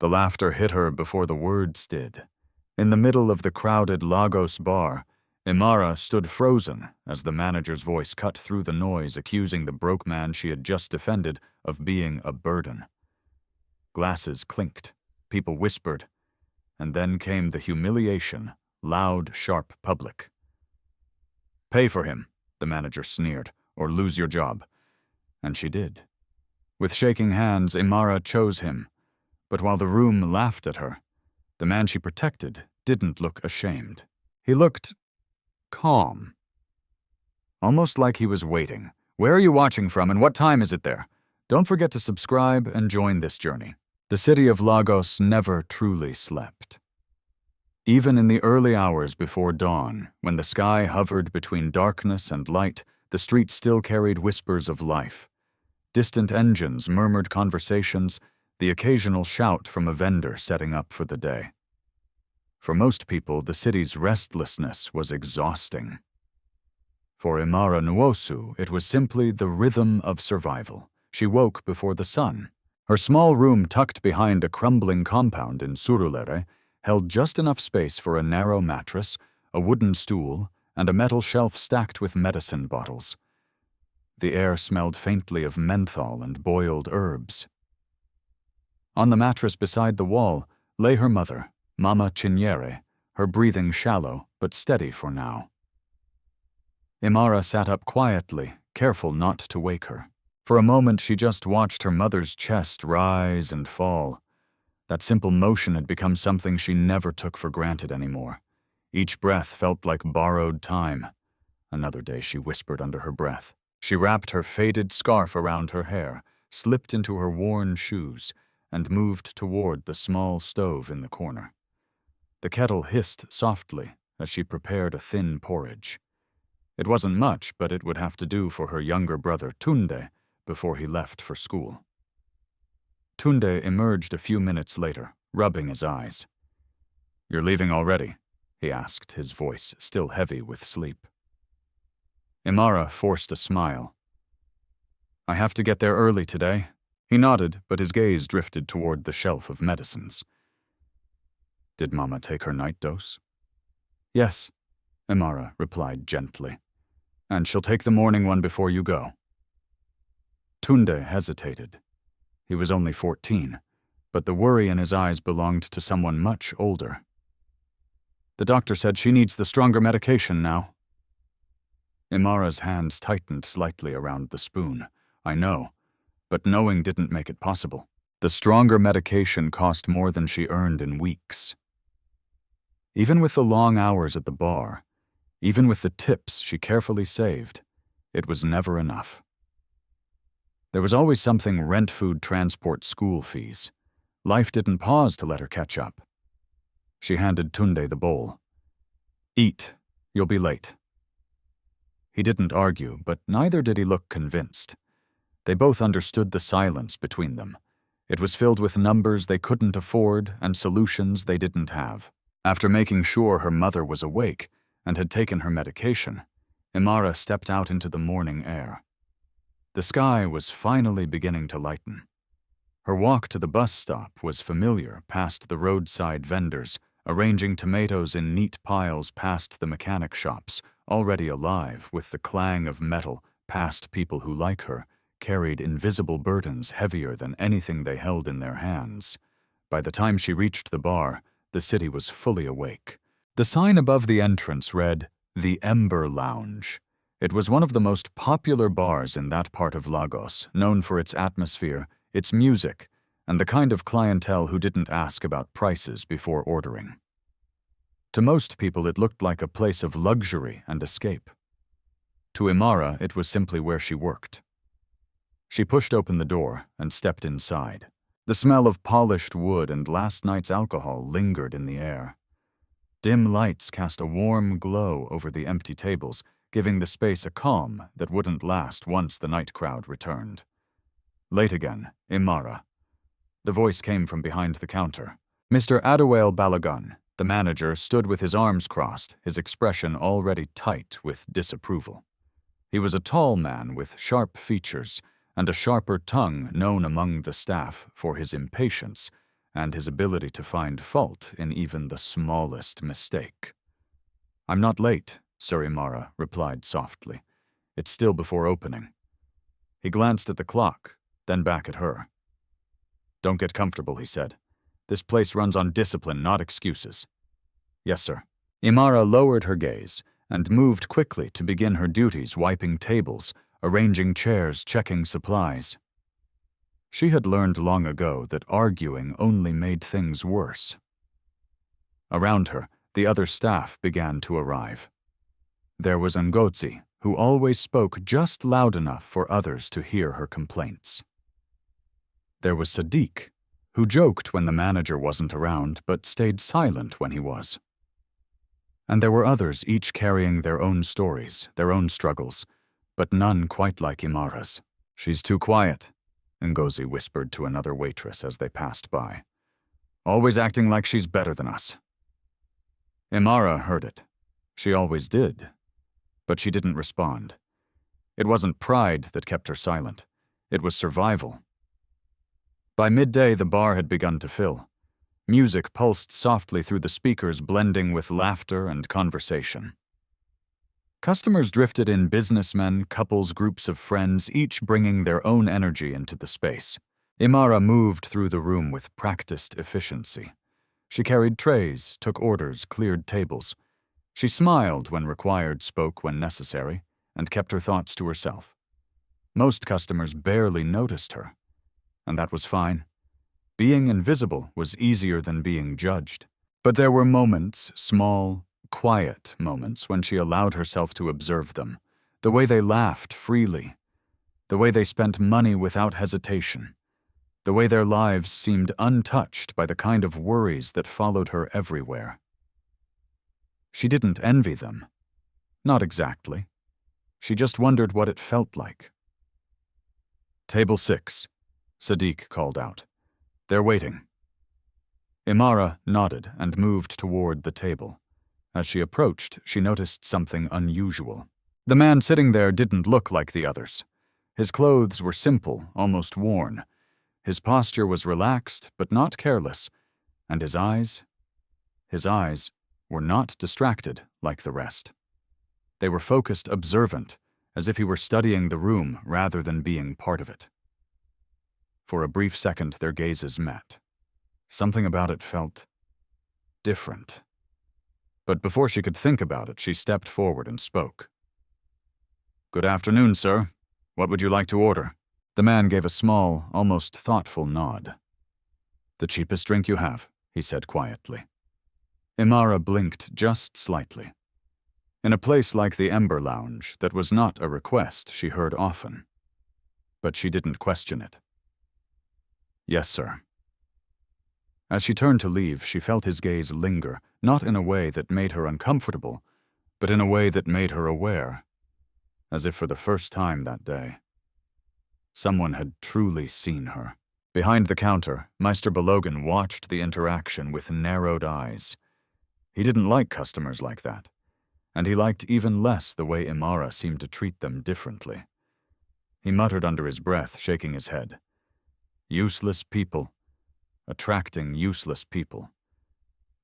The laughter hit her before the words did. In the middle of the crowded Lagos bar, Imara stood frozen as the manager's voice cut through the noise, accusing the broke man she had just defended of being a burden. Glasses clinked, people whispered, and then came the humiliation, loud, sharp public. "Pay for him," the manager sneered, "or lose your job." And she did. With shaking hands, Imara chose him, but while the room laughed at her, the man she protected didn't look ashamed. He looked calm. Almost like he was waiting. "Where are you watching from and what time is it there? Don't forget to subscribe and join this journey." The city of Lagos never truly slept. Even in the early hours before dawn, when the sky hovered between darkness and light, the streets still carried whispers of life. Distant engines murmured conversations, the occasional shout from a vendor setting up for the day. For most people, the city's restlessness was exhausting. For Imara Nwosu, it was simply the rhythm of survival. She woke before the sun. Her small room tucked behind a crumbling compound in Surulere held just enough space for a narrow mattress, a wooden stool, and a metal shelf stacked with medicine bottles. The air smelled faintly of menthol and boiled herbs. On the mattress beside the wall lay her mother, Mama Chinyere, her breathing shallow but steady for now. Imara sat up quietly, careful not to wake her. For a moment she just watched her mother's chest rise and fall. That simple motion had become something she never took for granted anymore. Each breath felt like borrowed time. "Another day," she whispered under her breath. She wrapped her faded scarf around her hair, slipped into her worn shoes, and moved toward the small stove in the corner. The kettle hissed softly as she prepared a thin porridge. It wasn't much, but it would have to do for her younger brother Tunde before he left for school. Tunde emerged a few minutes later, rubbing his eyes. "You're leaving already?" he asked, his voice still heavy with sleep. Imara forced a smile. "I have to get there early today." He nodded, but his gaze drifted toward the shelf of medicines. "Did Mama take her night dose?" "Yes," Imara replied gently. "And she'll take the morning one before you go." Tunde hesitated. He was only 14, but the worry in his eyes belonged to someone much older. "The doctor said she needs the stronger medication now." Imara's hands tightened slightly around the spoon. "I know, but knowing didn't make it possible. The stronger medication cost more than she earned in weeks. Even with the long hours at the bar, even with the tips she carefully saved, it was never enough. There was always something: rent, food, transport, school fees. Life didn't pause to let her catch up. She handed Tunde the bowl. "Eat. You'll be late." He didn't argue, but neither did he look convinced. They both understood the silence between them. It was filled with numbers they couldn't afford and solutions they didn't have. After making sure her mother was awake and had taken her medication, Imara stepped out into the morning air. The sky was finally beginning to lighten. Her walk to the bus stop was familiar, past the roadside vendors, arranging tomatoes in neat piles past the mechanic shops, already alive with the clang of metal, past people who, like her, carried invisible burdens heavier than anything they held in their hands. By the time she reached the bar, the city was fully awake. The sign above the entrance read, "The Ember Lounge." It was one of the most popular bars in that part of Lagos, known for its atmosphere, its music, and the kind of clientele who didn't ask about prices before ordering. To most people, it looked like a place of luxury and escape. To Imara, it was simply where she worked. She pushed open the door and stepped inside. The smell of polished wood and last night's alcohol lingered in the air. Dim lights cast a warm glow over the empty tables, giving the space a calm that wouldn't last once the night crowd returned. "Late again, Imara." The voice came from behind the counter. Mr. Adewale Balogun, the manager, stood with his arms crossed, his expression already tight with disapproval. He was a tall man with sharp features and a sharper tongue known among the staff for his impatience and his ability to find fault in even the smallest mistake. "I'm not late," Sir Imara replied softly. "It's still before opening." He glanced at the clock, then back at her. "Don't get comfortable," he said. "This place runs on discipline, not excuses." "Yes, sir." Imara lowered her gaze and moved quickly to begin her duties, wiping tables, arranging chairs, checking supplies. She had learned long ago that arguing only made things worse. Around her, the other staff began to arrive. There was Ngozi, who always spoke just loud enough for others to hear her complaints. There was Sadiq, who joked when the manager wasn't around but stayed silent when he was. And there were others, each carrying their own stories, their own struggles, but none quite like Imara's. "She's too quiet," Ngozi whispered to another waitress as they passed by. "Always acting like she's better than us." Imara heard it. She always did. But she didn't respond. It wasn't pride that kept her silent. It was survival. By midday, the bar had begun to fill. Music pulsed softly through the speakers, blending with laughter and conversation. Customers drifted in, businessmen, couples, groups of friends, each bringing their own energy into the space. Imara moved through the room with practiced efficiency. She carried trays, took orders, cleared tables. She smiled when required, spoke when necessary, and kept her thoughts to herself. Most customers barely noticed her, and that was fine. Being invisible was easier than being judged. But there were moments, small, quiet moments, when she allowed herself to observe them. The way they laughed freely. The way they spent money without hesitation. The way their lives seemed untouched by the kind of worries that followed her everywhere. She didn't envy them. Not exactly. She just wondered what it felt like. "Table 6, Sadiq called out. "They're waiting." Imara nodded and moved toward the table. As she approached, she noticed something unusual. The man sitting there didn't look like the others. His clothes were simple, almost worn. His posture was relaxed, but not careless. And his eyes were not distracted like the rest. They were focused, observant, as if he were studying the room rather than being part of it. For a brief second, their gazes met. Something about it felt different. But before she could think about it, she stepped forward and spoke. "Good afternoon, sir. What would you like to order?" The man gave a small, almost thoughtful nod. "The cheapest drink you have," he said quietly. Imara blinked just slightly. In a place like the Ember Lounge, that was not a request she heard often. But she didn't question it. "Yes, sir." As she turned to leave, she felt his gaze linger, not in a way that made her uncomfortable, but in a way that made her aware, as if for the first time that day. Someone had truly seen her. Behind the counter, Meister Belogan watched the interaction with narrowed eyes. He didn't like customers like that, and he liked even less the way Imara seemed to treat them differently. He muttered under his breath, shaking his head. Useless people. Attracting useless people.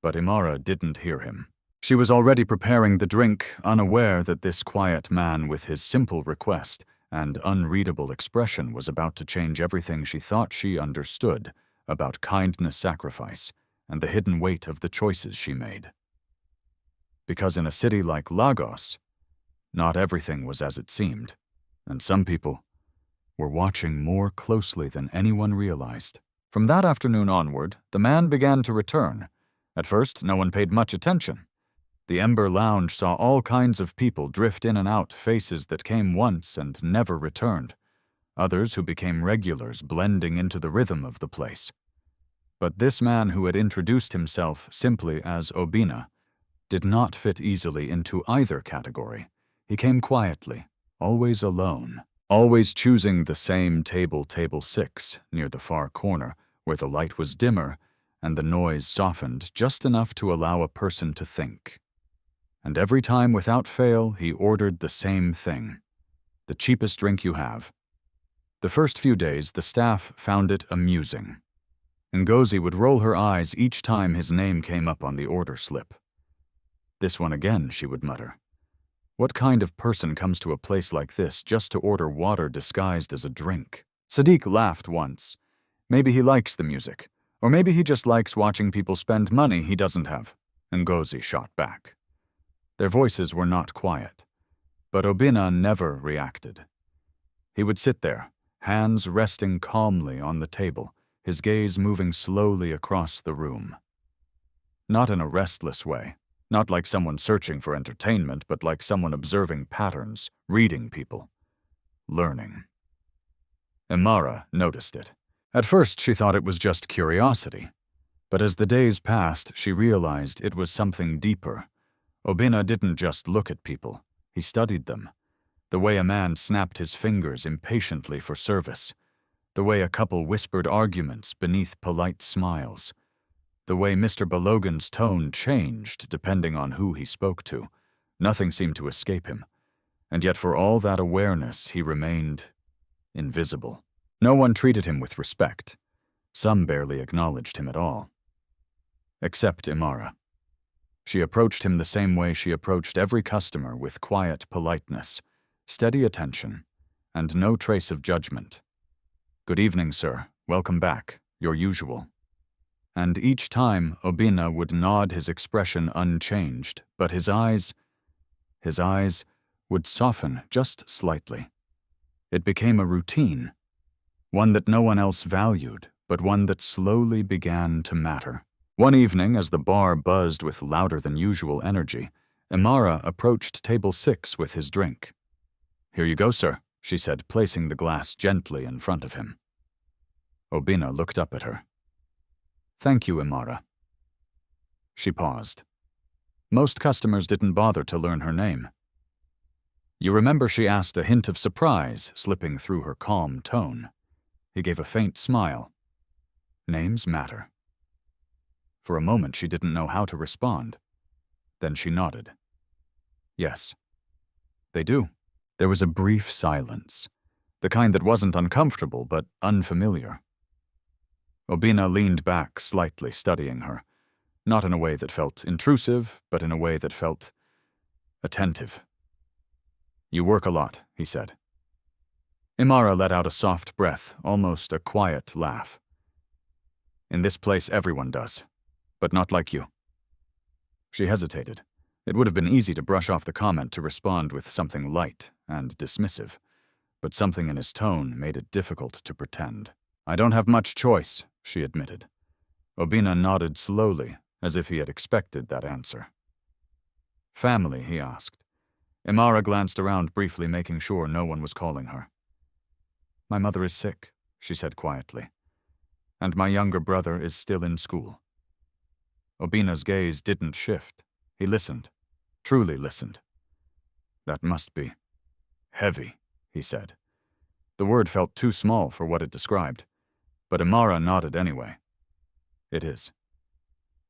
But Imara didn't hear him. She was already preparing the drink, unaware that this quiet man with his simple request and unreadable expression was about to change everything she thought she understood about kindness, sacrifice, and the hidden weight of the choices she made. Because in a city like Lagos, not everything was as it seemed, and some people were watching more closely than anyone realized. From that afternoon onward, the man began to return. At first, no one paid much attention. The Ember Lounge saw all kinds of people drift in and out, faces that came once and never returned. Others who became regulars, blending into the rhythm of the place. But this man who had introduced himself simply as Obina did not fit easily into either category. He came quietly, always alone, always choosing the same table 6, near the far corner, where the light was dimmer and the noise softened just enough to allow a person to think. And every time, without fail, he ordered the same thing: the cheapest drink you have. The first few days, the staff found it amusing. Ngozi would roll her eyes each time his name came up on the order slip. This one again, she would mutter. What kind of person comes to a place like this just to order water disguised as a drink? Sadiq laughed once. Maybe he likes the music, or maybe he just likes watching people spend money he doesn't have. Ngozi shot back. Their voices were not quiet, but Obinna never reacted. He would sit there, hands resting calmly on the table, his gaze moving slowly across the room. Not in a restless way, not like someone searching for entertainment, but like someone observing patterns, reading people, learning. Imara noticed it. At first, she thought it was just curiosity, but as the days passed, she realized it was something deeper. Obinna didn't just look at people, he studied them. The way a man snapped his fingers impatiently for service, the way a couple whispered arguments beneath polite smiles, the way Mr. Balogan's tone changed depending on who he spoke to. Nothing seemed to escape him, and yet for all that awareness, he remained invisible. No one treated him with respect. Some barely acknowledged him at all. Except Imara. She approached him the same way she approached every customer, with quiet politeness, steady attention, and no trace of judgment. "Good evening, sir. Welcome back. Your usual." And each time, Obinna would nod, his expression unchanged, but his eyes would soften just slightly. It became a routine, one that no one else valued, but one that slowly began to matter. One evening, as the bar buzzed with louder than usual energy, Imara approached table 6 with his drink. "Here you go, sir," she said, placing the glass gently in front of him. Obinna looked up at her. "Thank you, Imara." She paused. Most customers didn't bother to learn her name. "You remember," she asked, a hint of surprise slipping through her calm tone. He gave a faint smile. "Names matter." For a moment, she didn't know how to respond. Then she nodded. "Yes, they do." There was a brief silence, the kind that wasn't uncomfortable but unfamiliar. Obinna leaned back slightly, studying her, not in a way that felt intrusive, but in a way that felt attentive. "You work a lot," he said. Imara let out a soft breath, almost a quiet laugh. "In this place, everyone does, but not like you." She hesitated. It would have been easy to brush off the comment, to respond with something light and dismissive, but something in his tone made it difficult to pretend. "I don't have much choice," she admitted. Obinna nodded slowly, as if he had expected that answer. "Family?" he asked. Imara glanced around briefly, making sure no one was calling her. "My mother is sick," she said quietly, "and my younger brother is still in school." Obinna's gaze didn't shift. He listened, truly listened. "That must be heavy," he said. The word felt too small for what it described, but Imara nodded anyway. "It is."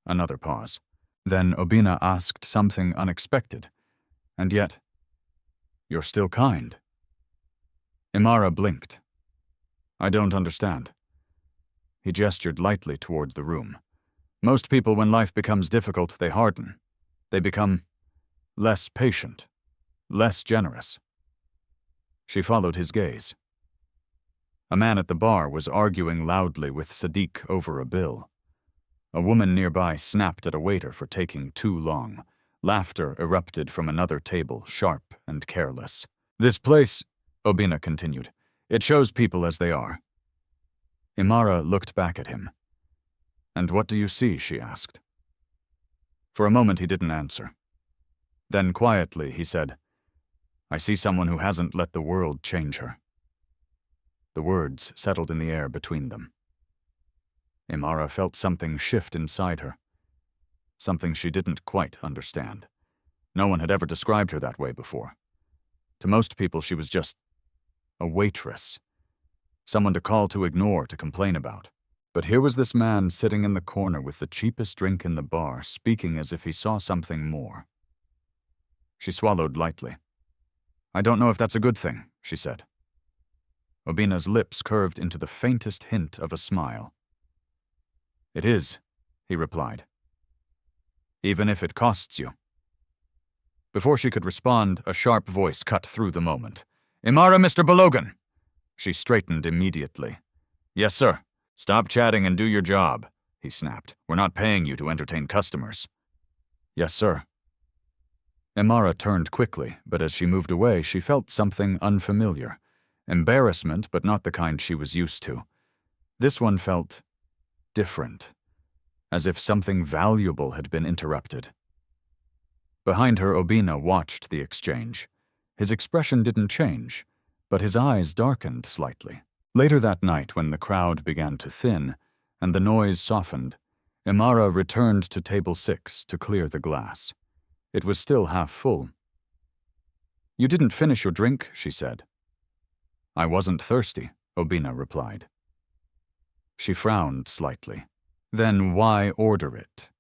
Another pause. Then Obinna asked something unexpected, and yet, "You're still kind." Imara blinked. "I don't understand." He gestured lightly towards the room. "Most people, when life becomes difficult, they harden. They become less patient, less generous." She followed his gaze. A man at the bar was arguing loudly with Sadiq over a bill. A woman nearby snapped at a waiter for taking too long. Laughter erupted from another table, sharp and careless. "This place," Obinna continued, "it shows people as they are." Imara looked back at him. "And what do you see?" she asked. For a moment he didn't answer. Then quietly he said, "I see someone who hasn't let the world change her." The words settled in the air between them. Imara felt something shift inside her, something she didn't quite understand. No one had ever described her that way before. To most people, she was just a waitress, someone to call, to ignore, to complain about. But here was this man sitting in the corner with the cheapest drink in the bar, speaking as if he saw something more. She swallowed lightly. "I don't know if that's a good thing," she said. Obinna's lips curved into the faintest hint of a smile. "It is," he replied. "Even if it costs you." Before she could respond, a sharp voice cut through the moment. "Imara, Mr. Balogan!" She straightened immediately. "Yes, sir. Stop chatting and do your job," he snapped. "We're not paying you to entertain customers." "Yes, sir." Imara turned quickly, but as she moved away, she felt something unfamiliar. Embarrassment, but not the kind she was used to. This one felt different, as if something valuable had been interrupted. Behind her, Obina watched the exchange. His expression didn't change, but his eyes darkened slightly. Later that night, when the crowd began to thin and the noise softened, Imara returned to table 6 to clear the glass. It was still half full. "You didn't finish your drink," she said. "I wasn't thirsty," Obina replied. She frowned slightly. "Then why order it?"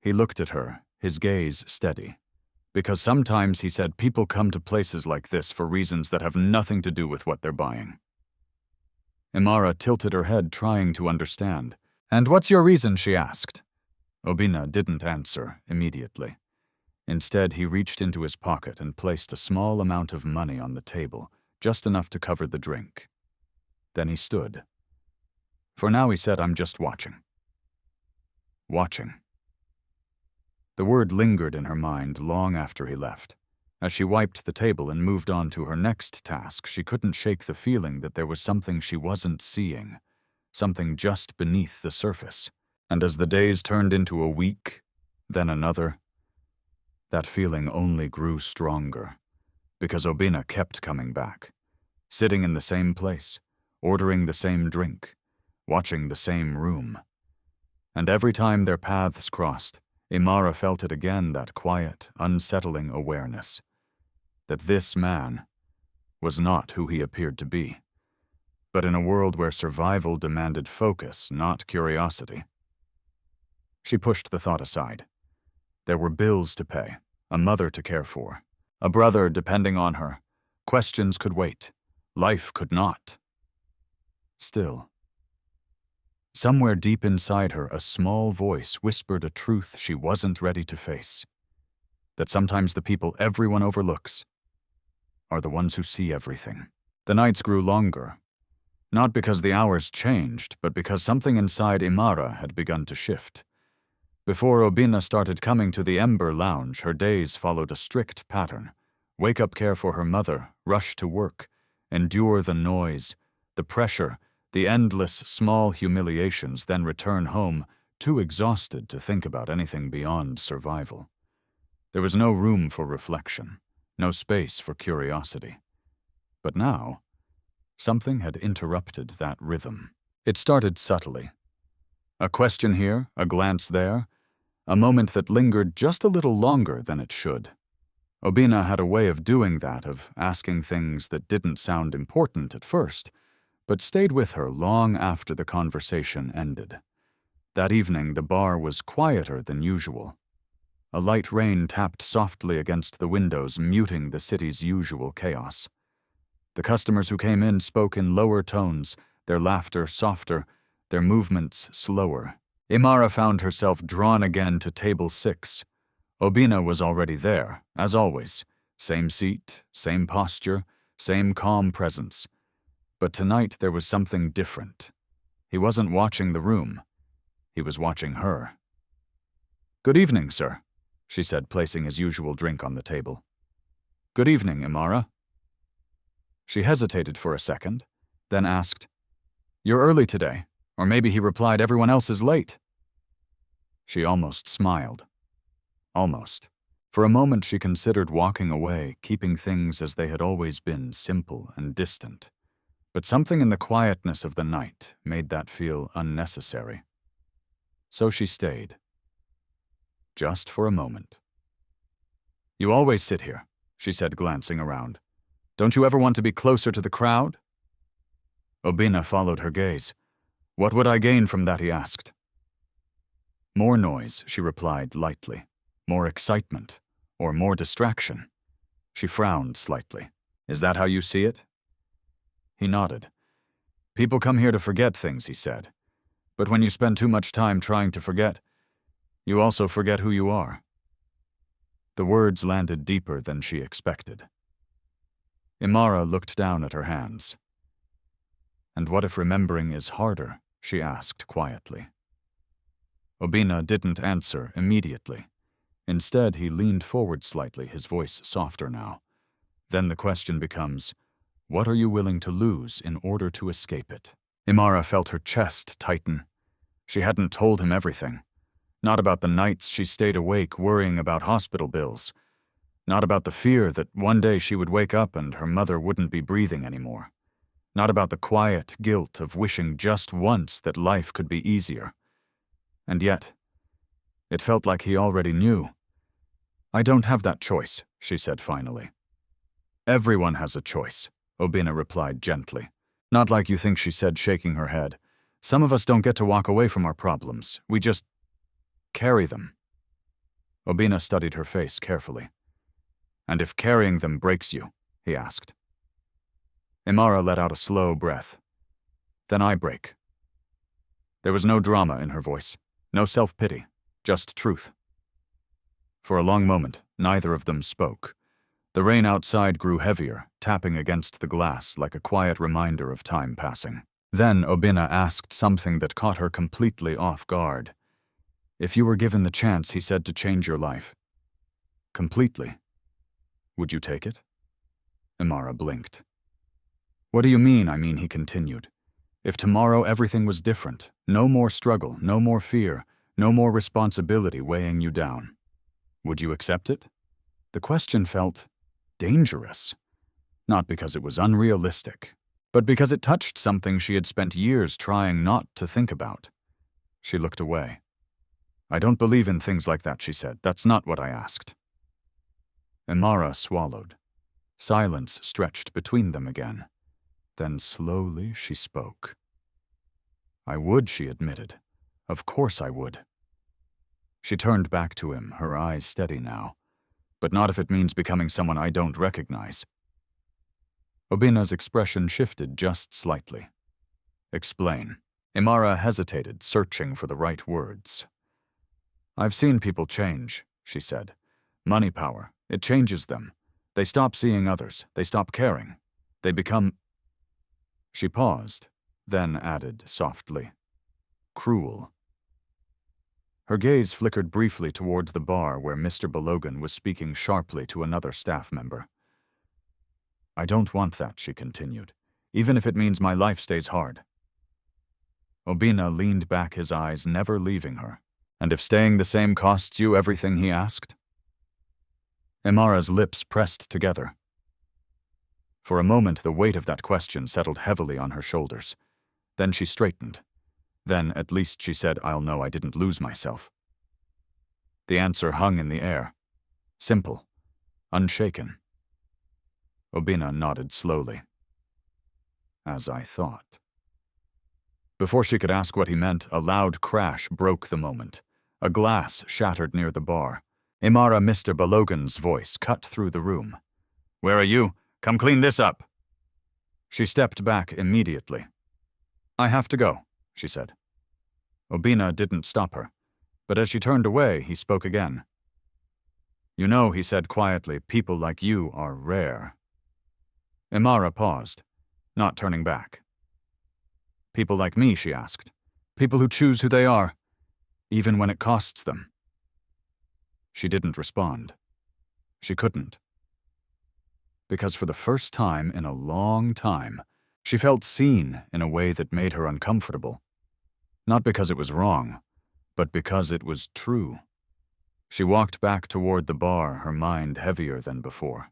He looked at her, his gaze steady. "Because sometimes," he said, "people come to places like this for reasons that have nothing to do with what they're buying." Imara tilted her head, trying to understand. "And what's your reason?" she asked. Obina didn't answer immediately. Instead, he reached into his pocket and placed a small amount of money on the table, just enough to cover the drink. Then he stood. "For now," he said, "I'm just watching." Watching. The word lingered in her mind long after he left. As she wiped the table and moved on to her next task, she couldn't shake the feeling that there was something she wasn't seeing, something just beneath the surface. And as the days turned into a week, then another, that feeling only grew stronger, because Obina kept coming back, sitting in the same place, ordering the same drink, watching the same room. And every time their paths crossed, Imara felt it again, that quiet, unsettling awareness that this man was not who he appeared to be, but in a world where survival demanded focus, not curiosity. She pushed the thought aside. There were bills to pay, a mother to care for, a brother depending on her. Questions could wait. Life could not. Still, somewhere deep inside her, a small voice whispered a truth she wasn't ready to face. That sometimes the people everyone overlooks are the ones who see everything. The nights grew longer, not because the hours changed, but because something inside Imara had begun to shift. Before Obina started coming to the Ember Lounge, her days followed a strict pattern. Wake up, care for her mother, rush to work, endure the noise, the pressure, the endless small humiliations, then return home, too exhausted to think about anything beyond survival. There was no room for reflection, no space for curiosity. But now, something had interrupted that rhythm. It started subtly. A question here, a glance there, a moment that lingered just a little longer than it should. Obina had a way of doing that, of asking things that didn't sound important at first, but stayed with her long after the conversation ended. That evening, the bar was quieter than usual. A light rain tapped softly against the windows, muting the city's usual chaos. The customers who came in spoke in lower tones, their laughter softer, their movements slower. Imara found herself drawn again to table 6. Obina was already there, as always. Same seat, same posture, same calm presence. But tonight there was something different. He wasn't watching the room. He was watching her. "Good evening, sir," she said, placing his usual drink on the table. "Good evening, Imara." She hesitated for a second, then asked, "You're early today." Or maybe he replied, "Everyone else is late." She almost smiled. Almost. For a moment she considered walking away, keeping things as they had always been, simple and distant. But something in the quietness of the night made that feel unnecessary. So she stayed. Just for a moment. "You always sit here," she said, glancing around. "Don't you ever want to be closer to the crowd?" Obina followed her gaze. "What would I gain from that?" he asked. "More noise," she replied lightly. "More excitement. Or more distraction." She frowned slightly. "Is that how you see it?" He nodded. "People come here to forget things," he said. But when you spend too much time trying to forget, you also forget who you are." The words landed deeper than she expected. Imara looked down at her hands. "And what if remembering is harder?" she asked quietly. Obina didn't answer immediately. Instead, he leaned forward slightly, his voice softer now. Then the question becomes, what are you willing to lose in order to escape it? Imara felt her chest tighten. She hadn't told him everything. Not about the nights she stayed awake worrying about hospital bills. Not about the fear that one day she would wake up and her mother wouldn't be breathing anymore. Not about the quiet guilt of wishing just once that life could be easier. And yet, it felt like he already knew. "I don't have that choice," she said finally. "Everyone has a choice," Obina replied gently. "Not like you think," she said, shaking her head. "Some of us don't get to walk away from our problems. We just carry them." Obina studied her face carefully. "And if carrying them breaks you?" he asked. Imara let out a slow breath. "Then I break." There was no drama in her voice, no self-pity, just truth. For a long moment, neither of them spoke. The rain outside grew heavier, tapping against the glass like a quiet reminder of time passing. Then Obina asked something that caught her completely off guard. "If you were given the chance," he said, "to change your life completely, would you take it?" Imara blinked. "What do you mean?" "I mean," he continued, "if tomorrow everything was different, no more struggle, no more fear, no more responsibility weighing you down, would you accept it?" The question felt dangerous, not because it was unrealistic, but because it touched something she had spent years trying not to think about. She looked away. "I don't believe in things like that," she said. "That's not what I asked." Imara swallowed. Silence stretched between them again. Then slowly she spoke. "I would," she admitted. "Of course I would." She turned back to him, her eyes steady now. "But not if it means becoming someone I don't recognize." Obina's expression shifted just slightly. "Explain." Imara hesitated, searching for the right words. "I've seen people change," she said. "Money power, it changes them. They stop seeing others, they stop caring. They become—" She paused, then added softly, "cruel." Her gaze flickered briefly toward the bar where Mr. Balogan was speaking sharply to another staff member. "I don't want that," she continued, "even if it means my life stays hard." Obina leaned back, his eyes never leaving her. "And if staying the same costs you everything?" he asked. Imara's lips pressed together. For a moment, the weight of that question settled heavily on her shoulders. Then she straightened. Then, at least, she said, "I'll know I didn't lose myself." The answer hung in the air. Simple. Unshaken. Obina nodded slowly. "As I thought." Before she could ask what he meant, a loud crash broke the moment. A glass shattered near the bar. Imara, Mr. Balogan's voice cut through the room. "Where are you? Come clean this up." She stepped back immediately. "I have to go," she said. Obina didn't stop her, but as she turned away, he spoke again. "You know," he said quietly, "people like you are rare." Imara paused, not turning back. "People like me?" she asked. "People who choose who they are, even when it costs them." She didn't respond. She couldn't. Because for the first time in a long time, she felt seen in a way that made her uncomfortable. Not because it was wrong, but because it was true. She walked back toward the bar, her mind heavier than before.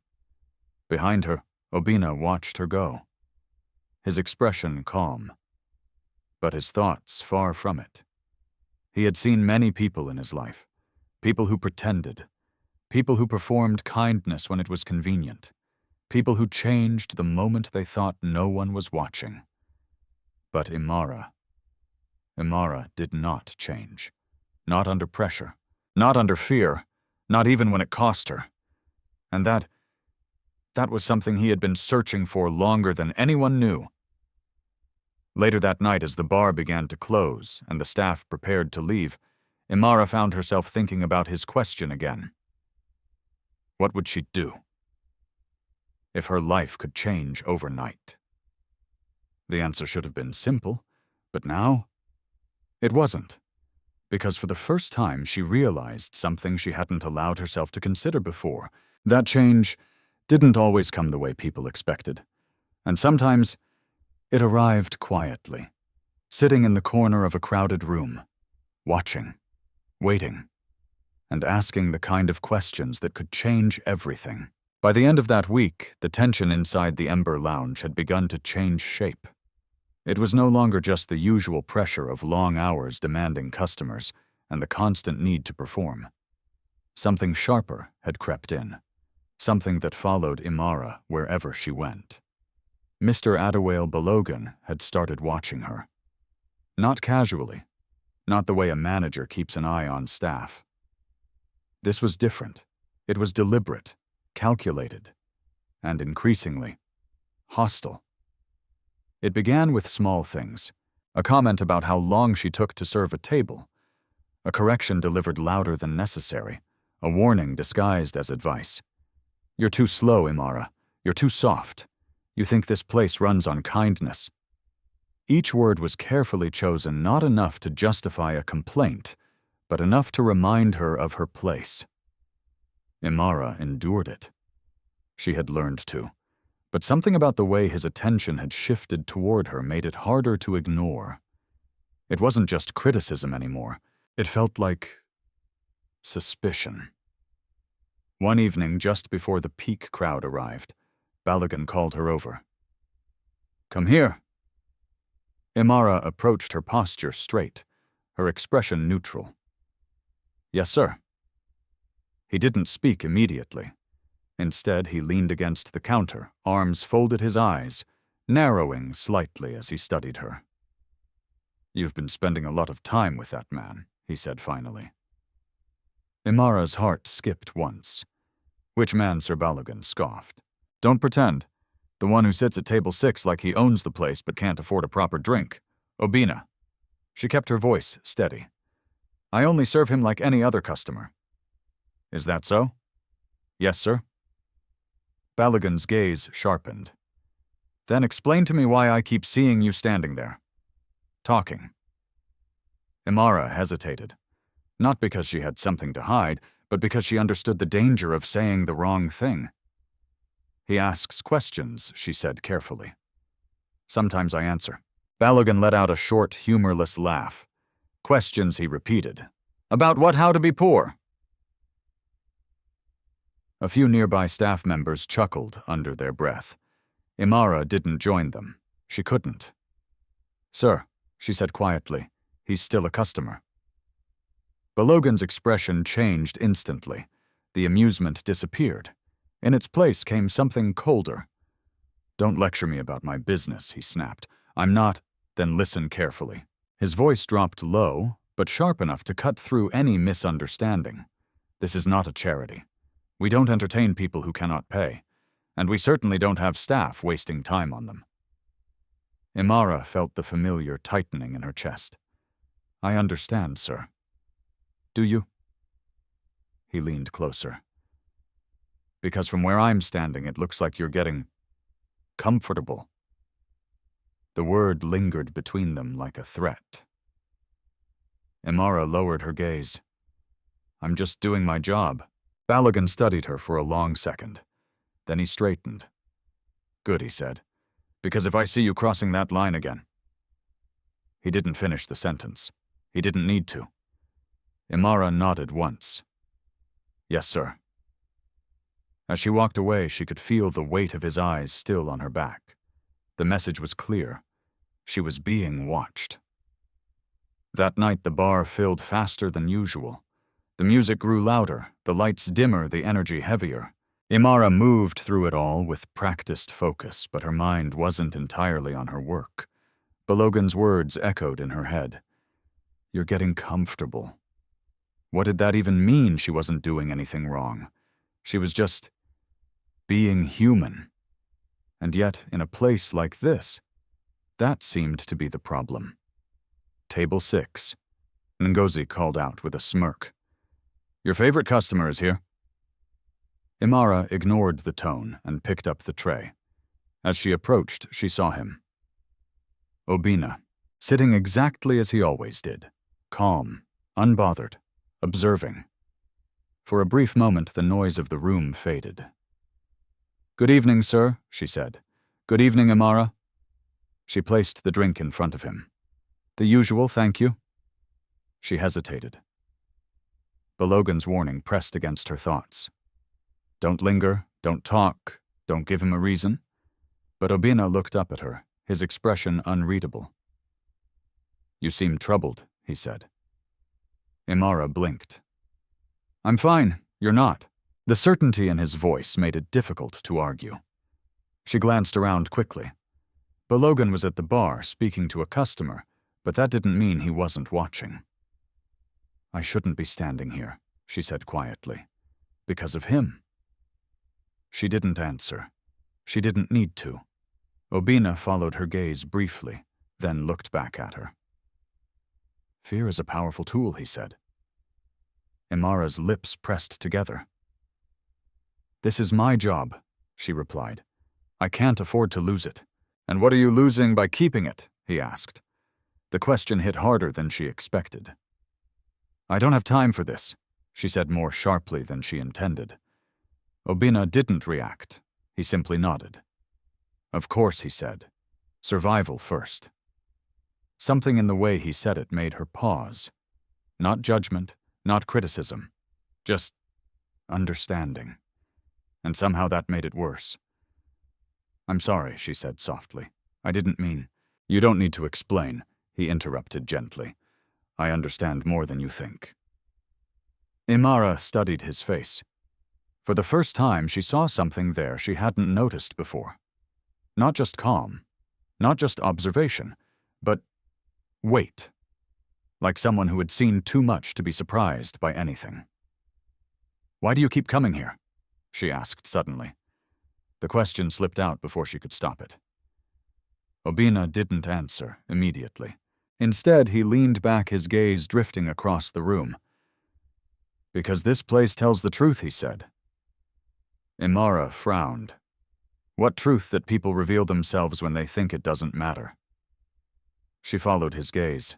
Behind her, Obina watched her go. His expression calm, but his thoughts far from it. He had seen many people in his life, people who pretended, people who performed kindness when it was convenient, people who changed the moment they thought no one was watching. But Imara did not change. Not under pressure, not under fear, not even when it cost her. And that was something he had been searching for longer than anyone knew. Later that night, as the bar began to close and the staff prepared to leave, Imara found herself thinking about his question again. What would she do if her life could change overnight? The answer should have been simple, but now it wasn't, because for the first time she realized something she hadn't allowed herself to consider before. That change didn't always come the way people expected, and sometimes it arrived quietly, sitting in the corner of a crowded room, watching, waiting, and asking the kind of questions that could change everything. By the end of that week, the tension inside the Ember Lounge had begun to change shape. It was no longer just the usual pressure of long hours demanding customers and the constant need to perform. Something sharper had crept in, something that followed Imara wherever she went. Mr. Adewale Balogun had started watching her. Not casually, not the way a manager keeps an eye on staff. This was different. It was deliberate, calculated, and increasingly hostile. It began with small things, a comment about how long she took to serve a table, a correction delivered louder than necessary, a warning disguised as advice. You're too slow, Imara. You're too soft. You think this place runs on kindness. Each word was carefully chosen, not enough to justify a complaint, but enough to remind her of her place. Imara endured it. She had learned to. But something about the way his attention had shifted toward her made it harder to ignore. It wasn't just criticism anymore. It felt like suspicion. One evening, just before the peak crowd arrived, Balogun called her over. "Come here." Imara approached, her posture straight, her expression neutral. "Yes, sir." He didn't speak immediately. Instead, he leaned against the counter, arms folded, his eyes narrowing slightly as he studied her. "You've been spending a lot of time with that man," he said finally. Imara's heart skipped once. "Which man?" Sir Balogun scoffed. "Don't pretend. The one who sits at table 6 like he owns the place but can't afford a proper drink. Obina." She kept her voice steady. "I only serve him like any other customer." "Is that so?" "Yes, sir." Balogun's gaze sharpened. "Then explain to me why I keep seeing you standing there, talking." Imara hesitated, not because she had something to hide, but because she understood the danger of saying the wrong thing. "He asks questions," she said carefully. "Sometimes I answer." Balogun let out a short, humorless laugh. "Questions," he repeated. "About what? How to be poor?" A few nearby staff members chuckled under their breath. Imara didn't join them. She couldn't. "Sir," she said quietly, "he's still a customer." Balogun's expression changed instantly. The amusement disappeared. In its place came something colder. "Don't lecture me about my business," he snapped. "I'm not." "Then listen carefully." His voice dropped low, but sharp enough to cut through any misunderstanding. "This is not a charity. We don't entertain people who cannot pay, and we certainly don't have staff wasting time on them." Imara felt the familiar tightening in her chest. "I understand, sir." "Do you?" He leaned closer. "Because from where I'm standing, it looks like you're getting comfortable." The word lingered between them like a threat. Imara lowered her gaze. "I'm just doing my job." Balogun studied her for a long second. Then he straightened. "Good," he said, "because if I see you crossing that line again—" He didn't finish the sentence. He didn't need to. Imara nodded once. "Yes, sir." As she walked away, she could feel the weight of his eyes still on her back. The message was clear. She was being watched. That night, the bar filled faster than usual. The music grew louder, the lights dimmer, the energy heavier. Imara moved through it all with practiced focus, but her mind wasn't entirely on her work. Balogun's words echoed in her head. "You're getting comfortable." What did that even mean? She wasn't doing anything wrong. She was just being human. And yet, in a place like this, That seemed to be the problem. Table 6. Ngozi called out with a smirk. Your favorite customer is here. Imara ignored the tone and picked up the tray. As she approached, she saw him. Obinna, sitting exactly as he always did, calm, unbothered, observing. For a brief moment, the noise of the room faded. Good evening, sir, she said. Good evening, Imara. She placed the drink in front of him. The usual, thank you. She hesitated. Balogun's warning pressed against her thoughts. Don't linger, don't talk, don't give him a reason. But Obinna looked up at her, his expression unreadable. You seem troubled, he said. Imara blinked. I'm fine, you're not. The certainty in his voice made it difficult to argue. She glanced around quickly. Balogun was at the bar speaking to a customer, but that didn't mean he wasn't watching. I shouldn't be standing here, she said quietly. Because of him. She didn't answer. She didn't need to. Obinna followed her gaze briefly, then looked back at her. Fear is a powerful tool, he said. Imara's lips pressed together. This is my job, she replied. I can't afford to lose it. And what are you losing by keeping it? He asked. The question hit harder than she expected. I don't have time for this, she said more sharply than she intended. Obinna didn't react. He simply nodded. Of course, he said. Survival first. Something in the way he said it made her pause. Not judgment, not criticism. Just understanding. And somehow that made it worse. I'm sorry, she said softly. I didn't mean. You don't need to explain, he interrupted gently. I understand more than you think. Imara studied his face. For the first time, she saw something there she hadn't noticed before. Not just calm, not just observation, but weight. Like someone who had seen too much to be surprised by anything. Why do you keep coming here? She asked suddenly. The question slipped out before she could stop it. Obinna didn't answer immediately. Instead, he leaned back, his gaze drifting across the room. Because this place tells the truth, he said. Imara frowned. What truth that people reveal themselves when they think it doesn't matter? She followed his gaze.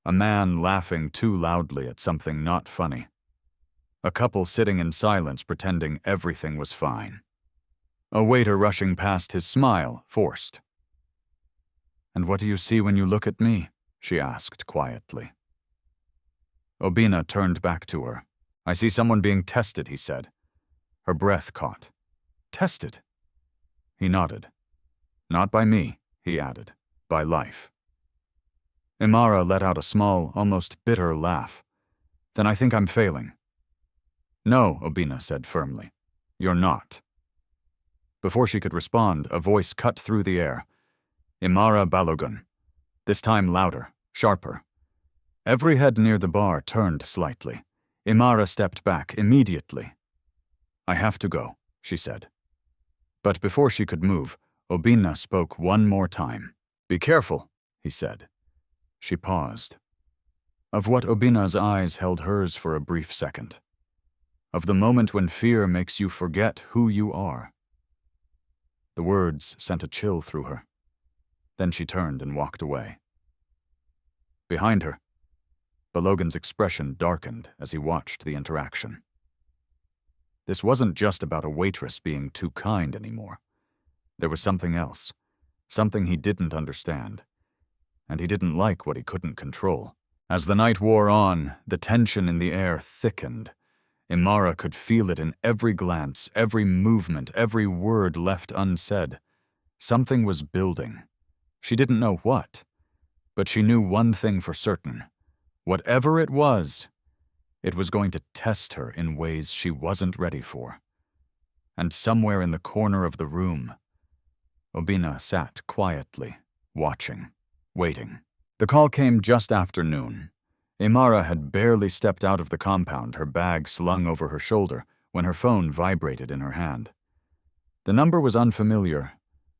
A man laughing too loudly at something not funny. A couple sitting in silence pretending everything was fine. A waiter rushing past, his smile forced. And what do you see when you look at me? She asked quietly. Obinna turned back to her. I see someone being tested, he said. Her breath caught. Tested? He nodded. Not by me, he added. By life. Imara let out a small, almost bitter laugh. Then I think I'm failing. No, Obinna said firmly. You're not. Before she could respond, a voice cut through the air. Imara Balogun. This time louder, sharper. Every head near the bar turned slightly. Imara stepped back immediately. I have to go, she said. But before she could move, Obinna spoke one more time. Be careful, he said. She paused. Of what Obinna's eyes held hers for a brief second. Of the moment when fear makes you forget who you are. The words sent a chill through her. Then she turned and walked away. Behind her, Balogun's expression darkened as he watched the interaction. This wasn't just about a waitress being too kind anymore. There was something else, something he didn't understand, and he didn't like what he couldn't control. As the night wore on, the tension in the air thickened. Imara could feel it in every glance, every movement, every word left unsaid. Something was building. She didn't know what, but she knew one thing for certain. Whatever it was going to test her in ways she wasn't ready for. And somewhere in the corner of the room, Obinna sat quietly, watching, waiting. The call came just after noon. Imara had barely stepped out of the compound, her bag slung over her shoulder, when her phone vibrated in her hand. The number was unfamiliar,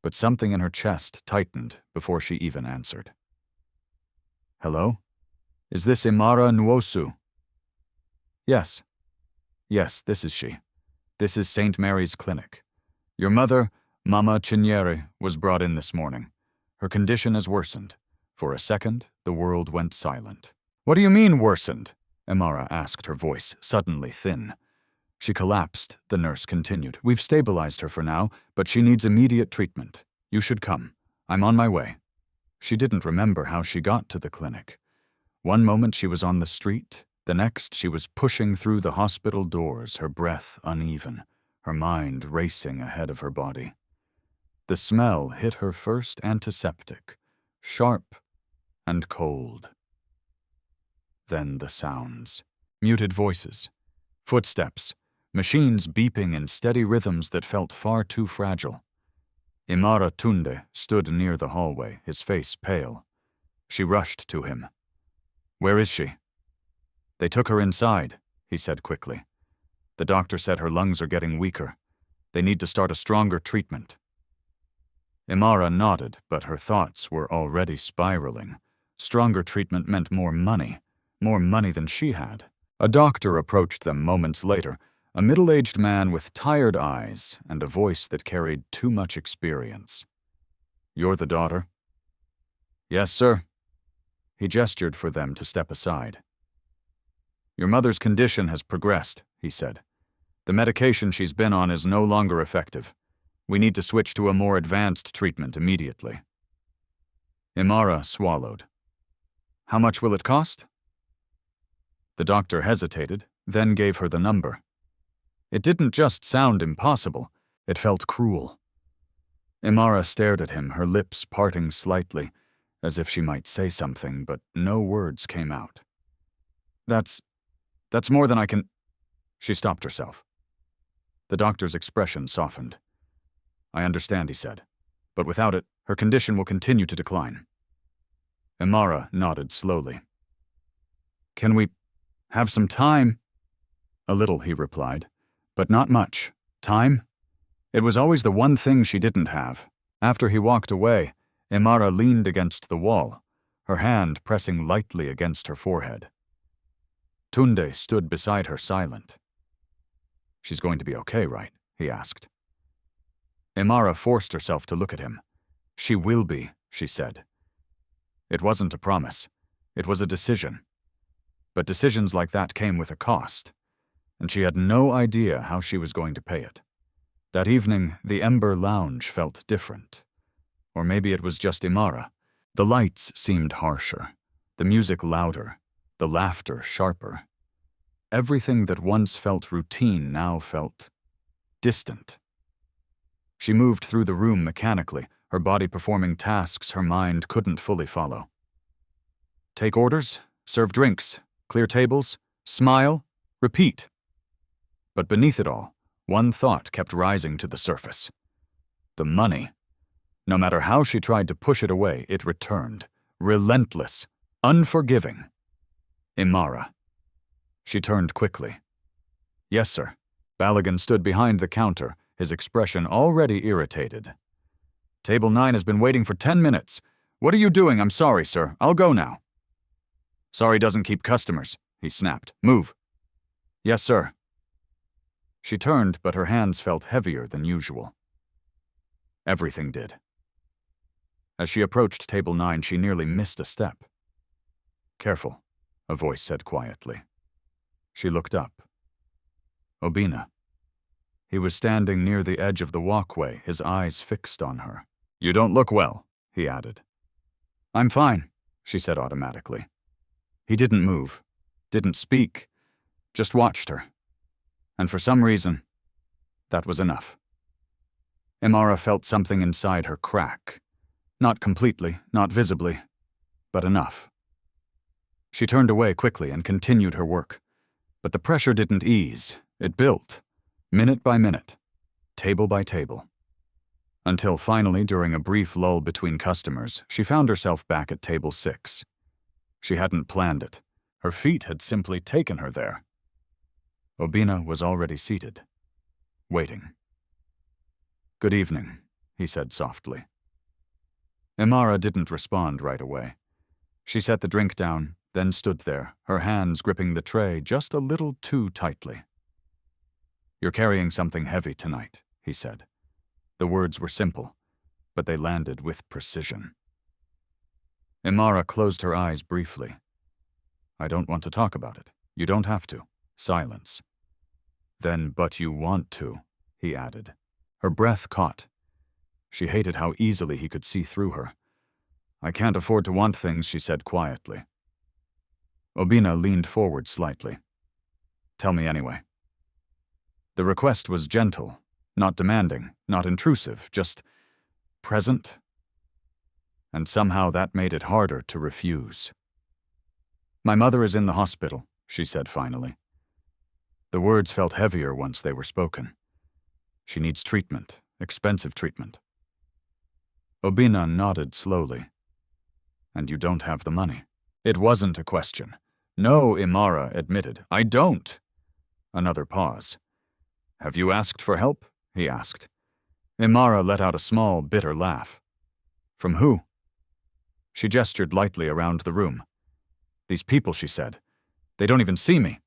but something in her chest tightened before she even answered. "Hello? Is this Imara Nwosu?" "Yes. Yes, this is she. This is St. Mary's Clinic. Your mother, Mama Chinyere, was brought in this morning. Her condition has worsened." For a second, the world went silent. "What do you mean, worsened?" Imara asked, her voice suddenly thin. "She collapsed," the nurse continued. "We've stabilized her for now, but she needs immediate treatment. You should come. I'm on my way." She didn't remember how she got to the clinic. One moment she was on the street, the next she was pushing through the hospital doors, her breath uneven, her mind racing ahead of her body. The smell hit her first antiseptic, sharp and cold. Then the sounds. Muted voices, footsteps, machines beeping in steady rhythms that felt far too fragile. Imara Tunde stood near the hallway, his face pale. She rushed to him. "Where is she?" "They took her inside," he said quickly. "The doctor said her lungs are getting weaker. They need to start a stronger treatment." Imara nodded, but her thoughts were already spiraling. Stronger treatment meant more money than she had. A doctor approached them moments later, a middle-aged man with tired eyes and a voice that carried too much experience. "You're the daughter?" "Yes, sir." He gestured for them to step aside. "Your mother's condition has progressed," he said. "The medication she's been on is no longer effective. We need to switch to a more advanced treatment immediately." Imara swallowed. "How much will it cost?" The doctor hesitated, then gave her the number. It didn't just sound impossible, it felt cruel. Imara stared at him, her lips parting slightly, as if she might say something, but no words came out. That's more than I can—" She stopped herself. The doctor's expression softened. "I understand," he said, "but without it, her condition will continue to decline." Imara nodded slowly. "Can we have some time?" "A little," he replied, "but not much. Time?" It was always the one thing she didn't have. After he walked away, Imara leaned against the wall, her hand pressing lightly against her forehead. Tunde stood beside her silent. "She's going to be okay, right?" he asked. Imara forced herself to look at him. "She will be," she said. It wasn't a promise. It was a decision. But decisions like that came with a cost, and she had no idea how she was going to pay it. That evening, the Ember Lounge felt different. Or maybe it was just Imara. The lights seemed harsher, the music louder, the laughter sharper. Everything that once felt routine now felt distant. She moved through the room mechanically, her body performing tasks her mind couldn't fully follow. Take orders, serve drinks, clear tables, smile, repeat. But beneath it all, one thought kept rising to the surface. The money. No matter how she tried to push it away, it returned. Relentless, unforgiving. Imara. She turned quickly. "Yes, sir." Balogun stood behind the counter, his expression already irritated. "Table 9 has been waiting for 10 minutes. What are you doing? I'm sorry, sir. I'll go now." "Sorry doesn't keep customers," he snapped. "Move." "Yes, sir." She turned, but her hands felt heavier than usual. Everything did. As she approached table 9, she nearly missed a step. "Careful," a voice said quietly. She looked up. Obina. He was standing near the edge of the walkway, his eyes fixed on her. "You don't look well," he added. "I'm fine," she said automatically. He didn't move, didn't speak, just watched her. And for some reason, that was enough. Imara felt something inside her crack. Not completely, not visibly, but enough. She turned away quickly and continued her work. But the pressure didn't ease. It built, minute by minute, table by table. Until finally, during a brief lull between customers, she found herself back at table 6. She hadn't planned it. Her feet had simply taken her there. Obina was already seated, waiting. "Good evening," he said softly. Imara didn't respond right away. She set the drink down, then stood there, her hands gripping the tray just a little too tightly. "You're carrying something heavy tonight," he said. The words were simple, but they landed with precision. Imara closed her eyes briefly. "I don't want to talk about it. You don't have to." Silence. "Then, but you want to," he added. Her breath caught. She hated how easily he could see through her. "I can't afford to want things," she said quietly. Obina leaned forward slightly. "Tell me anyway." The request was gentle, not demanding, not intrusive, just present. And somehow that made it harder to refuse. "My mother is in the hospital," she said finally. The words felt heavier once they were spoken. "She needs treatment, expensive treatment." Obina nodded slowly. "And you don't have the money." It wasn't a question. "No," Imara admitted. "I don't." Another pause. "Have you asked for help?" he asked. Imara let out a small, bitter laugh. "From who?" She gestured lightly around the room. "These people," she said. "They don't even see me."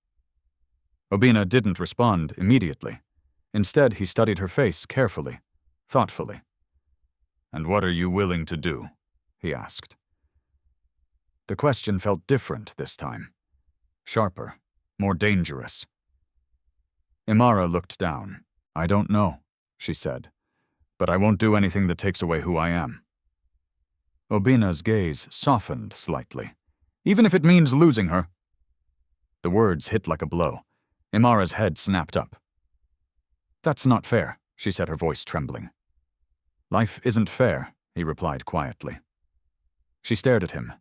Obina didn't respond immediately. Instead, he studied her face carefully, thoughtfully. "And what are you willing to do?" he asked. The question felt different this time. Sharper, more dangerous. Imara looked down. "I don't know," she said. "But I won't do anything that takes away who I am." Obina's gaze softened slightly. "Even if it means losing her." The words hit like a blow. Imara's head snapped up. "That's not fair," she said, her voice trembling. "Life isn't fair," he replied quietly. She stared at him.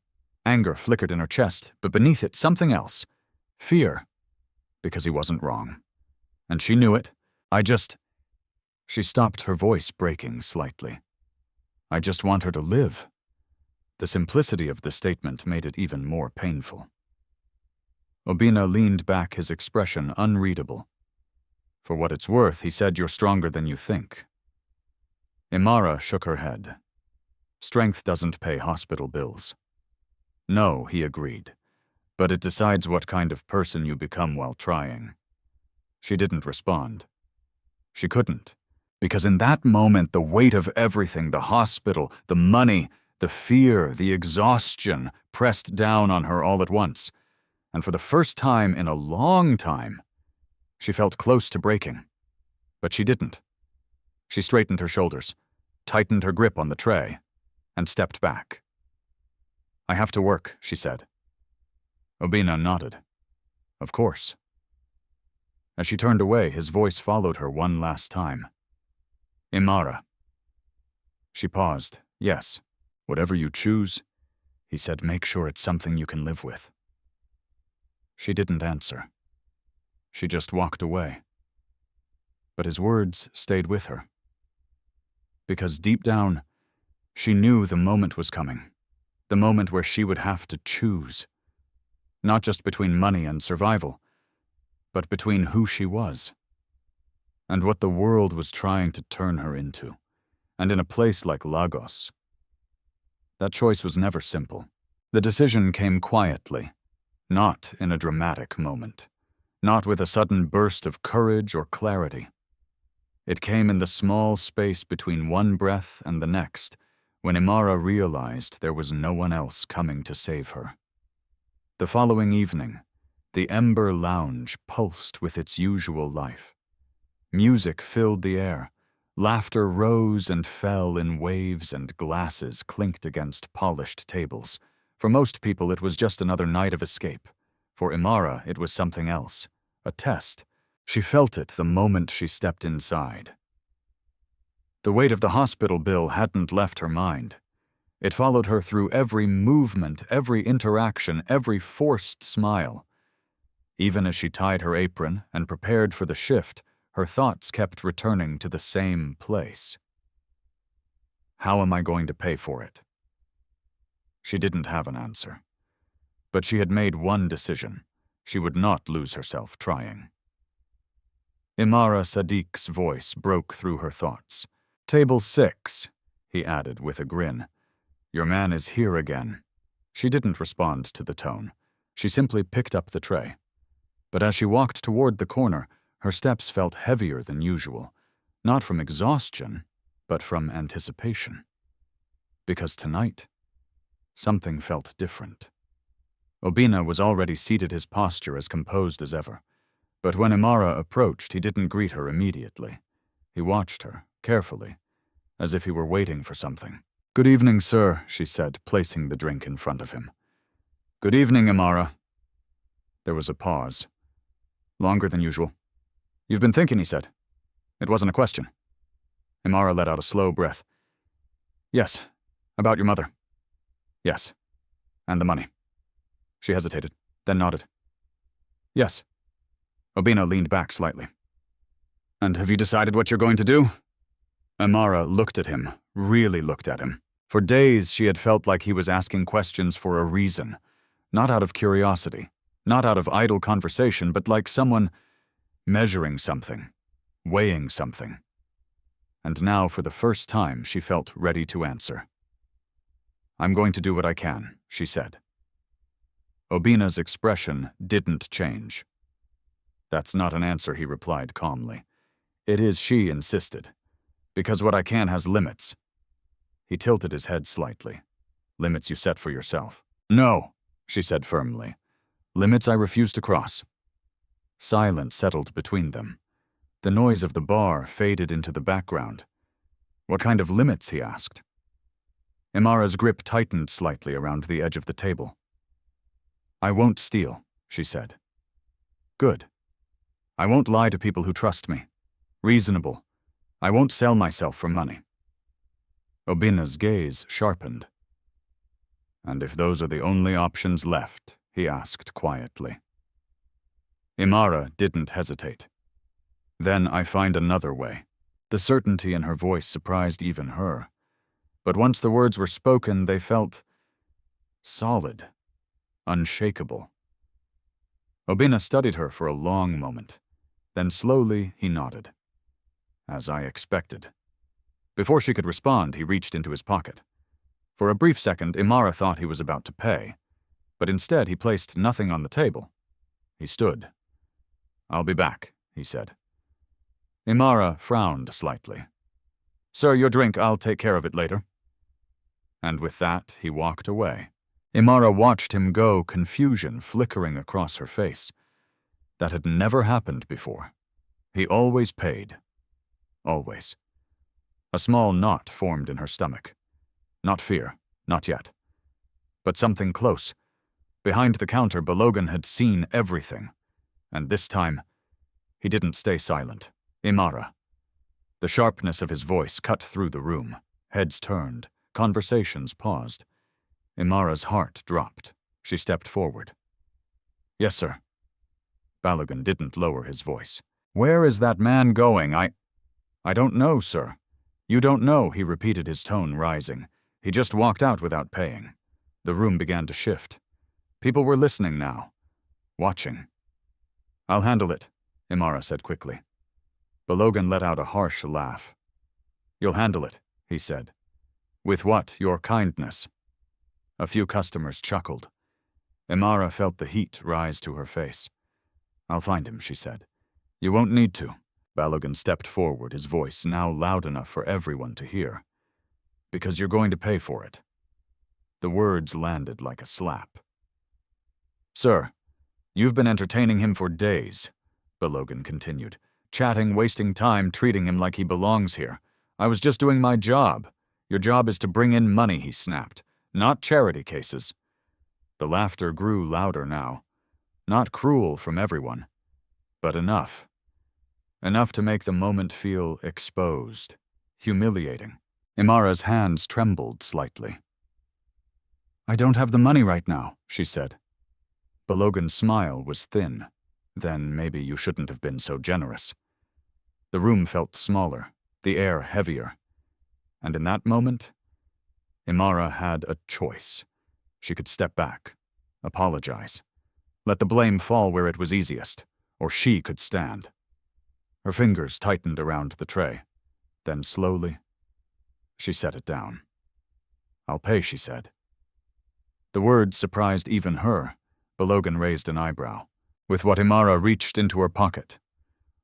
Anger flickered in her chest, but beneath it something else. Fear. Because he wasn't wrong. And she knew it. She stopped, her voice breaking slightly. "I just want her to live." The simplicity of the statement made it even more painful. Obina leaned back, his expression unreadable. "For what it's worth," he said, "you're stronger than you think." Imara shook her head. "Strength doesn't pay hospital bills." "No," he agreed, "but it decides what kind of person you become while trying." She didn't respond. She couldn't, because in that moment the weight of everything, the hospital, the money, the fear, the exhaustion, pressed down on her all at once. And for the first time in a long time, she felt close to breaking. But she didn't. She straightened her shoulders, tightened her grip on the tray, and stepped back. "I have to work," she said. Obina nodded. "Of course." As she turned away, his voice followed her one last time. "Imara." She paused. "Yes, whatever you choose," he said, "make sure it's something you can live with." She didn't answer. She just walked away. But his words stayed with her. Because deep down, she knew the moment was coming. The moment where she would have to choose. Not just between money and survival, but between who she was and what the world was trying to turn her into. And in a place like Lagos. That choice was never simple. The decision came quietly, not in a dramatic moment, not with a sudden burst of courage or clarity. It came in the small space between one breath and the next, when Imara realized there was no one else coming to save her. The following evening, the Ember Lounge pulsed with its usual life. Music filled the air. Laughter rose and fell in waves, and glasses clinked against polished tables. For most people, it was just another night of escape. For Imara, it was something else. A test. She felt it the moment she stepped inside. The weight of the hospital bill hadn't left her mind. It followed her through every movement, every interaction, every forced smile. Even as she tied her apron and prepared for the shift, her thoughts kept returning to the same place. How am I going to pay for it? She didn't have an answer. But she had made one decision. She would not lose herself trying. Imara Sadiq's voice broke through her thoughts. Table 6, he added with a grin. Your man is here again. She didn't respond to the tone. She simply picked up the tray. But as she walked toward the corner, her steps felt heavier than usual, not from exhaustion, but from anticipation. Because tonight, something felt different. Obina was already seated, his posture as composed as ever. But when Imara approached, he didn't greet her immediately. He watched her, carefully, as if he were waiting for something. Good evening, sir, she said, placing the drink in front of him. Good evening, Imara. There was a pause. Longer than usual. You've been thinking, he said. It wasn't a question. Imara let out a slow breath. Yes, about your mother. Yes, and the money. She hesitated, then nodded. Yes. Obina leaned back slightly. And have you decided what you're going to do? Imara looked at him, really looked at him. For days she had felt like he was asking questions for a reason, not out of curiosity, not out of idle conversation, but like someone measuring something, weighing something. And now, for the first time, she felt ready to answer. I'm going to do what I can, she said. Obina's expression didn't change. That's not an answer, he replied calmly. It is, she insisted. Because what I can has limits. He tilted his head slightly. Limits you set for yourself. No, she said firmly. Limits I refuse to cross. Silence settled between them. The noise of the bar faded into the background. What kind of limits, he asked. Imara's grip tightened slightly around the edge of the table. I won't steal, she said. Good. I won't lie to people who trust me. Reasonable. I won't sell myself for money. Obina's gaze sharpened. And if those are the only options left, he asked quietly. Imara didn't hesitate. Then I find another way. The certainty in her voice surprised even her. But once the words were spoken, they felt solid, unshakable. Obina studied her for a long moment. Then slowly he nodded. As I expected. Before she could respond, he reached into his pocket. For a brief second, Imara thought he was about to pay. But instead, he placed nothing on the table. He stood. I'll be back, he said. Imara frowned slightly. Sir, your drink, I'll take care of it later. And with that, he walked away. Imara watched him go, confusion flickering across her face. That had never happened before. He always paid. Always. A small knot formed in her stomach. Not fear, not yet. But something close. Behind the counter, Balogun had seen everything. And this time, he didn't stay silent. Imara. The sharpness of his voice cut through the room. Heads turned. Conversations paused. Imara's heart dropped. She stepped forward. Yes, sir. Balogun didn't lower his voice. Where is that man going? I don't know, sir. You don't know, he repeated, his tone rising. He just walked out without paying. The room began to shift. People were listening now. Watching. I'll handle it, Imara said quickly. Balogun let out a harsh laugh. You'll handle it, he said. With what? Your kindness. A few customers chuckled. Imara felt the heat rise to her face. I'll find him, she said. You won't need to. Balogun stepped forward, his voice now loud enough for everyone to hear. Because you're going to pay for it. The words landed like a slap. Sir, you've been entertaining him for days, Balogun continued. Chatting, wasting time, treating him like he belongs here. I was just doing my job. Your job is to bring in money, he snapped. Not charity cases. The laughter grew louder now. Not cruel from everyone, but enough. Enough to make the moment feel exposed, humiliating. Imara's hands trembled slightly. I don't have the money right now, she said. Balogun's smile was thin. Then maybe you shouldn't have been so generous. The room felt smaller, the air heavier. And in that moment, Imara had a choice. She could step back, apologize, let the blame fall where it was easiest, or she could stand. Her fingers tightened around the tray. Then slowly, She set it down. "I'll pay," she said. The words surprised even her. Balogun raised an eyebrow. With what Imara reached into her pocket.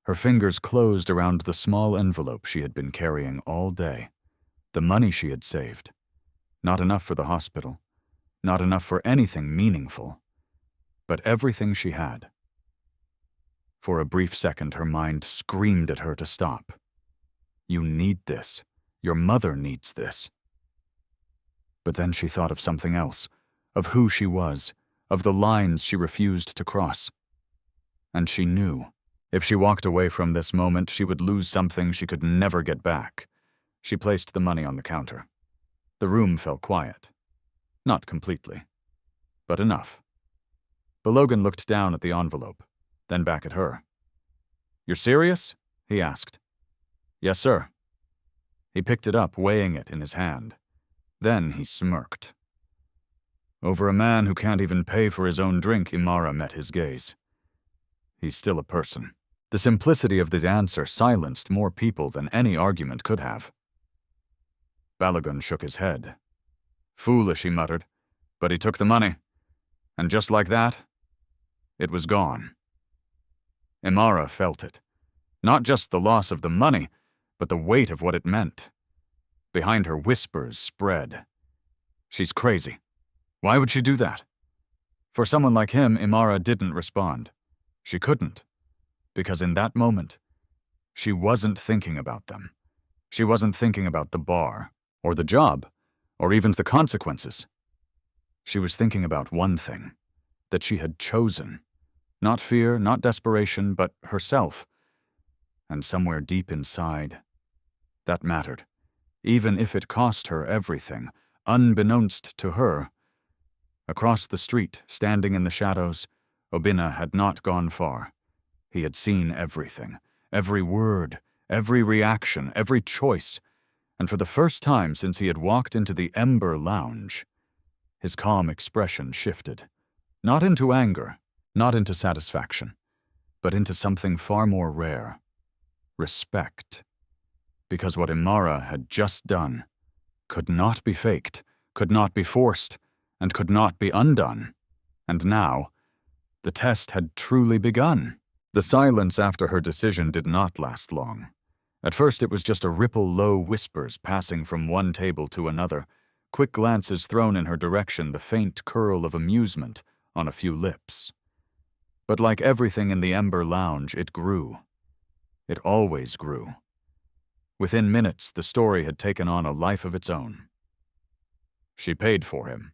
Her fingers closed around the small envelope she had been carrying all day. The money she had saved. Not enough for the hospital. Not enough for anything meaningful. But everything she had. For a brief second, her mind screamed at her to stop. You need this. Your mother needs this. But then she thought of something else, of who she was, of the lines she refused to cross. And she knew, if she walked away from this moment, she would lose something she could never get back. She placed the money on the counter. The room fell quiet. Not completely, but enough. Balogun looked down at the envelope, then back at her. "You're serious?" he asked. "Yes, sir." He picked it up, weighing it in his hand. Then he smirked. Over a man who can't even pay for his own drink, Imara met his gaze. He's still a person. The simplicity of this answer silenced more people than any argument could have. Balogun shook his head. "Foolish," he muttered, "but he took the money. And just like that, it was gone." Imara felt it. Not just the loss of the money, but the weight of what it meant. Behind her, whispers spread. "She's crazy. Why would she do that?" For someone like him, Imara didn't respond. She couldn't. Because in that moment, she wasn't thinking about them. She wasn't thinking about the bar, or the job, or even the consequences. She was thinking about one thing, that she had chosen. Not fear, not desperation, but herself. And somewhere deep inside, that mattered, even if it cost her everything, unbeknownst to her. Across the street, standing in the shadows, Obinna had not gone far. He had seen everything, every word, every reaction, every choice, and for the first time since he had walked into the Ember Lounge, his calm expression shifted, not into anger, not into satisfaction, but into something far more rare. Respect. Because what Imara had just done could not be faked, could not be forced, and could not be undone. And now, the test had truly begun. The silence after her decision did not last long. At first it was just a ripple low whispers passing from one table to another, quick glances thrown in her direction, the faint curl of amusement on a few lips. But like everything in the Ember Lounge, it grew. It always grew. Within minutes, the story had taken on a life of its own. She paid for him.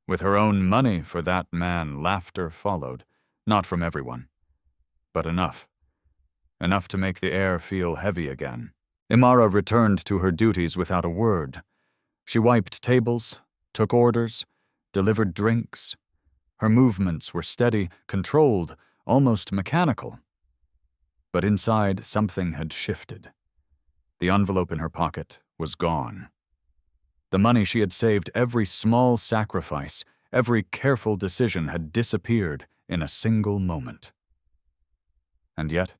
With her own money for that man, laughter followed, not from everyone, but enough. Enough to make the air feel heavy again. Imara returned to her duties without a word. She wiped tables, took orders, delivered drinks. Her movements were steady, controlled, almost mechanical. But inside, something had shifted. The envelope in her pocket was gone. The money she had saved, every small sacrifice, every careful decision had disappeared in a single moment. And yet,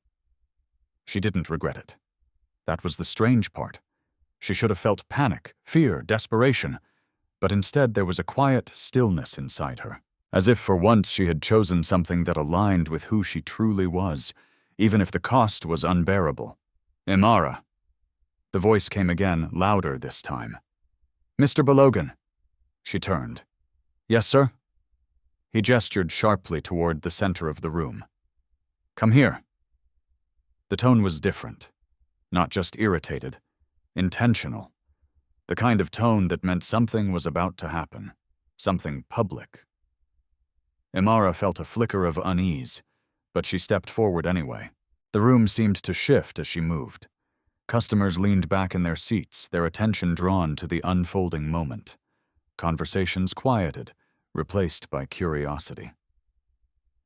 she didn't regret it. That was the strange part. She should have felt panic, fear, desperation, but instead there was a quiet stillness inside her, as if for once she had chosen something that aligned with who she truly was, even if the cost was unbearable. "Imara." The voice came again, louder this time. "Mr. Balogun." She turned. "Yes, sir?" He gestured sharply toward the center of the room. "Come here." The tone was different. Not just irritated, intentional. The kind of tone that meant something was about to happen. Something public. Imara felt a flicker of unease, but she stepped forward anyway. The room seemed to shift as she moved. Customers leaned back in their seats, their attention drawn to the unfolding moment. Conversations quieted, replaced by curiosity.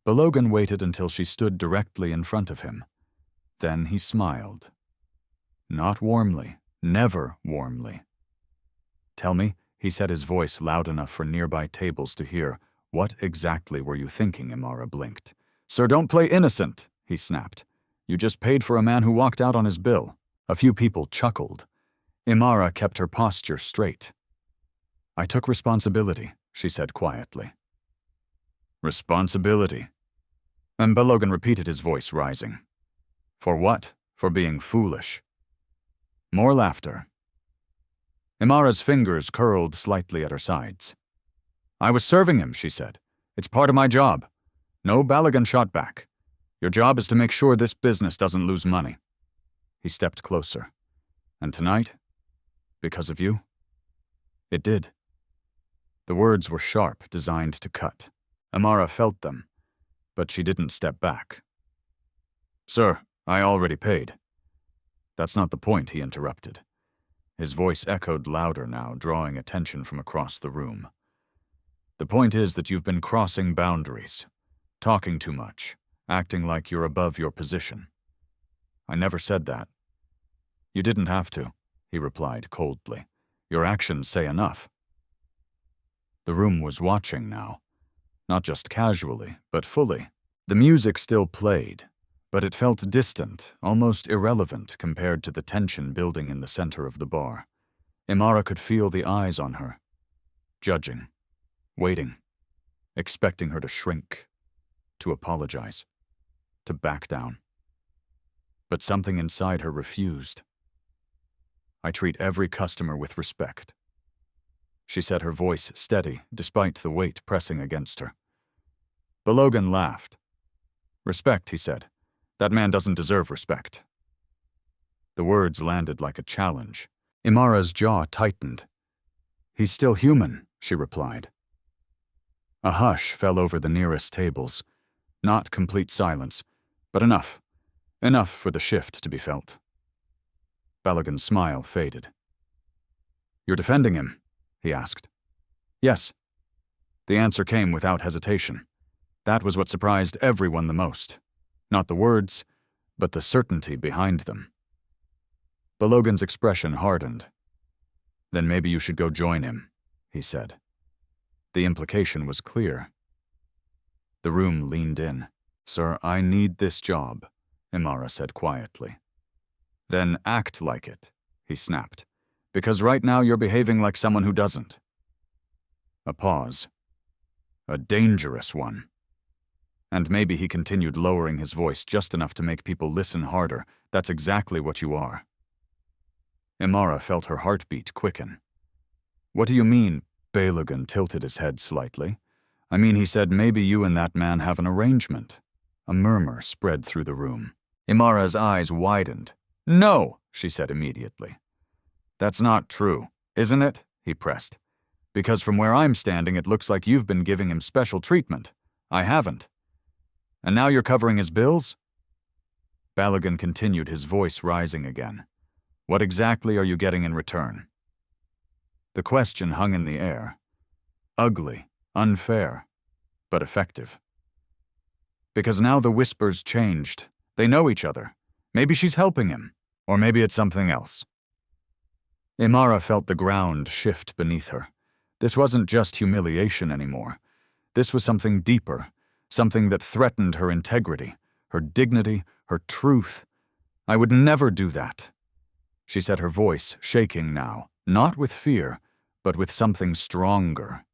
Balogun waited until she stood directly in front of him. Then he smiled. Not warmly, never warmly. "Tell me," he said, his voice loud enough for nearby tables to hear, "what exactly were you thinking?" Imara blinked. "Sir, don't play innocent," he snapped. "You just paid for a man who walked out on his bill." A few people chuckled. Imara kept her posture straight. "I took responsibility," she said quietly. "Responsibility?" And Balogan repeated, his voice rising. "For what? For being foolish." More laughter. Imara's fingers curled slightly at her sides. "I was serving him," she said. "It's part of my job. No Balogan shot back. Your job is to make sure this business doesn't lose money." He stepped closer. "And tonight? Because of you?" It did. The words were sharp, designed to cut. Imara felt them, but she didn't step back. "Sir, I already paid." "That's not the point," he interrupted. His voice echoed louder now, drawing attention from across the room. "The point is that you've been crossing boundaries, talking too much, acting like you're above your position." "I never said that." "You didn't have to," he replied coldly. "Your actions say enough." The room was watching now, not just casually, but fully. The music still played, but it felt distant, almost irrelevant compared to the tension building in the center of the bar. Imara could feel the eyes on her, judging, waiting, expecting her to shrink, to apologize, to back down. But something inside her refused. "I treat every customer with respect." She said, her voice steady, despite the weight pressing against her. Balogan laughed. "Respect," he said. "That man doesn't deserve respect." The words landed like a challenge. Imara's jaw tightened. "He's still human," she replied. A hush fell over the nearest tables. Not complete silence, but enough. Enough for the shift to be felt. Balogan's smile faded. "You're defending him?" he asked. "Yes." The answer came without hesitation. That was what surprised everyone the most. Not the words, but the certainty behind them. Balogan's expression hardened. "Then maybe you should go join him," he said. The implication was clear. The room leaned in. "Sir, I need this job," Imara said quietly. "Then act like it," he snapped. "Because right now you're behaving like someone who doesn't." A pause. A dangerous one. And maybe he continued, lowering his voice just enough to make people listen harder. "That's exactly what you are." Imara felt her heartbeat quicken. "What do you mean?" Balogan tilted his head slightly. "I mean," he said, "maybe you and that man have an arrangement." A murmur spread through the room. Imara's eyes widened. "No," she said immediately. "That's not true, isn't it?" he pressed. "Because from where I'm standing, it looks like you've been giving him special treatment. I haven't. And now you're covering his bills?" Balogan continued, his voice rising again. "What exactly are you getting in return?" The question hung in the air. Ugly, unfair, but effective. Because now the whispers changed. They know each other. Maybe she's helping him, or maybe it's something else. Imara felt the ground shift beneath her. This wasn't just humiliation anymore. This was something deeper, something that threatened her integrity, her dignity, her truth. "I would never do that," she said, her voice shaking now, not with fear, but with something stronger.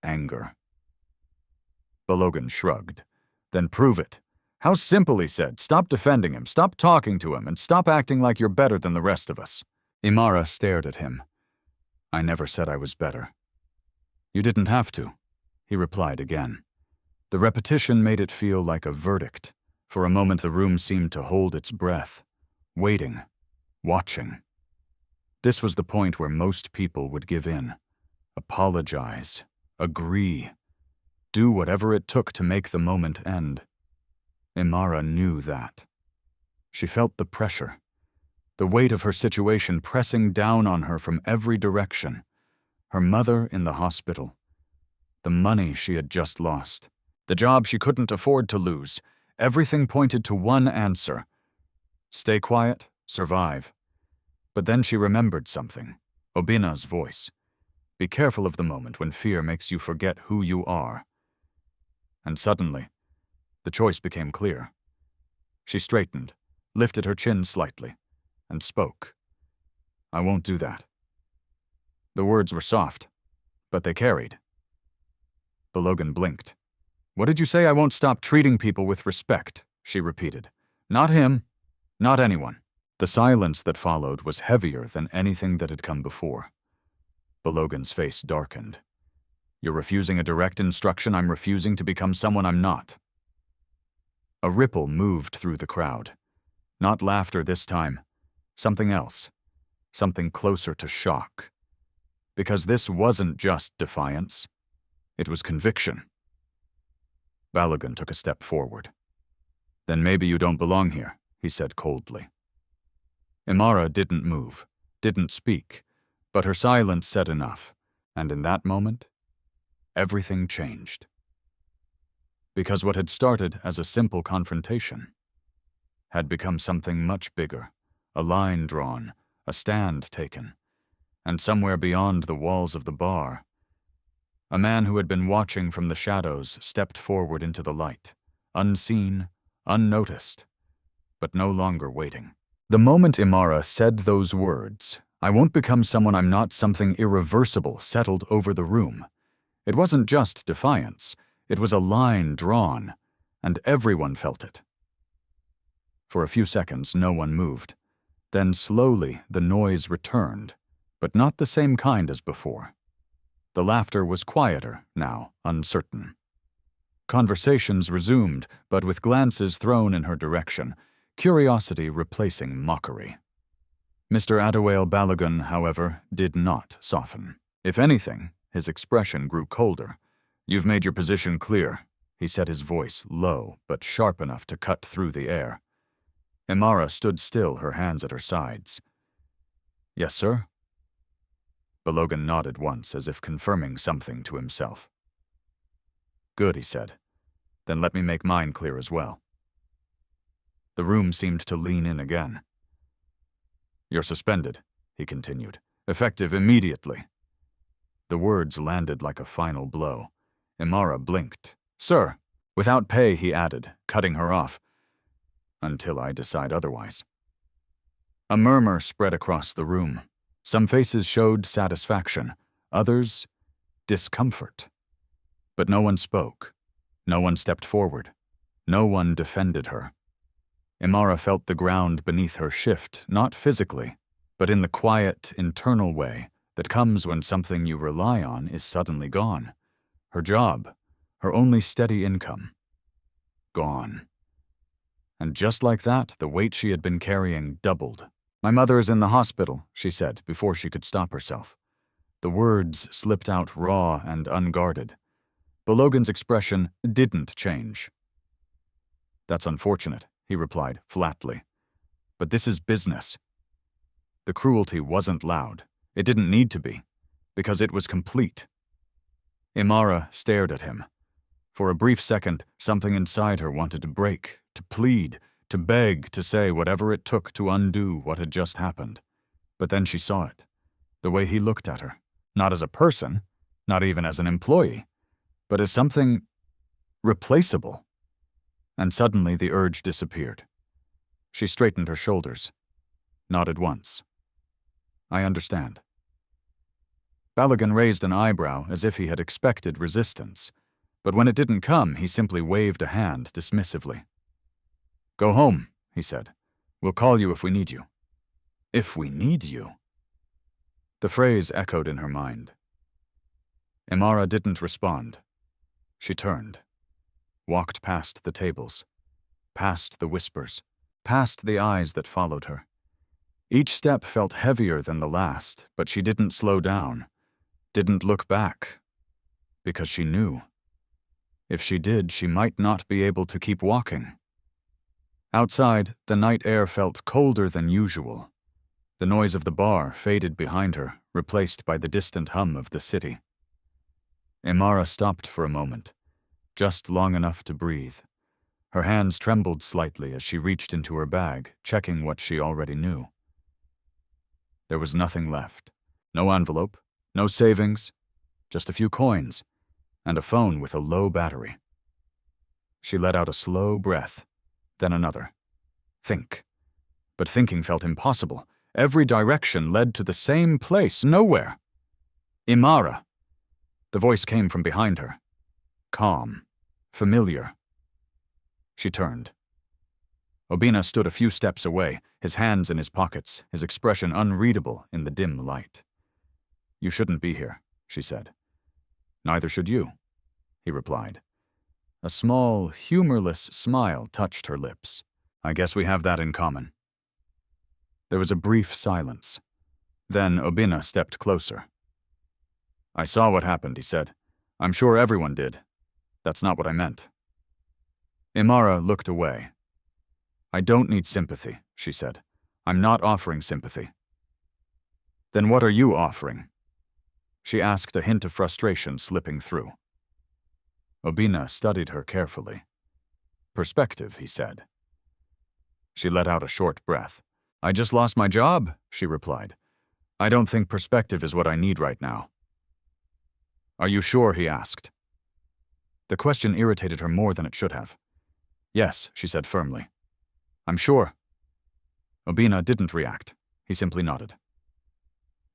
Anger. Balogan shrugged. "Then prove it." "How simple," he said. "Stop defending him, stop talking to him, and stop acting like you're better than the rest of us." Imara stared at him. "I never said I was better." "You didn't have to," he replied again. The repetition made it feel like a verdict. For a moment the room seemed to hold its breath, waiting, watching. This was the point where most people would give in, apologize, agree, do whatever it took to make the moment end. Imara knew that. She felt the pressure, the weight of her situation pressing down on her from every direction. Her mother in the hospital, the money she had just lost, the job she couldn't afford to lose. Everything pointed to one answer: stay quiet, survive. But then she remembered something, Obina's voice. Be careful of the moment when fear makes you forget who you are. And suddenly, the choice became clear. She straightened, lifted her chin slightly, and spoke. I won't do that." The words were soft, but they carried. Balogun blinked. "What did you say? I won't stop treating people with respect," she repeated. "Not him. Not anyone." The silence that followed was heavier than anything that had come before. Balogun's face darkened. "You're refusing a direct instruction. I'm refusing to become someone I'm not." A ripple moved through the crowd. Not laughter this time. Something else. Something closer to shock. Because this wasn't just defiance. It was conviction. Balogun took a step forward. "Then maybe you don't belong here," he said coldly. Imara didn't move, didn't speak, but her silence said enough, and in that moment, everything changed. Because what had started as a simple confrontation had become something much bigger, a line drawn, a stand taken, and somewhere beyond the walls of the bar, a man who had been watching from the shadows stepped forward into the light, unseen, unnoticed, but no longer waiting. The moment Imara said those words, "I won't become someone I'm not," something irreversible settled over the room. It wasn't just defiance, it was a line drawn, and everyone felt it. For a few seconds, no one moved. Then slowly the noise returned, but not the same kind as before. The laughter was quieter now, uncertain. Conversations resumed, but with glances thrown in her direction, curiosity replacing mockery. Mr. Adewale Balogun, however, did not soften. If anything, his expression grew colder. "You've made your position clear," he said, his voice low but sharp enough to cut through the air. Imara stood still, her hands at her sides. "Yes, sir?" Balogun nodded once, as if confirming something to himself. "Good," he said. "Then let me make mine clear as well." The room seemed to lean in again. "You're suspended," he continued, "effective immediately." The words landed like a final blow. Imara blinked. "Sir," without pay, he added, cutting her off. "Until I decide otherwise." A murmur spread across the room. Some faces showed satisfaction, others discomfort. But no one spoke. No one stepped forward. No one defended her. Imara felt the ground beneath her shift, not physically, but in the quiet, internal way that comes when something you rely on is suddenly gone. Her job, her only steady income, gone. And just like that, the weight she had been carrying doubled. "My mother is in the hospital," she said before she could stop herself. The words slipped out raw and unguarded. Balogun's expression didn't change. "That's unfortunate," he replied flatly. "But this is business." The cruelty wasn't loud. It didn't need to be, because it was complete. Imara stared at him. For a brief second, something inside her wanted to break, to plead, to beg, to say whatever it took to undo what had just happened. But then she saw it, the way he looked at her, not as a person, not even as an employee, but as something replaceable. And suddenly the urge disappeared. She straightened her shoulders, nodded once. "I understand." Balogun raised an eyebrow as if he had expected resistance, but when it didn't come, he simply waved a hand dismissively. "Go home," he said. "We'll call you if we need you." "If we need you?" The phrase echoed in her mind. Imara didn't respond. She turned, walked past the tables, past the whispers, past the eyes that followed her. Each step felt heavier than the last, but she didn't slow down, didn't look back, because she knew. If she did, she might not be able to keep walking. Outside, the night air felt colder than usual. The noise of the bar faded behind her, replaced by the distant hum of the city. Imara stopped for a moment, just long enough to breathe. Her hands trembled slightly as she reached into her bag, checking what she already knew. There was nothing left. No envelope, no savings, just a few coins, and a phone with a low battery. She let out a slow breath, then another. Think. But thinking felt impossible. Every direction led to the same place, nowhere. Imara. The voice came from behind her. Calm. Familiar. She turned. Obina stood a few steps away, his hands in his pockets, his expression unreadable in the dim light. "You shouldn't be here," she said. "Neither should you," he replied. A small, humorless smile touched her lips. "I guess we have that in common." There was a brief silence. Then Obina stepped closer. "I saw what happened," he said. "I'm sure everyone did. That's not what I meant." Imara looked away. "I don't need sympathy," she said. "I'm not offering sympathy." "Then what are you offering?" she asked, a hint of frustration slipping through. Obina studied her carefully. "Perspective," he said. She let out a short breath. "I just lost my job," she replied. "I don't think perspective is what I need right now." "Are you sure?" he asked. The question irritated her more than it should have. "Yes," she said firmly. "I'm sure." Obina didn't react. He simply nodded.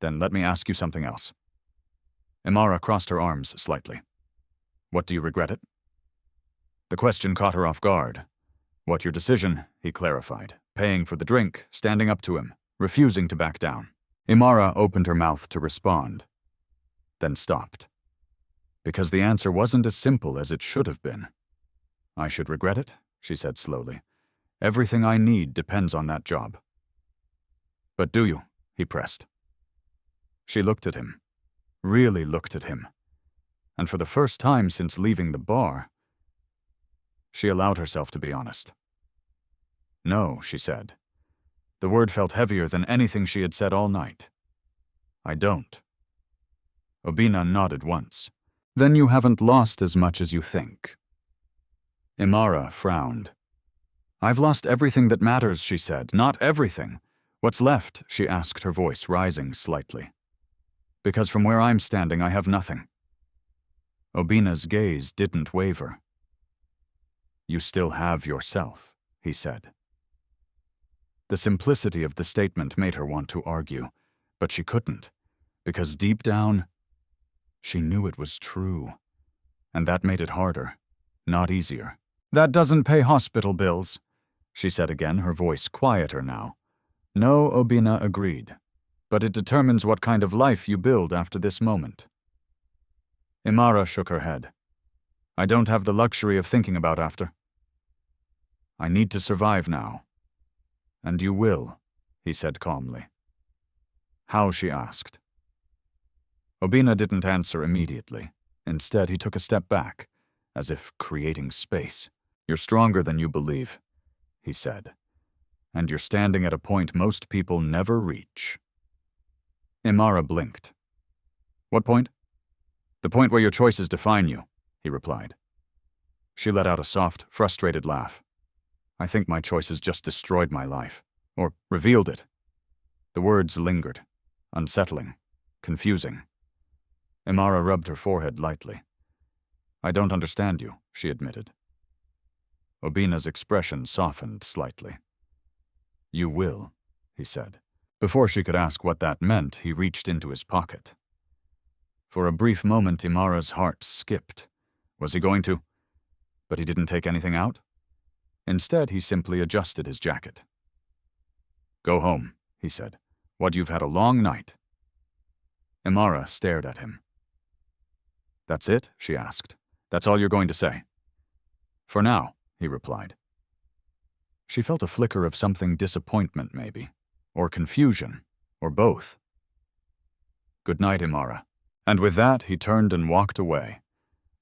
"Then let me ask you something else." Imara crossed her arms slightly. "What, do you regret it?" The question caught her off guard. "What your decision?" he clarified, paying for the drink, standing up to him, refusing to back down. Imara opened her mouth to respond, then stopped. Because the answer wasn't as simple as it should have been. "I should regret it," she said slowly. "Everything I need depends on that job." "But do you?" he pressed. She looked at him, really looked at him, and for the first time since leaving the bar, she allowed herself to be honest. "No," she said. The word felt heavier than anything she had said all night. "I don't." Obina nodded once. "Then you haven't lost as much as you think." Imara frowned. "I've lost everything that matters," she said. "Not everything. What's left?" she asked, her voice rising slightly. "Because from where I'm standing, I have nothing." Obina's gaze didn't waver. "You still have yourself," he said. The simplicity of the statement made her want to argue, but she couldn't, because deep down, she knew it was true. And that made it harder, not easier. "That doesn't pay hospital bills," she said again, her voice quieter now. "No," Obina agreed, "but it determines what kind of life you build after this moment." Imara shook her head. "I don't have the luxury of thinking about after. I need to survive now." "And you will," he said calmly. "How?" she asked. Obina didn't answer immediately. Instead, he took a step back, as if creating space. "You're stronger than you believe," he said. "And you're standing at a point most people never reach." Imara blinked. "What point?" "The point where your choices define you," he replied. She let out a soft, frustrated laugh. "I think my choices just destroyed my life, or revealed it." The words lingered, unsettling, confusing. Imara rubbed her forehead lightly. "I don't understand you," she admitted. Obina's expression softened slightly. "You will," he said. Before she could ask what that meant, he reached into his pocket. For a brief moment, Imara's heart skipped. Was he going to? But he didn't take anything out. Instead, he simply adjusted his jacket. "Go home," he said. "What, you've had a long night." Imara stared at him. "That's it?" she asked. "That's all you're going to say?" "For now," he replied. She felt a flicker of something, disappointment maybe, or confusion, or both. "Good night, Imara." And with that, he turned and walked away.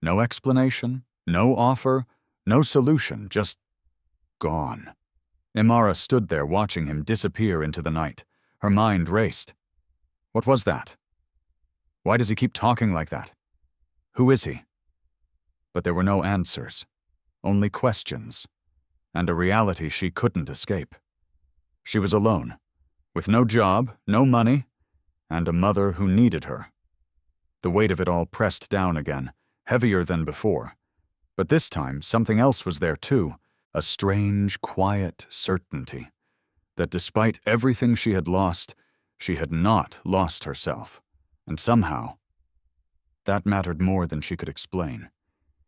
No explanation, no offer, no solution, just gone. Imara stood there watching him disappear into the night. Her mind raced. What was that? Why does he keep talking like that? Who is he? But there were no answers, only questions, and a reality she couldn't escape. She was alone, with no job, no money, and a mother who needed her. The weight of it all pressed down again, heavier than before. But this time, something else was there too, a strange, quiet certainty. That despite everything she had lost, she had not lost herself. And somehow, that mattered more than she could explain,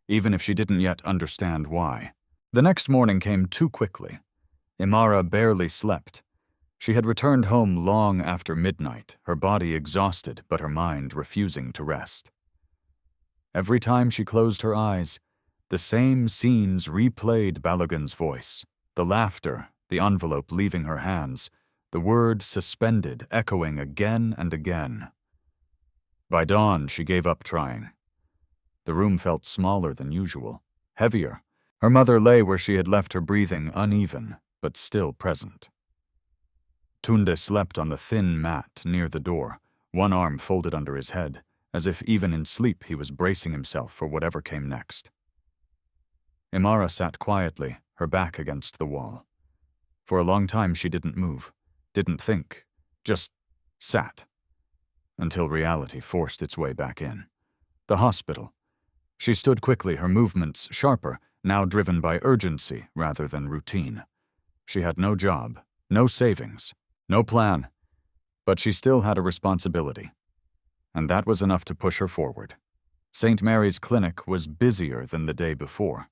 even if she didn't yet understand why. The next morning came too quickly. Imara barely slept. She had returned home long after midnight, her body exhausted but her mind refusing to rest. Every time she closed her eyes, the same scenes replayed Balogun's voice, the laughter, the envelope leaving her hands, the word suspended echoing again and again. By dawn, she gave up trying. The room felt smaller than usual, heavier. Her mother lay where she had left her, breathing uneven, but still present. Tunde slept on the thin mat near the door, one arm folded under his head, as if even in sleep he was bracing himself for whatever came next. Imara sat quietly, her back against the wall. For a long time she didn't move, didn't think, just sat. Until reality forced its way back in. The hospital. She stood quickly, her movements sharper, now driven by urgency rather than routine. She had no job, no savings, no plan, but she still had a responsibility. And that was enough to push her forward. St. Mary's Clinic was busier than the day before.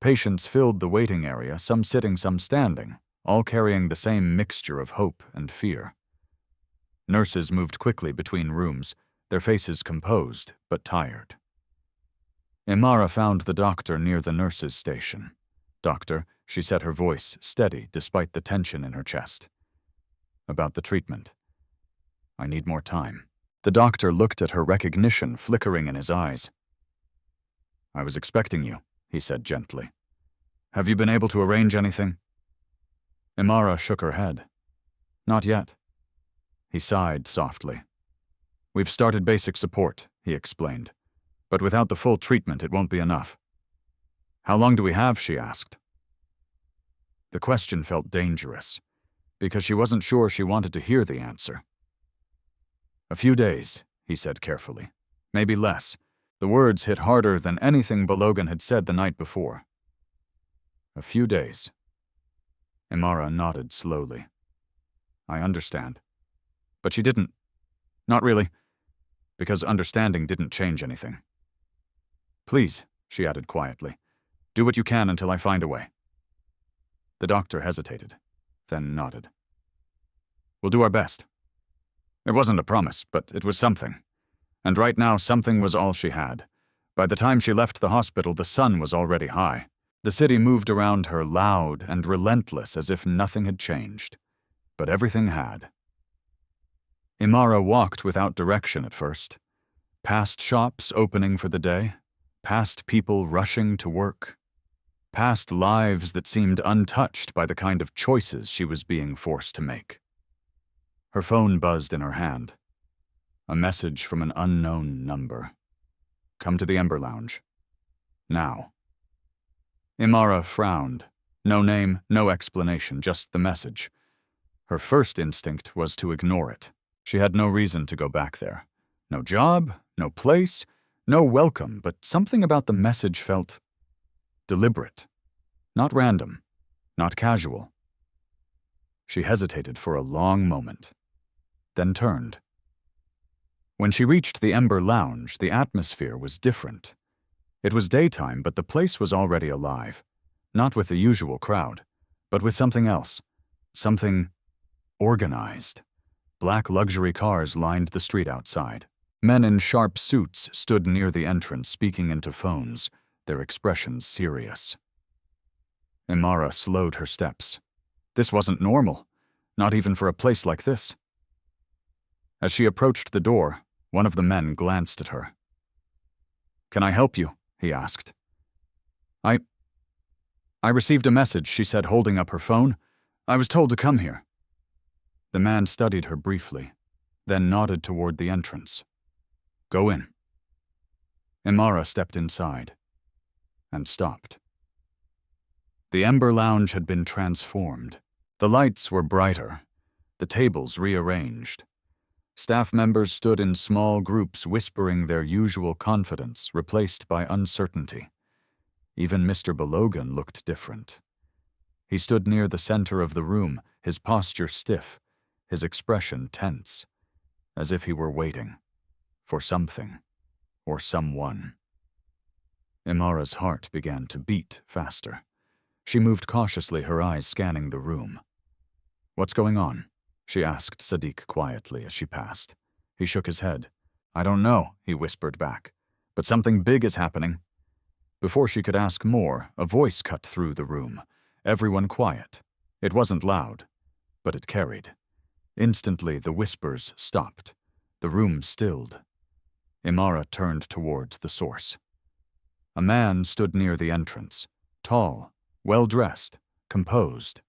Patients filled the waiting area, some sitting, some standing, all carrying the same mixture of hope and fear. Nurses moved quickly between rooms, their faces composed but tired. Imara found the doctor near the nurses' station. "Doctor," she said, her voice steady despite the tension in her chest. "About the treatment. I need more time." The doctor looked at her, recognition flickering in his eyes. "I was expecting you," he said gently. "Have you been able to arrange anything?" Imara shook her head. "Not yet." He sighed softly. "We've started basic support," he explained. "But without the full treatment, it won't be enough." "How long do we have?" she asked. The question felt dangerous, because she wasn't sure she wanted to hear the answer. "A few days," he said carefully. "Maybe less." The words hit harder than anything Balogun had said the night before. "A few days." Imara nodded slowly. "I understand." But she didn't. Not really, because understanding didn't change anything. "Please," she added quietly, "do what you can until I find a way." The doctor hesitated, then nodded. "We'll do our best." It wasn't a promise, but it was something. And right now, something was all she had. By the time she left the hospital, the sun was already high. The city moved around her, loud and relentless, as if nothing had changed. But everything had. Imara walked without direction at first. Past shops opening for the day, past people rushing to work, past lives that seemed untouched by the kind of choices she was being forced to make. Her phone buzzed in her hand. A message from an unknown number. "Come to the Ember Lounge. Now." Imara frowned. No name, no explanation, just the message. Her first instinct was to ignore it. She had no reason to go back there. No job, no place, no welcome, but something about the message felt deliberate. Not random, not casual. She hesitated for a long moment, then turned. When she reached the Ember Lounge, the atmosphere was different. It was daytime, but the place was already alive. Not with the usual crowd, but with something else. Something organized. Black luxury cars lined the street outside. Men in sharp suits stood near the entrance, speaking into phones, their expressions serious. Imara slowed her steps. This wasn't normal, not even for a place like this. As she approached the door, one of the men glanced at her. "Can I help you?" he asked. I received a message," she said, holding up her phone. "I was told to come here." The man studied her briefly, then nodded toward the entrance. "Go in." Imara stepped inside and stopped. The Ember Lounge had been transformed. The lights were brighter, the tables rearranged. Staff members stood in small groups whispering their usual confidence, replaced by uncertainty. Even Mr. Balogun looked different. He stood near the center of the room, his posture stiff, his expression tense, as if he were waiting for something or someone. Imara's heart began to beat faster. She moved cautiously, her eyes scanning the room. "What's going on?" she asked Sadiq quietly as she passed. He shook his head. "I don't know," he whispered back, "but something big is happening." Before she could ask more, a voice cut through the room. Everyone quiet. It wasn't loud, but it carried. Instantly, the whispers stopped. The room stilled. Imara turned towards the source. A man stood near the entrance, tall, well-dressed, composed.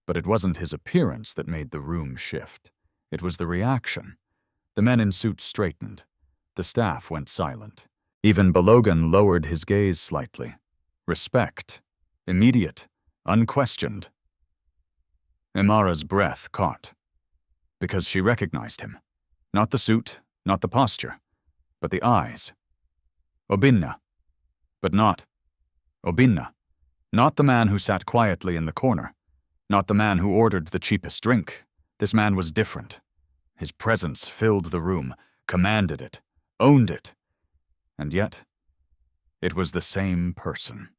But it wasn't his appearance that made the room shift. It was the reaction. The men in suits straightened. The staff went silent. Even Balogun lowered his gaze slightly. Respect. Immediate. Unquestioned. Imara's breath caught. Because she recognized him. Not the suit, not the posture, but the eyes. Obinna. But not Obinna. Not the man who sat quietly in the corner. Not the man who ordered the cheapest drink. This man was different. His presence filled the room, commanded it, owned it. And yet, it was the same person.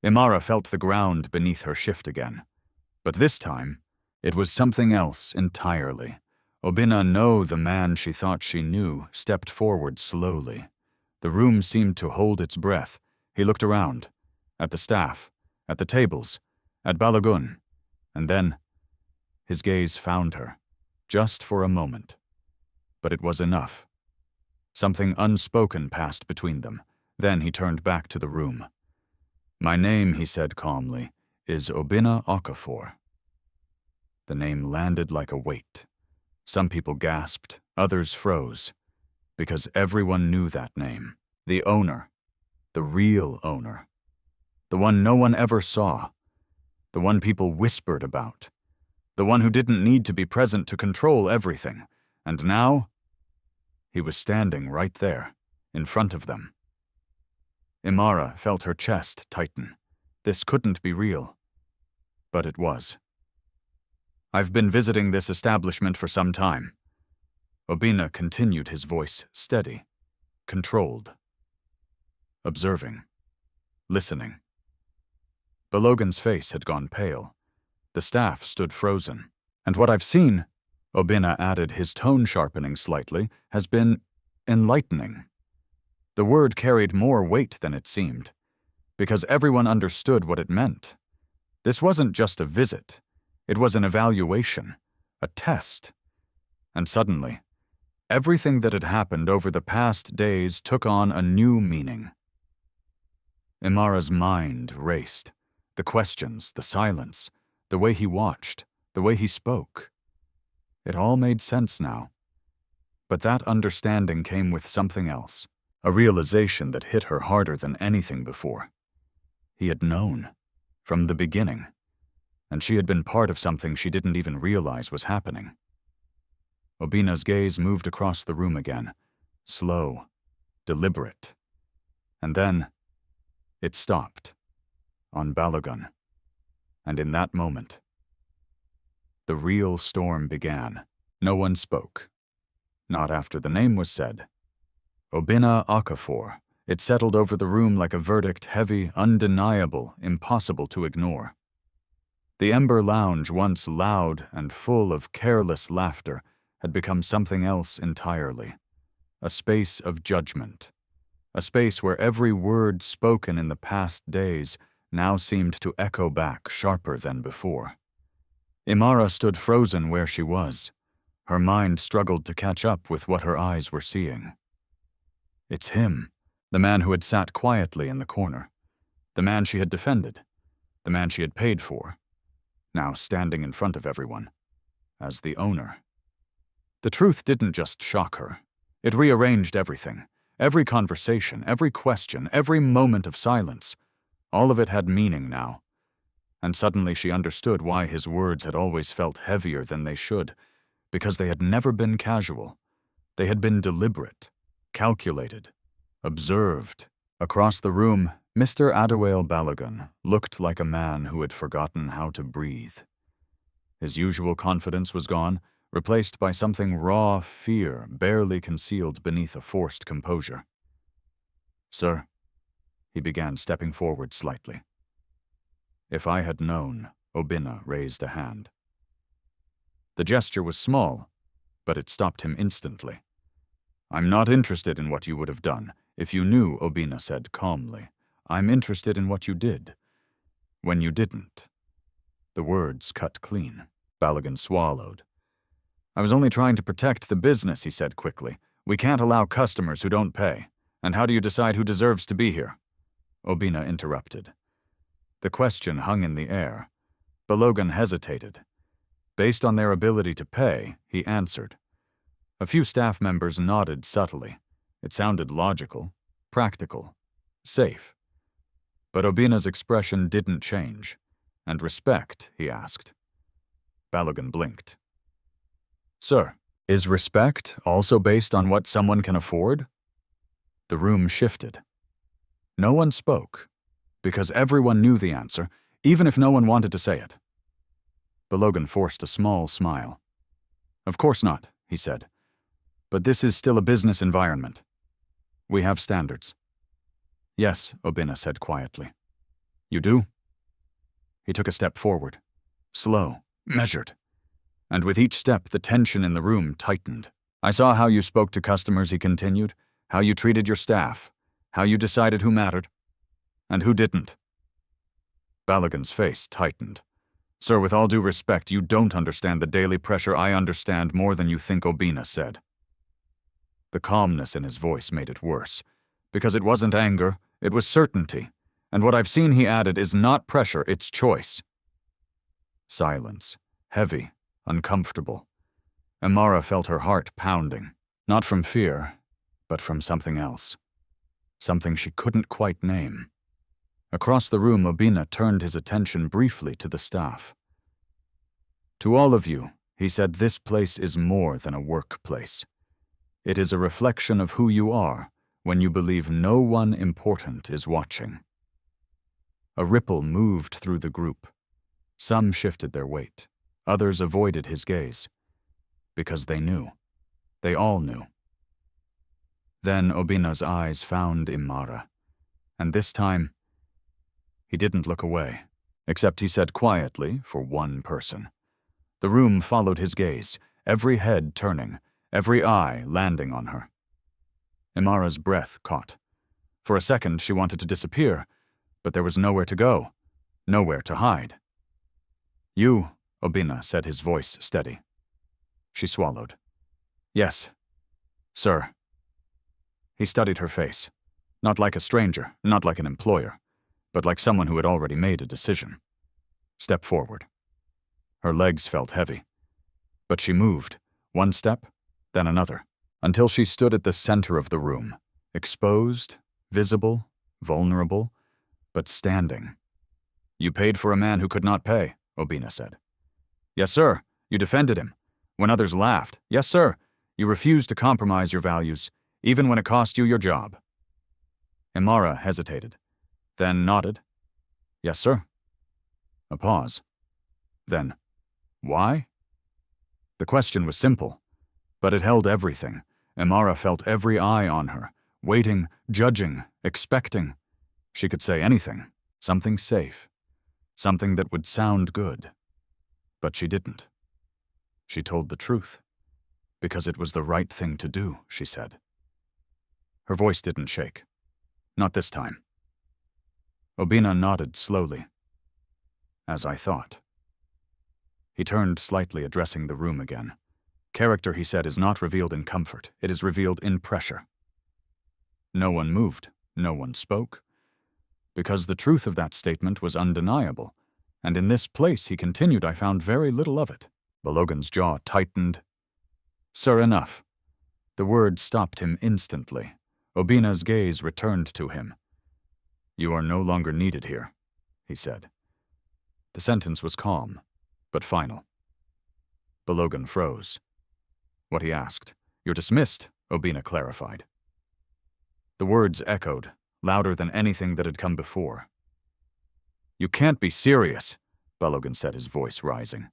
Imara felt the ground beneath her shift again. But this time, it was something else entirely. Obinna, no, the man she thought she knew, stepped forward slowly. The room seemed to hold its breath. He looked around, at the staff, at the tables, at Balogun, and then his gaze found her, just for a moment. But it was enough. Something unspoken passed between them. Then he turned back to the room. "My name," he said calmly, "is Obinna Okafor." The name landed like a weight. Some people gasped, others froze, because everyone knew that name. The owner, the real owner, the one no one ever saw, the one people whispered about, the one who didn't need to be present to control everything. And now, he was standing right there, in front of them. Imara felt her chest tighten. This couldn't be real. But it was. "I've been visiting this establishment for some time." Obinna continued, his voice steady, controlled. Observing. Listening. Balogun's face had gone pale. The staff stood frozen. "And what I've seen," Obinna added, his tone sharpening slightly, "has been enlightening." The word carried more weight than it seemed, because everyone understood what it meant. This wasn't just a visit. It was an evaluation, a test. And suddenly, everything that had happened over the past days took on a new meaning. Imara's mind raced. The questions, the silence, the way he watched, the way he spoke. It all made sense now. But that understanding came with something else, a realization that hit her harder than anything before. He had known, from the beginning, and she had been part of something she didn't even realize was happening. Obinna's gaze moved across the room again, slow, deliberate. And then, it stopped, on Balogun. And in that moment, the real storm began. No one spoke. Not after the name was said. Obinna Okafor. It settled over the room like a verdict, heavy, undeniable, impossible to ignore. The Ember Lounge, once loud and full of careless laughter, had become something else entirely. A space of judgment. A space where every word spoken in the past days now seemed to echo back sharper than before. Imara stood frozen where she was. Her mind struggled to catch up with what her eyes were seeing. It's him, the man who had sat quietly in the corner, the man she had defended, the man she had paid for, now standing in front of everyone, as the owner. The truth didn't just shock her. It rearranged everything, every conversation, every question, every moment of silence. All of it had meaning now. And suddenly she understood why his words had always felt heavier than they should, because they had never been casual. They had been deliberate, calculated, observed. Across the room, Mr. Adewale Balogun looked like a man who had forgotten how to breathe. His usual confidence was gone, replaced by something raw fear barely concealed beneath a forced composure. "Sir," he began, stepping forward slightly. "If I had known," Obinna raised a hand. The gesture was small, but it stopped him instantly. "I'm not interested in what you would have done if you knew," Obinna said calmly. "I'm interested in what you did when you didn't." The words cut clean. Balogun swallowed. "I was only trying to protect the business," he said quickly. "We can't allow customers who don't pay. And how do you decide who deserves to be here?" Obinna interrupted. The question hung in the air. Balogun hesitated. Based on their ability to pay, he answered. A few staff members nodded subtly. It sounded logical, practical, safe. But Obinna's expression didn't change. "And respect?" he asked. Balogun blinked. "Sir, is respect also based on what someone can afford?" The room shifted. No one spoke, because everyone knew the answer, even if no one wanted to say it. Balogun forced a small smile. "Of course not," he said. "But this is still a business environment. We have standards." "Yes," Obinna said quietly. "You do?" He took a step forward. Slow, measured. And with each step, the tension in the room tightened. "I saw how you spoke to customers," he continued, "how you treated your staff, how you decided who mattered, and who didn't." Balogun's face tightened. "Sir, with all due respect, you don't understand the daily pressure I understand more than you think," Obinna said. The calmness in his voice made it worse, because it wasn't anger, it was certainty. "And what I've seen," he added, "is not pressure, it's choice." Silence, heavy, uncomfortable. Imara felt her heart pounding, not from fear, but from something else. Something she couldn't quite name. Across the room, Obinna turned his attention briefly to the staff. "To all of you," he said, "this place is more than a workplace. It is a reflection of who you are when you believe no one important is watching." A ripple moved through the group. Some shifted their weight. Others avoided his gaze. Because they knew. They all knew. Then Obinna's eyes found Imara. And this time, he didn't look away, except he said quietly, for one person. The room followed his gaze, every head turning, every eye landing on her. Imara's breath caught. For a second, she wanted to disappear, but there was nowhere to go, nowhere to hide. "You," Obinna said, his voice steady. She swallowed. "Yes, sir." He studied her face, not like a stranger, not like an employer, but like someone who had already made a decision. "Step forward." Her legs felt heavy, but she moved, one step, then another, until she stood at the center of the room, exposed, visible, vulnerable, but standing. "You paid for a man who could not pay," Obinna said. "Yes, sir. You defended him. When others laughed. Yes, sir. You refused to compromise your values, even when it cost you your job." Imara hesitated, then nodded. "Yes, sir." A pause. Then, "Why?" The question was simple, but it held everything. Imara felt every eye on her, waiting, judging, expecting. She could say anything, something safe, something that would sound good. But she didn't. She told the truth, because it was the right thing to do, she said. Her voice didn't shake. Not this time. Obinna nodded slowly. "As I thought." He turned slightly, addressing the room again. "Character," he said, "is not revealed in comfort. It is revealed in pressure." No one moved. No one spoke. Because the truth of that statement was undeniable. And in this place, he continued, I found very little of it. Balogun's jaw tightened. "Sir, enough." The word stopped him instantly. Obinna's gaze returned to him. "You are no longer needed here," he said. The sentence was calm, but final. Balogun froze. What he asked. "You're dismissed," Obinna clarified. The words echoed, louder than anything that had come before. "You can't be serious," Balogun said, his voice rising.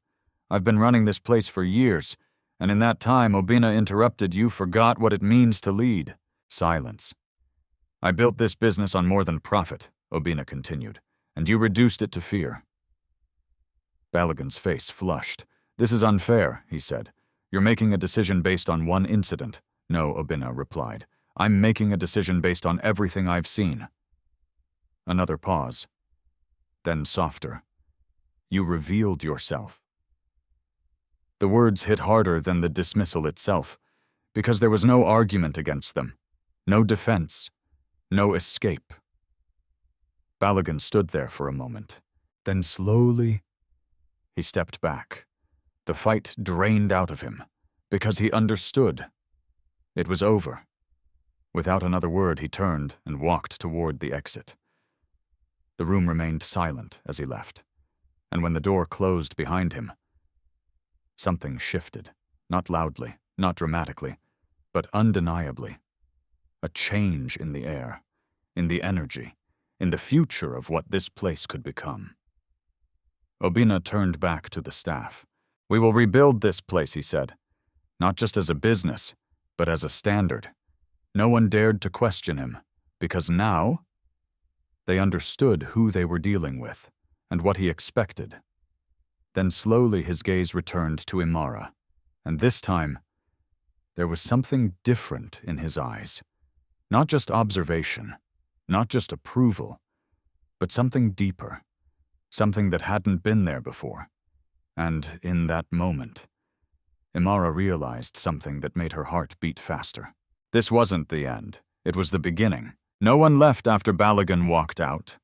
"I've been running this place for years, and in that time Obina interrupted you forgot what it means to lead." Silence. "I built this business on more than profit," Obina continued, "and you reduced it to fear." Balogun's face flushed. "This is unfair," he said. "You're making a decision based on one incident." "No," Obina replied. "I'm making a decision based on everything I've seen." Another pause. Then softer. "You revealed yourself." The words hit harder than the dismissal itself, because there was no argument against them, no defense, no escape. Balogun stood there for a moment. Then slowly, he stepped back. The fight drained out of him, because he understood. It was over. Without another word, he turned and walked toward the exit. The room remained silent as he left, and when the door closed behind him, something shifted, not loudly, not dramatically, but undeniably. A change in the air, in the energy, in the future of what this place could become. Obina turned back to the staff. "We will rebuild this place," he said, "not just as a business, but as a standard." No one dared to question him, because now they understood who they were dealing with and what he expected. Then slowly his gaze returned to Imara, and this time there was something different in his eyes. Not just observation, not just approval, but something deeper, something that hadn't been there before. And in that moment, Imara realized something that made her heart beat faster. This wasn't the end. It was the beginning. No one left after Balogun walked out.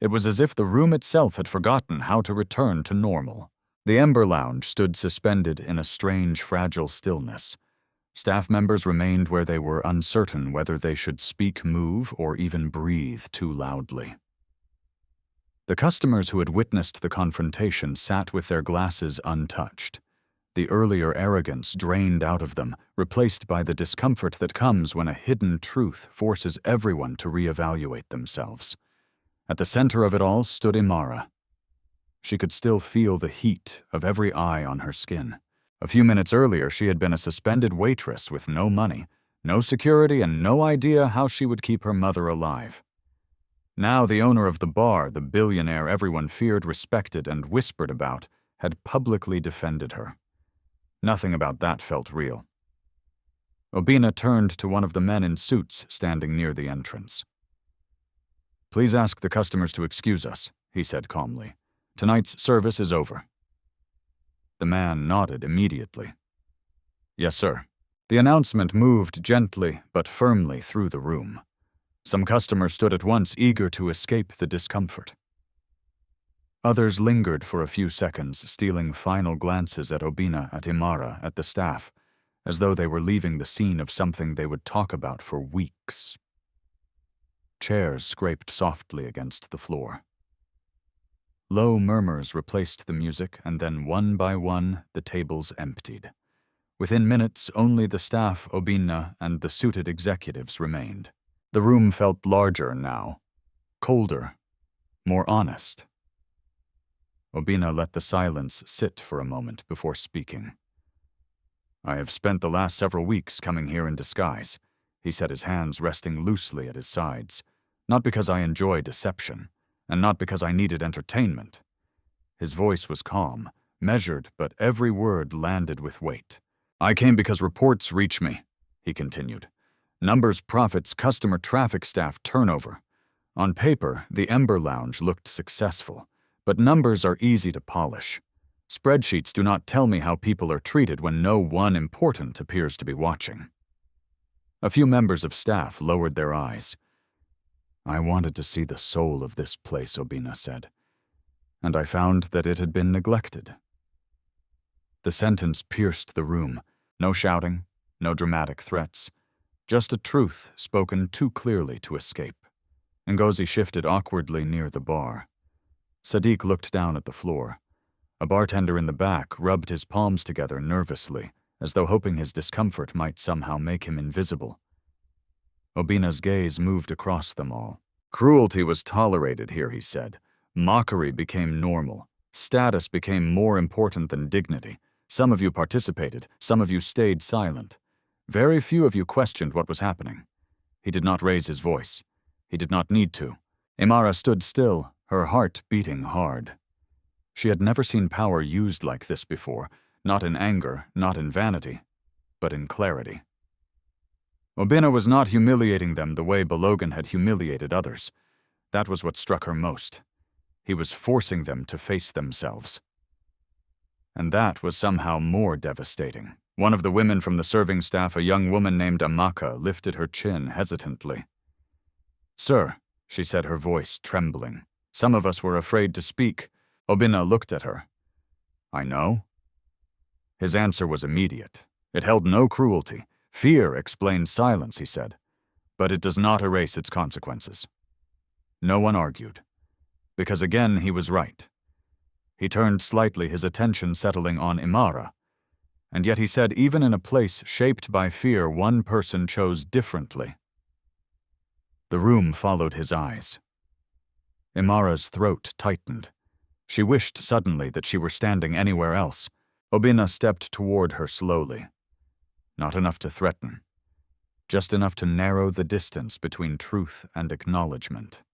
It was as if the room itself had forgotten how to return to normal. The Ember Lounge stood suspended in a strange, fragile stillness. Staff members remained where they were, uncertain whether they should speak, move, or even breathe too loudly. The customers who had witnessed the confrontation sat with their glasses untouched. The earlier arrogance drained out of them, replaced by the discomfort that comes when a hidden truth forces everyone to reevaluate themselves. At the center of it all stood Imara. She could still feel the heat of every eye on her skin. A few minutes earlier, she had been a suspended waitress with no money, no security, and no idea how she would keep her mother alive. Now the owner of the bar, the billionaire everyone feared, respected, and whispered about, had publicly defended her. Nothing about that felt real. Obina turned to one of the men in suits standing near the entrance. "Please ask the customers to excuse us," he said calmly. "Tonight's service is over." The man nodded immediately. "Yes, sir." The announcement moved gently but firmly through the room. Some customers stood at once, eager to escape the discomfort. Others lingered for a few seconds, stealing final glances at Obina, at Imara, at the staff, as though they were leaving the scene of something they would talk about for weeks. Chairs scraped softly against the floor. Low murmurs replaced the music, and then one by one the tables emptied. Within minutes, only the staff, Obina, and the suited executives remained. The room felt larger now, colder, more honest. Obina let the silence sit for a moment before speaking. "I have spent the last several weeks coming here in disguise," he said, his hands resting loosely at his sides. "Not because I enjoy deception, and not because I needed entertainment." His voice was calm, measured, but every word landed with weight. "I came because reports reach me," he continued. "Numbers, profits, customer traffic, staff turnover. On paper, the Ember Lounge looked successful, but numbers are easy to polish. Spreadsheets do not tell me how people are treated when no one important appears to be watching." A few members of staff lowered their eyes. "I wanted to see the soul of this place," Obina said, "and I found that it had been neglected." The sentence pierced the room. No shouting, no dramatic threats, just a truth spoken too clearly to escape. Ngozi shifted awkwardly near the bar. Sadiq looked down at the floor. A bartender in the back rubbed his palms together nervously, as though hoping his discomfort might somehow make him invisible. Obina's gaze moved across them all. Cruelty was tolerated here, he said. Mockery became normal. Status became more important than dignity. Some of you participated, some of you stayed silent. Very few of you questioned what was happening. He did not raise his voice. He did not need to. Imara stood still, her heart beating hard. She had never seen power used like this before, not in anger, not in vanity, but in clarity. Obinna was not humiliating them the way Balogan had humiliated others. That was what struck her most. He was forcing them to face themselves. And that was somehow more devastating. One of the women from the serving staff, a young woman named Amaka, lifted her chin hesitantly. "Sir," she said, her voice trembling, "some of us were afraid to speak." Obinna looked at her. "I know." His answer was immediate. It held no cruelty. Fear explains silence, he said, but it does not erase its consequences. No one argued, because again he was right. He turned slightly, his attention settling on Imara, and yet he said even in a place shaped by fear, one person chose differently. The room followed his eyes. Imara's throat tightened. She wished suddenly that she were standing anywhere else. Obinna stepped toward her slowly. Not enough to threaten, just enough to narrow the distance between truth and acknowledgement.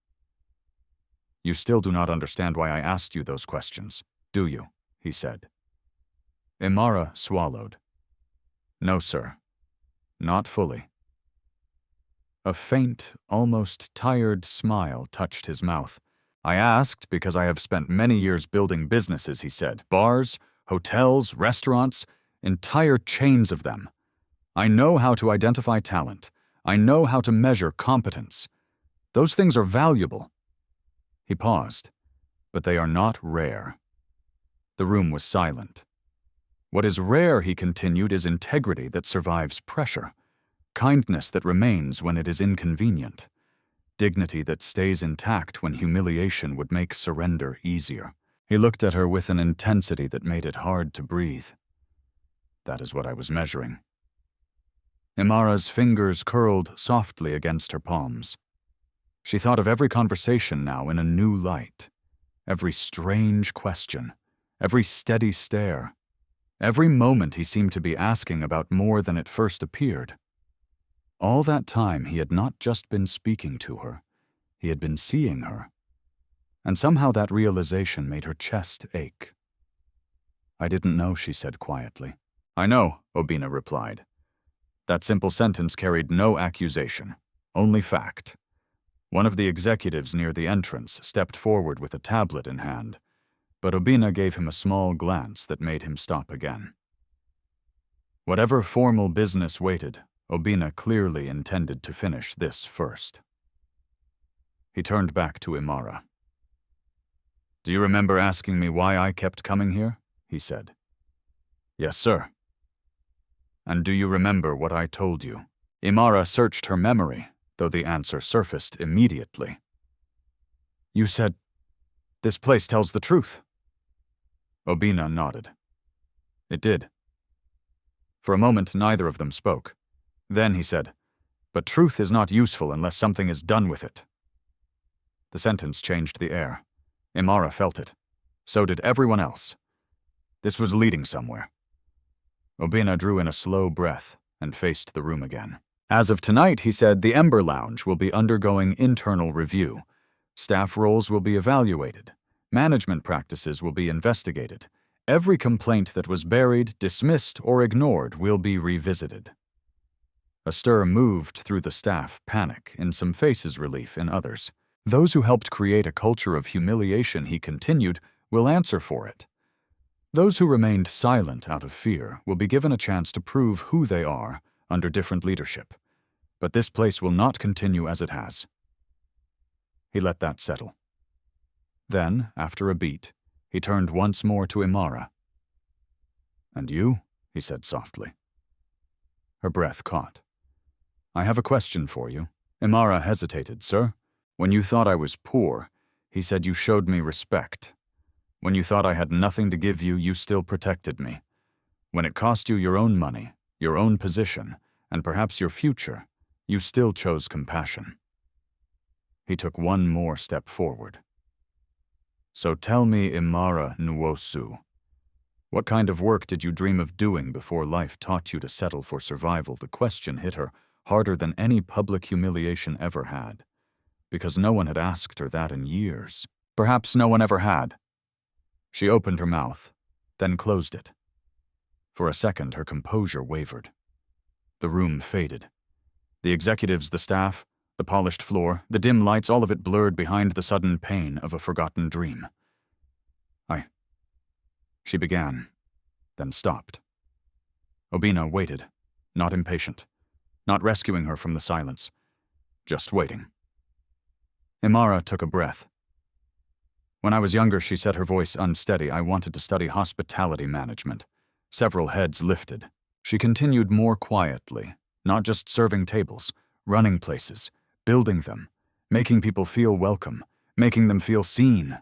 "You still do not understand why I asked you those questions, do you?" he said. Imara swallowed. "No, sir. Not fully." A faint, almost tired smile touched his mouth. "I asked because I have spent many years building businesses," he said. "Bars, hotels, restaurants, entire chains of them. I know how to identify talent. I know how to measure competence. Those things are valuable." He paused, "but they are not rare." The room was silent. "What is rare," he continued, "is integrity that survives pressure, kindness that remains when it is inconvenient, dignity that stays intact when humiliation would make surrender easier." He looked at her with an intensity that made it hard to breathe. "That is what I was measuring." Imara's fingers curled softly against her palms. She thought of every conversation now in a new light, every strange question, every steady stare, every moment he seemed to be asking about more than it first appeared. All that time he had not just been speaking to her, he had been seeing her, and somehow that realization made her chest ache. "I didn't know," she said quietly. "I know," Obinna replied. That simple sentence carried no accusation, only fact. One of the executives near the entrance stepped forward with a tablet in hand, but Obinna gave him a small glance that made him stop again. Whatever formal business waited, Obinna clearly intended to finish this first. He turned back to Imara. "Do you remember asking me why I kept coming here?" he said. "Yes, sir." "And do you remember what I told you?" Imara searched her memory, though the answer surfaced immediately. "You said, 'This place tells the truth.'" Obinna nodded. It did. For a moment, neither of them spoke. Then he said, "But truth is not useful unless something is done with it." The sentence changed the air. Imara felt it. So did everyone else. This was leading somewhere. Obinna drew in a slow breath and faced the room again. "As of tonight," he said, "the Ember Lounge will be undergoing internal review. Staff roles will be evaluated. Management practices will be investigated. Every complaint that was buried, dismissed, or ignored will be revisited." A stir moved through the staff, panic in some faces, relief in others. "Those who helped create a culture of humiliation," he continued, "will answer for it. Those who remained silent out of fear will be given a chance to prove who they are under different leadership. But this place will not continue as it has." He let that settle. Then, after a beat, he turned once more to Imara. "And you?" he said softly. Her breath caught. "I have a question for you." Imara hesitated. "Sir, when you thought I was poor, he said you showed me respect. When you thought I had nothing to give you, you still protected me. When it cost you your own money, your own position, and perhaps your future, you still chose compassion." He took one more step forward. So tell me, Imara Nwosu, what kind of work did you dream of doing before life taught you to settle for survival? The question hit her harder than any public humiliation ever had, because no one had asked her that in years. Perhaps no one ever had. She opened her mouth, then closed it. For a second, her composure wavered. The room faded. The executives, the staff, the polished floor, the dim lights, all of it blurred behind the sudden pain of a forgotten dream. She began, then stopped. Obina waited, not impatient, not rescuing her from the silence, just waiting. Imara took a breath. When I was younger, she said, her voice unsteady, I wanted to study hospitality management. Several heads lifted. She continued more quietly, not just serving tables, running places, building them, making people feel welcome, making them feel seen.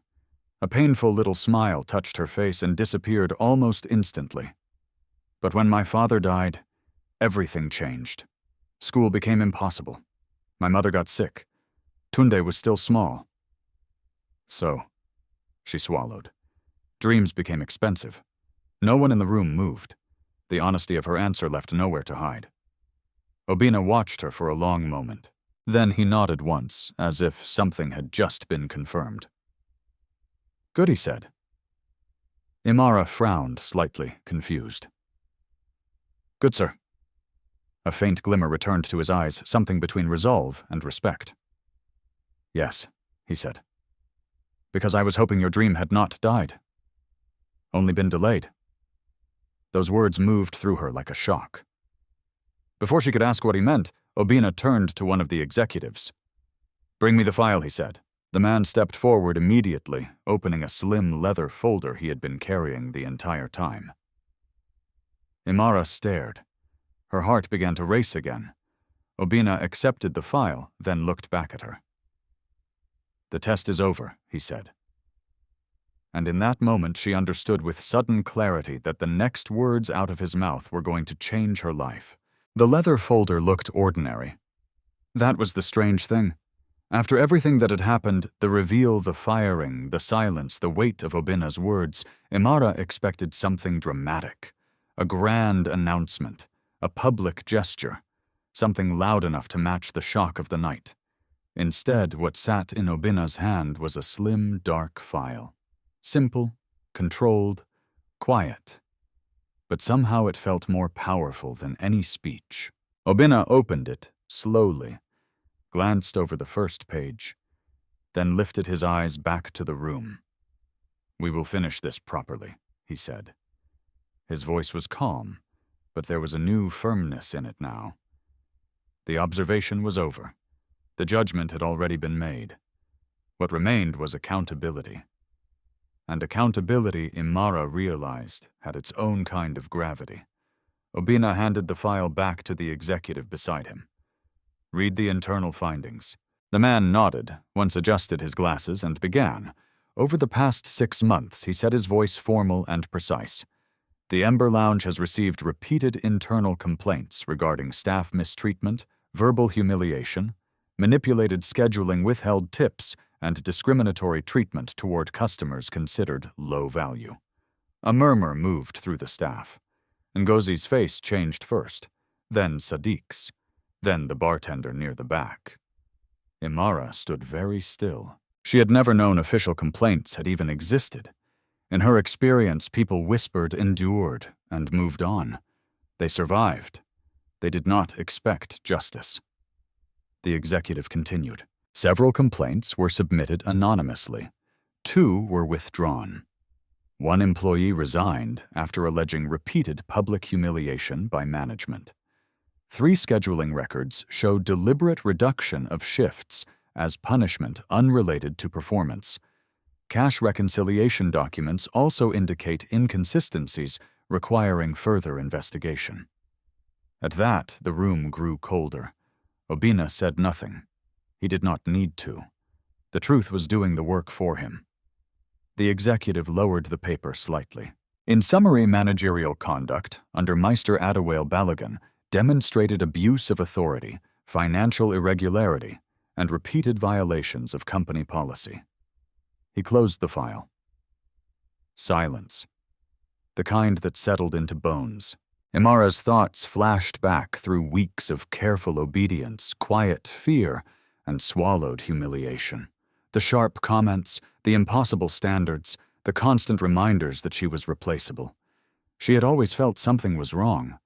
A painful little smile touched her face and disappeared almost instantly. But when my father died, everything changed. School became impossible. My mother got sick. Tunde was still small. So, she swallowed. Dreams became expensive. No one in the room moved. The honesty of her answer left nowhere to hide. Obina watched her for a long moment. Then he nodded once, as if something had just been confirmed. Good, he said. Imara frowned, slightly confused. Good, sir. A faint glimmer returned to his eyes, something between resolve and respect. Yes, he said. Because I was hoping your dream had not died. Only been delayed. Those words moved through her like a shock. Before she could ask what he meant, Obina turned to one of the executives. Bring me the file, he said. The man stepped forward immediately, opening a slim leather folder he had been carrying the entire time. Imara stared. Her heart began to race again. Obina accepted the file, then looked back at her. The test is over, he said. And in that moment she understood with sudden clarity that the next words out of his mouth were going to change her life. The leather folder looked ordinary. That was the strange thing. After everything that had happened, the reveal, the firing, the silence, the weight of Obina's words, Imara expected something dramatic, a grand announcement, a public gesture, something loud enough to match the shock of the night. Instead, what sat in Obina's hand was a slim, dark file. Simple, controlled, quiet. But somehow it felt more powerful than any speech. Obina opened it, slowly, glanced over the first page, then lifted his eyes back to the room. We will finish this properly, he said. His voice was calm, but there was a new firmness in it now. The observation was over. The judgment had already been made. What remained was accountability. And accountability, Imara realized, had its own kind of gravity. Obina handed the file back to the executive beside him. Read the internal findings. The man nodded, once adjusted his glasses, and began. Over the past 6 months, he said, his voice formal and precise. The Ember Lounge has received repeated internal complaints regarding staff mistreatment, verbal humiliation, manipulated scheduling, withheld tips, and discriminatory treatment toward customers considered low value. A murmur moved through the staff. Ngozi's face changed first, then Sadiq's, then the bartender near the back. Imara stood very still. She had never known official complaints had even existed. In her experience, people whispered, endured, and moved on. They survived. They did not expect justice. The executive continued. Several complaints were submitted anonymously. 2 were withdrawn. 1 employee resigned after alleging repeated public humiliation by management. 3 scheduling records show deliberate reduction of shifts as punishment unrelated to performance. Cash reconciliation documents also indicate inconsistencies requiring further investigation. At that, the room grew colder. Obina said nothing. He did not need to. The truth was doing the work for him. The executive lowered the paper slightly. In summary, managerial conduct, under Meister Adewale Balogun, demonstrated abuse of authority, financial irregularity, and repeated violations of company policy. He closed the file. Silence. The kind that settled into bones. Imara's thoughts flashed back through weeks of careful obedience, quiet fear, and swallowed humiliation. The sharp comments, the impossible standards, the constant reminders that she was replaceable. She had always felt something was wrong,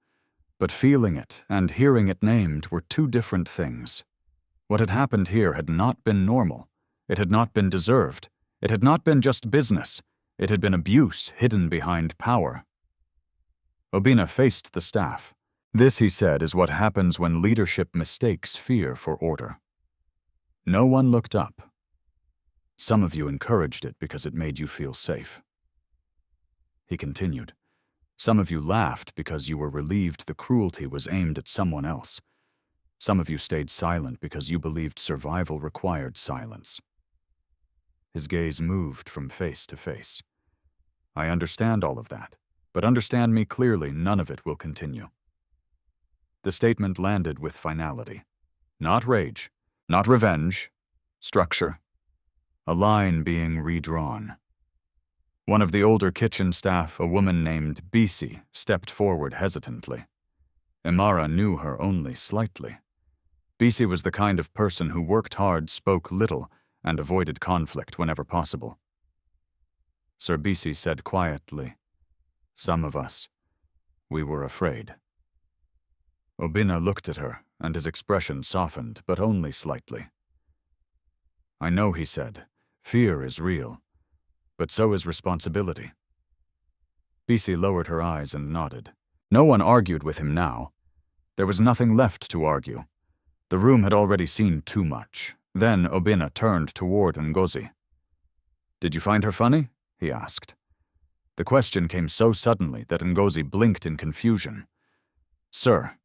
but feeling it and hearing it named were two different things. What had happened here had not been normal. It had not been deserved. It had not been just business. It had been abuse hidden behind power. Obina faced the staff. This, he said, is what happens when leadership mistakes fear for order. No one looked up. Some of you encouraged it because it made you feel safe. He continued. Some of you laughed because you were relieved the cruelty was aimed at someone else. Some of you stayed silent because you believed survival required silence. His gaze moved from face to face. I understand all of that, but understand me clearly, none of it will continue. The statement landed with finality. Not rage, not revenge, structure. A line being redrawn. One of the older kitchen staff, a woman named Bisi, stepped forward hesitantly. Imara knew her only slightly. Bisi was the kind of person who worked hard, spoke little, and avoided conflict whenever possible. Sir Bisi said quietly, "Some of us, we were afraid." Obina looked at her, and his expression softened, but only slightly. "I know," he said, "fear is real, but so is responsibility." Bisi lowered her eyes and nodded. No one argued with him now. There was nothing left to argue. The room had already seen too much. Then Obina turned toward Ngozi. "Did you find her funny?" he asked. The question came so suddenly that Ngozi blinked in confusion. "Sir."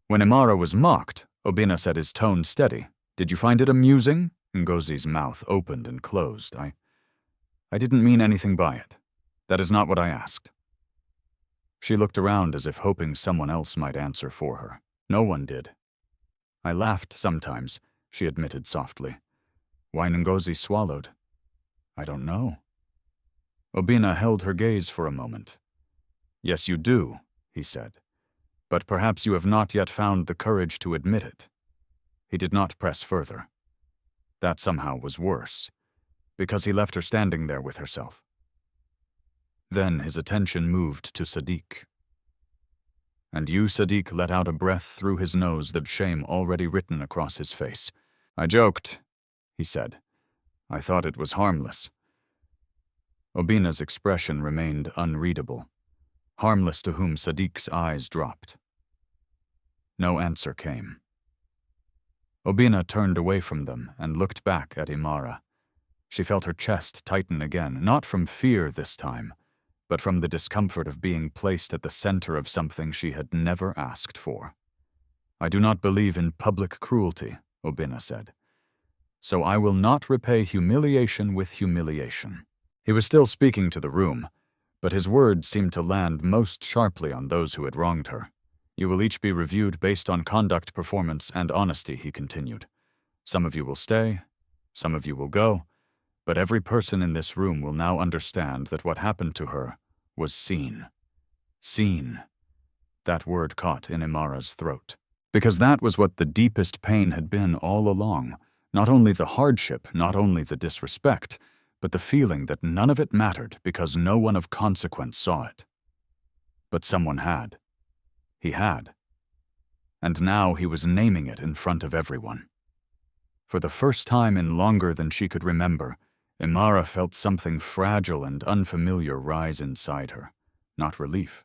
When Imara was mocked, Obina said, his tone steady. "Did you find it amusing?" Ngozi's mouth opened and closed. I didn't mean anything by it. That is not what I asked." She looked around as if hoping someone else might answer for her. No one did. "I laughed sometimes," she admitted softly. Why Ngozi swallowed? "I don't know." Obina held her gaze for a moment. "Yes, you do," he said. "But perhaps you have not yet found the courage to admit it." He did not press further. That somehow was worse, because he left her standing there with herself. Then his attention moved to Sadiq. And you, Sadiq, let out a breath through his nose, that shame already written across his face. "I joked," he said. "I thought it was harmless." Obina's expression remained unreadable. Harmless to whom Sadiq's eyes dropped. No answer came. Obina turned away from them and looked back at Imara. She felt her chest tighten again, not from fear this time, but from the discomfort of being placed at the center of something she had never asked for. "I do not believe in public cruelty," Obina said. "So I will not repay humiliation with humiliation." He was still speaking to the room, but his words seemed to land most sharply on those who had wronged her. "You will each be reviewed based on conduct, performance, and honesty," he continued. "Some of you will stay, some of you will go, but every person in this room will now understand that what happened to her was seen. Seen." That word caught in Imara's throat. Because that was what the deepest pain had been all along. Not only the hardship, not only the disrespect, but the feeling that none of it mattered because no one of consequence saw it. But someone had. He had. And now he was naming it in front of everyone. For the first time in longer than she could remember, Imara felt something fragile and unfamiliar rise inside her. Not relief.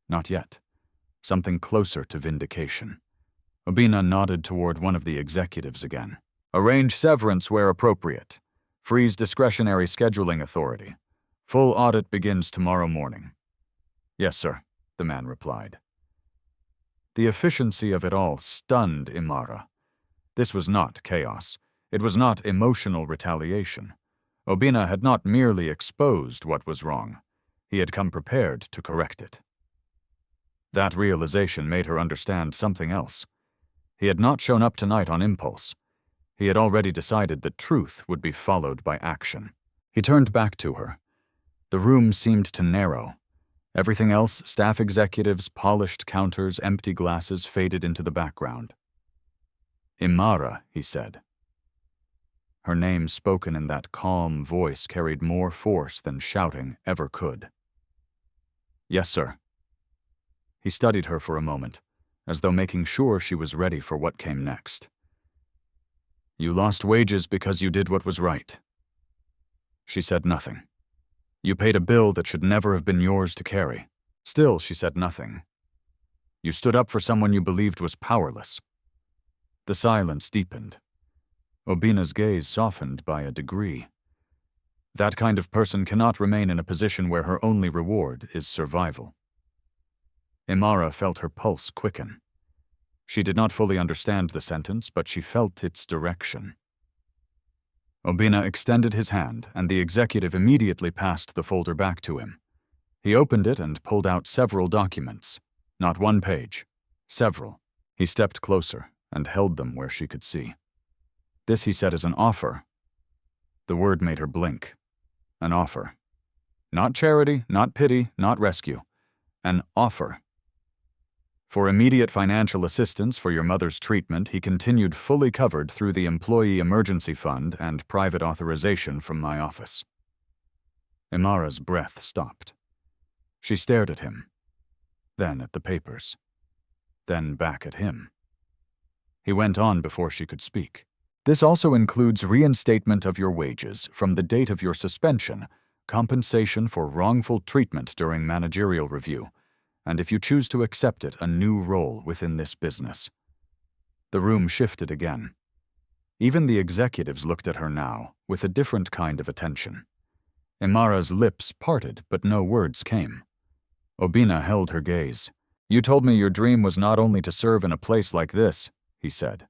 Not yet. Something closer to vindication. Obina nodded toward one of the executives again. "Arrange severance where appropriate. Freeze discretionary scheduling authority. Full audit begins tomorrow morning." "Yes, sir," the man replied. The efficiency of it all stunned Imara. This was not chaos. It was not emotional retaliation. Obina had not merely exposed what was wrong. He had come prepared to correct it. That realization made her understand something else. He had not shown up tonight on impulse. He had already decided that truth would be followed by action. He turned back to her. The room seemed to narrow. Everything else, staff executives, polished counters, empty glasses, faded into the background. "Imara," he said. Her name spoken in that calm voice carried more force than shouting ever could. "Yes, sir." He studied her for a moment, as though making sure she was ready for what came next. "You lost wages because you did what was right." She said nothing. "You paid a bill that should never have been yours to carry." Still, she said nothing. "You stood up for someone you believed was powerless." The silence deepened. Obina's gaze softened by a degree. That kind of person cannot remain in a position where her only reward is survival. Imara felt her pulse quicken. She did not fully understand the sentence, but she felt its direction. Obina extended his hand, and the executive immediately passed the folder back to him. He opened it and pulled out several documents. Not one page. Several. He stepped closer and held them where she could see. "This," he said, "is an offer." The word made her blink. An offer. Not charity, not pity, not rescue. An offer. "For immediate financial assistance for your mother's treatment," he continued, "fully covered through the Employee Emergency Fund and private authorization from my office." Imara's breath stopped. She stared at him, then at the papers, then back at him. He went on before she could speak. "This also includes reinstatement of your wages from the date of your suspension, compensation for wrongful treatment during managerial review, and if you choose to accept it, a new role within this business." The room shifted again. Even the executives looked at her now, with a different kind of attention. Imara's lips parted, but no words came. Obina held her gaze. "You told me your dream was not only to serve in a place like this," he said.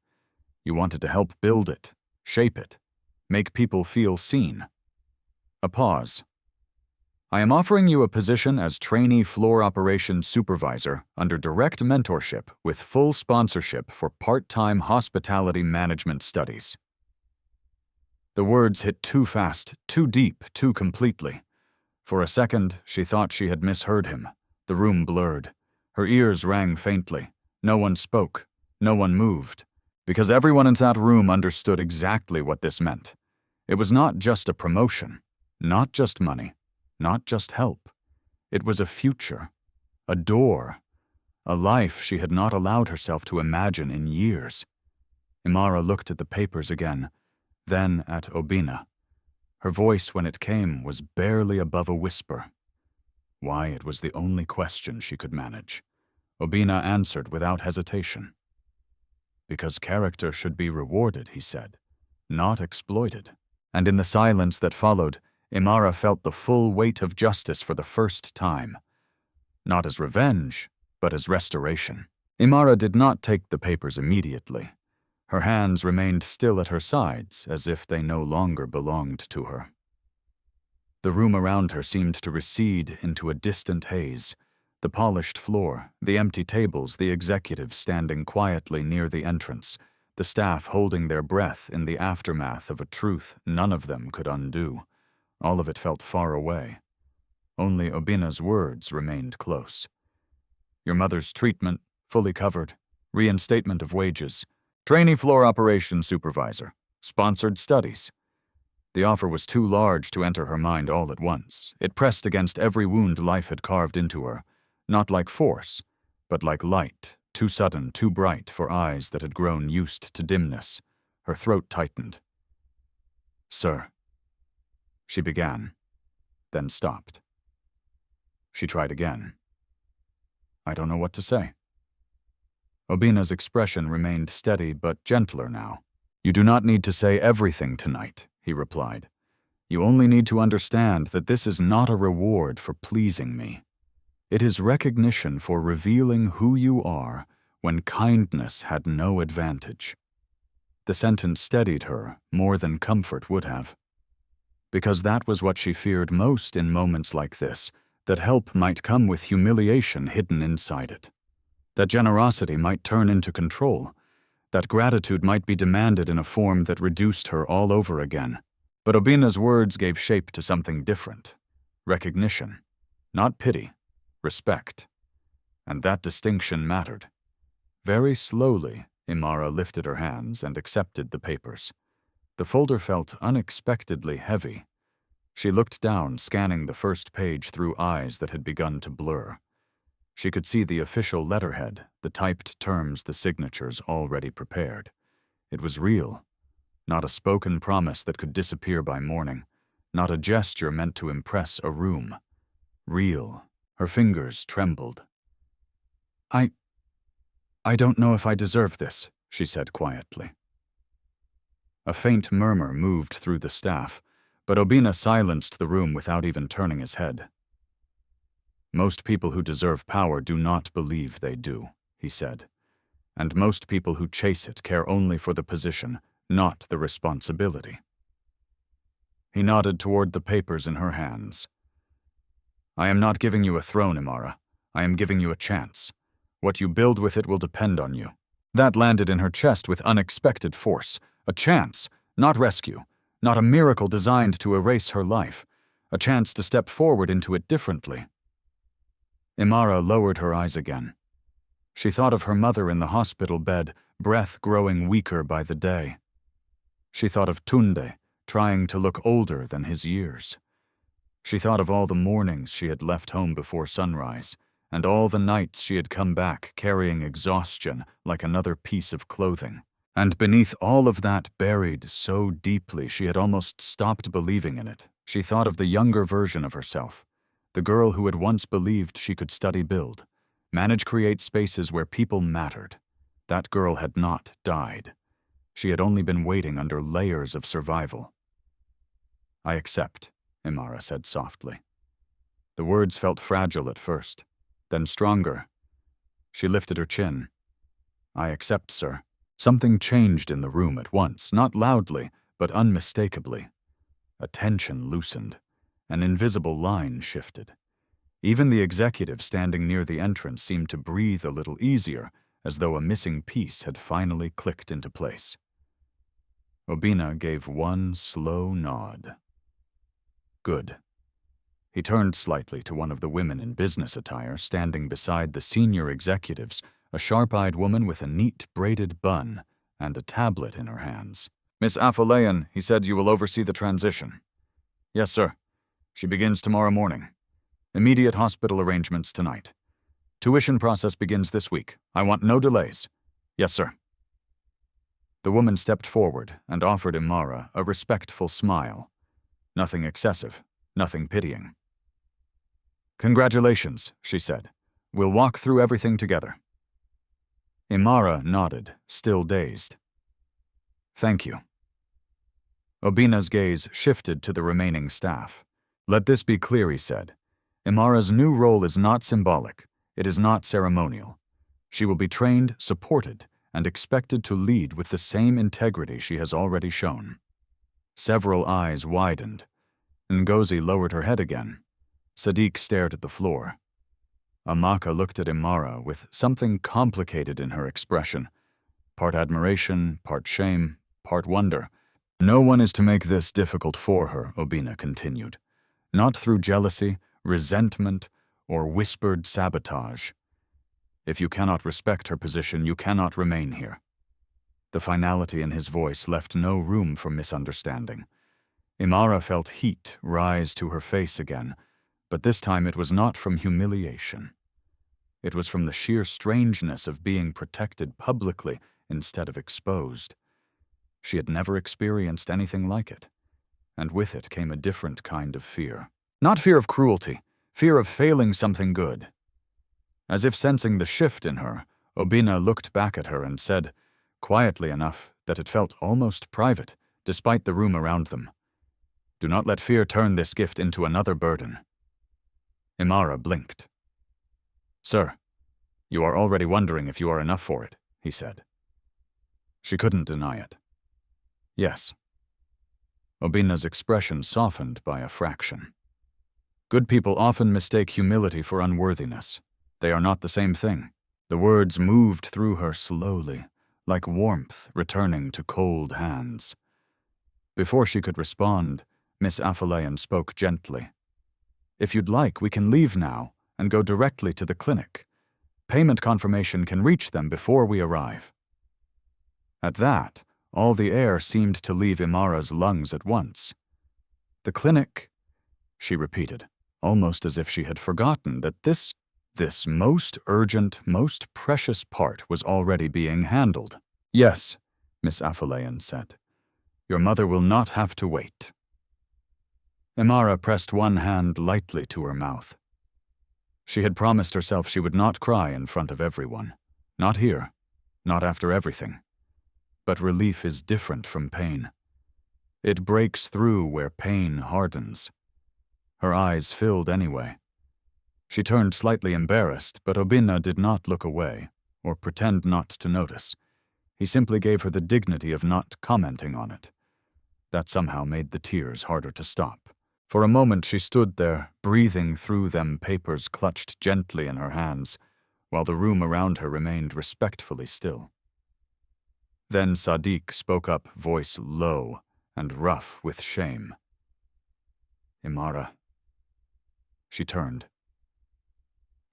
"You wanted to help build it, shape it, make people feel seen." A pause. "I am offering you a position as trainee floor operations supervisor under direct mentorship with full sponsorship for part-time hospitality management studies." The words hit too fast, too deep, too completely. For a second, she thought she had misheard him. The room blurred. Her ears rang faintly. No one spoke. No one moved. Because everyone in that room understood exactly what this meant. It was not just a promotion, not just money, not just help. It was a future, a door, a life she had not allowed herself to imagine in years. Imara looked at the papers again, then at Obina. Her voice, when it came, was barely above a whisper. Why, it was the only question she could manage. Obina answered without hesitation. "Because character should be rewarded," he said, "not exploited." And in the silence that followed, Imara felt the full weight of justice for the first time. Not as revenge, but as restoration. Imara did not take the papers immediately. Her hands remained still at her sides, as if they no longer belonged to her. The room around her seemed to recede into a distant haze. The polished floor, the empty tables, the executives standing quietly near the entrance, the staff holding their breath in the aftermath of a truth none of them could undo. All of it felt far away. Only Obina's words remained close. "Your mother's treatment, fully covered, reinstatement of wages, trainee floor operations supervisor, sponsored studies." The offer was too large to enter her mind all at once. It pressed against every wound life had carved into her, not like force, but like light, too sudden, too bright for eyes that had grown used to dimness. Her throat tightened. "Sir," she began, then stopped. She tried again. "I don't know what to say." Obina's expression remained steady but gentler now. "You do not need to say everything tonight," he replied. "You only need to understand that this is not a reward for pleasing me. It is recognition for revealing who you are when kindness had no advantage." The sentence steadied her more than comfort would have. Because that was what she feared most in moments like this, that help might come with humiliation hidden inside it. That generosity might turn into control, That gratitude might be demanded in a form that reduced her all over again. But Obina's words gave shape to something different. Recognition. Not pity. Respect. And that distinction mattered. Very slowly, Imara lifted her hands and accepted the papers. The folder felt unexpectedly heavy. She looked down, scanning the first page through eyes that had begun to blur. She could see the official letterhead, the typed terms, the signatures already prepared. It was real. Not a spoken promise that could disappear by morning. Not a gesture meant to impress a room. Real. Her fingers trembled. I don't know if I deserve this, she said quietly. A faint murmur moved through the staff, but Obina silenced the room without even turning his head. Most people who deserve power do not believe they do, he said. And most people who chase it care only for the position, not the responsibility. He nodded toward the papers in her hands. I am not giving you a throne, Imara. I am giving you a chance. What you build with it will depend on you. That landed in her chest with unexpected force. A chance, not rescue, not a miracle designed to erase her life. A chance to step forward into it differently. Imara lowered her eyes again. She thought of her mother in the hospital bed, breath growing weaker by the day. She thought of Tunde, trying to look older than his years. She thought of all the mornings she had left home before sunrise, and all the nights she had come back carrying exhaustion like another piece of clothing. And beneath all of that, buried so deeply she had almost stopped believing in it, she thought of the younger version of herself, the girl who had once believed she could study build, create spaces where people mattered. That girl had not died. She had only been waiting under layers of survival. I accept, Imara said softly. The words felt fragile at first, then stronger. She lifted her chin. I accept, sir. Something changed in the room at once, not loudly, but unmistakably. A tension loosened. An invisible line shifted. Even the executive standing near the entrance seemed to breathe a little easier, as though a missing piece had finally clicked into place. Obina gave one slow nod. Good. He turned slightly to one of the women in business attire standing beside the senior executives, a sharp-eyed woman with a neat braided bun and a tablet in her hands. Miss Afolayan, he said you will oversee the transition. Yes, sir. She begins tomorrow morning. Immediate hospital arrangements tonight. Tuition process begins this week. I want no delays. Yes, sir. The woman stepped forward and offered Imara a respectful smile. Nothing excessive, nothing pitying. Congratulations, she said. We'll walk through everything together. Imara nodded, still dazed. Thank you. Obina's gaze shifted to the remaining staff. Let this be clear, he said. Imara's new role is not symbolic. It is not ceremonial. She will be trained, supported, and expected to lead with the same integrity she has already shown. Several eyes widened. Ngozi lowered her head again. Sadiq stared at the floor. Amaka looked at Imara with something complicated in her expression. Part admiration, part shame, part wonder. No one is to make this difficult for her, Obina continued. Not through jealousy, resentment, or whispered sabotage. If you cannot respect her position, you cannot remain here. The finality in his voice left no room for misunderstanding. Imara felt heat rise to her face again, but this time it was not from humiliation. It was from the sheer strangeness of being protected publicly instead of exposed. She had never experienced anything like it, and with it came a different kind of fear. Not fear of cruelty, fear of failing something good. As if sensing the shift in her, Obina looked back at her and said, quietly enough that it felt almost private, despite the room around them, "Do not let fear turn this gift into another burden." Imara blinked. "Sir, you are already wondering if you are enough for it," he said. She couldn't deny it. Yes. Obina's expression softened by a fraction. Good people often mistake humility for unworthiness. They are not the same thing. The words moved through her slowly, like warmth returning to cold hands. Before she could respond, Miss Afolayan spoke gently. "If you'd like, we can leave now and go directly to the clinic. Payment confirmation can reach them before we arrive." At that, all the air seemed to leave Imara's lungs at once. "The clinic," she repeated, almost as if she had forgotten that this most urgent, most precious part was already being handled. "Yes," Miss Afolayan said. "Your mother will not have to wait." Imara pressed one hand lightly to her mouth. She had promised herself she would not cry in front of everyone. Not here. Not after everything. But relief is different from pain. It breaks through where pain hardens. Her eyes filled anyway. She turned slightly embarrassed, but Obinna did not look away, or pretend not to notice. He simply gave her the dignity of not commenting on it. That somehow made the tears harder to stop. For a moment she stood there, breathing through them papers clutched gently in her hands, while the room around her remained respectfully still. Then Sadiq spoke up, voice low and rough with shame. "Imara." She turned.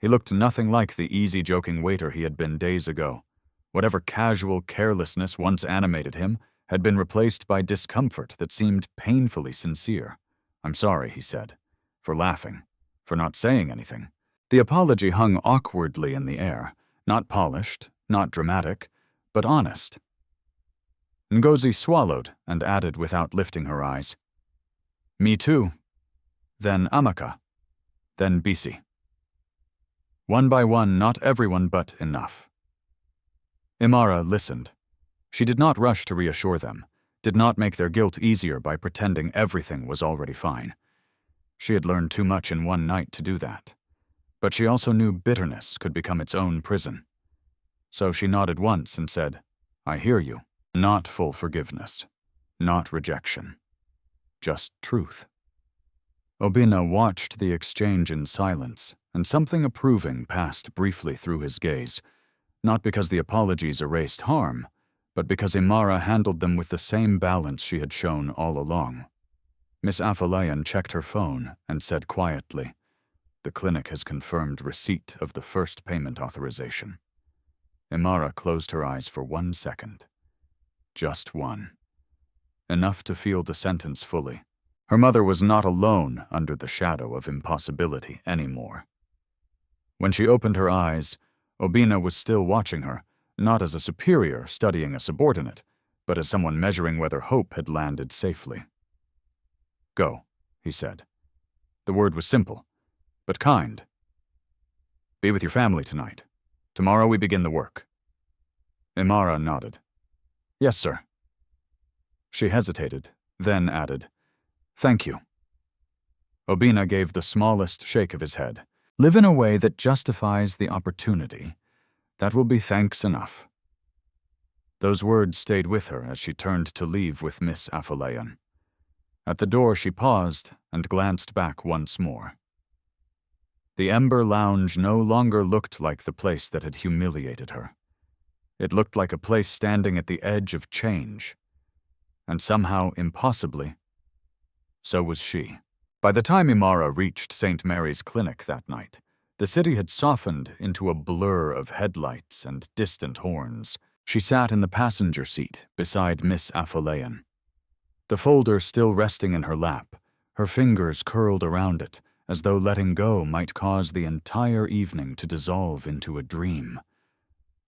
He looked nothing like the easy-joking waiter he had been days ago. Whatever casual carelessness once animated him had been replaced by discomfort that seemed painfully sincere. "I'm sorry," he said, "for laughing, for not saying anything." The apology hung awkwardly in the air, not polished, not dramatic, but honest. Ngozi swallowed and added without lifting her eyes, "Me too." Then Amaka. Then Bisi. One by one, not everyone, but enough. Imara listened. She did not rush to reassure them, did not make their guilt easier by pretending everything was already fine. She had learned too much in one night to do that. But she also knew bitterness could become its own prison. So she nodded once and said, "I hear you." Not full forgiveness. Not rejection. Just truth. Obinna watched the exchange in silence, and something approving passed briefly through his gaze, not because the apologies erased harm, but because Imara handled them with the same balance she had shown all along. Miss Afolayan checked her phone and said quietly, "The clinic has confirmed receipt of the first payment authorization." Imara closed her eyes for 1 second. Just one. Enough to feel the sentence fully. Her mother was not alone under the shadow of impossibility anymore. When she opened her eyes, Obinna was still watching her, not as a superior studying a subordinate, but as someone measuring whether hope had landed safely. "Go," he said. The word was simple, but kind. "Be with your family tonight. Tomorrow we begin the work." Imara nodded. "Yes, sir." She hesitated, then added, "Thank you." Obinna gave the smallest shake of his head. "Live in a way that justifies the opportunity. That will be thanks enough." Those words stayed with her as she turned to leave with Miss Afolayan. At the door she paused and glanced back once more. The Ember Lounge no longer looked like the place that had humiliated her. It looked like a place standing at the edge of change. And somehow, impossibly, so was she. By the time Imara reached St. Mary's Clinic that night, the city had softened into a blur of headlights and distant horns. She sat in the passenger seat beside Miss Afolayan. The folder still resting in her lap, her fingers curled around it, as though letting go might cause the entire evening to dissolve into a dream.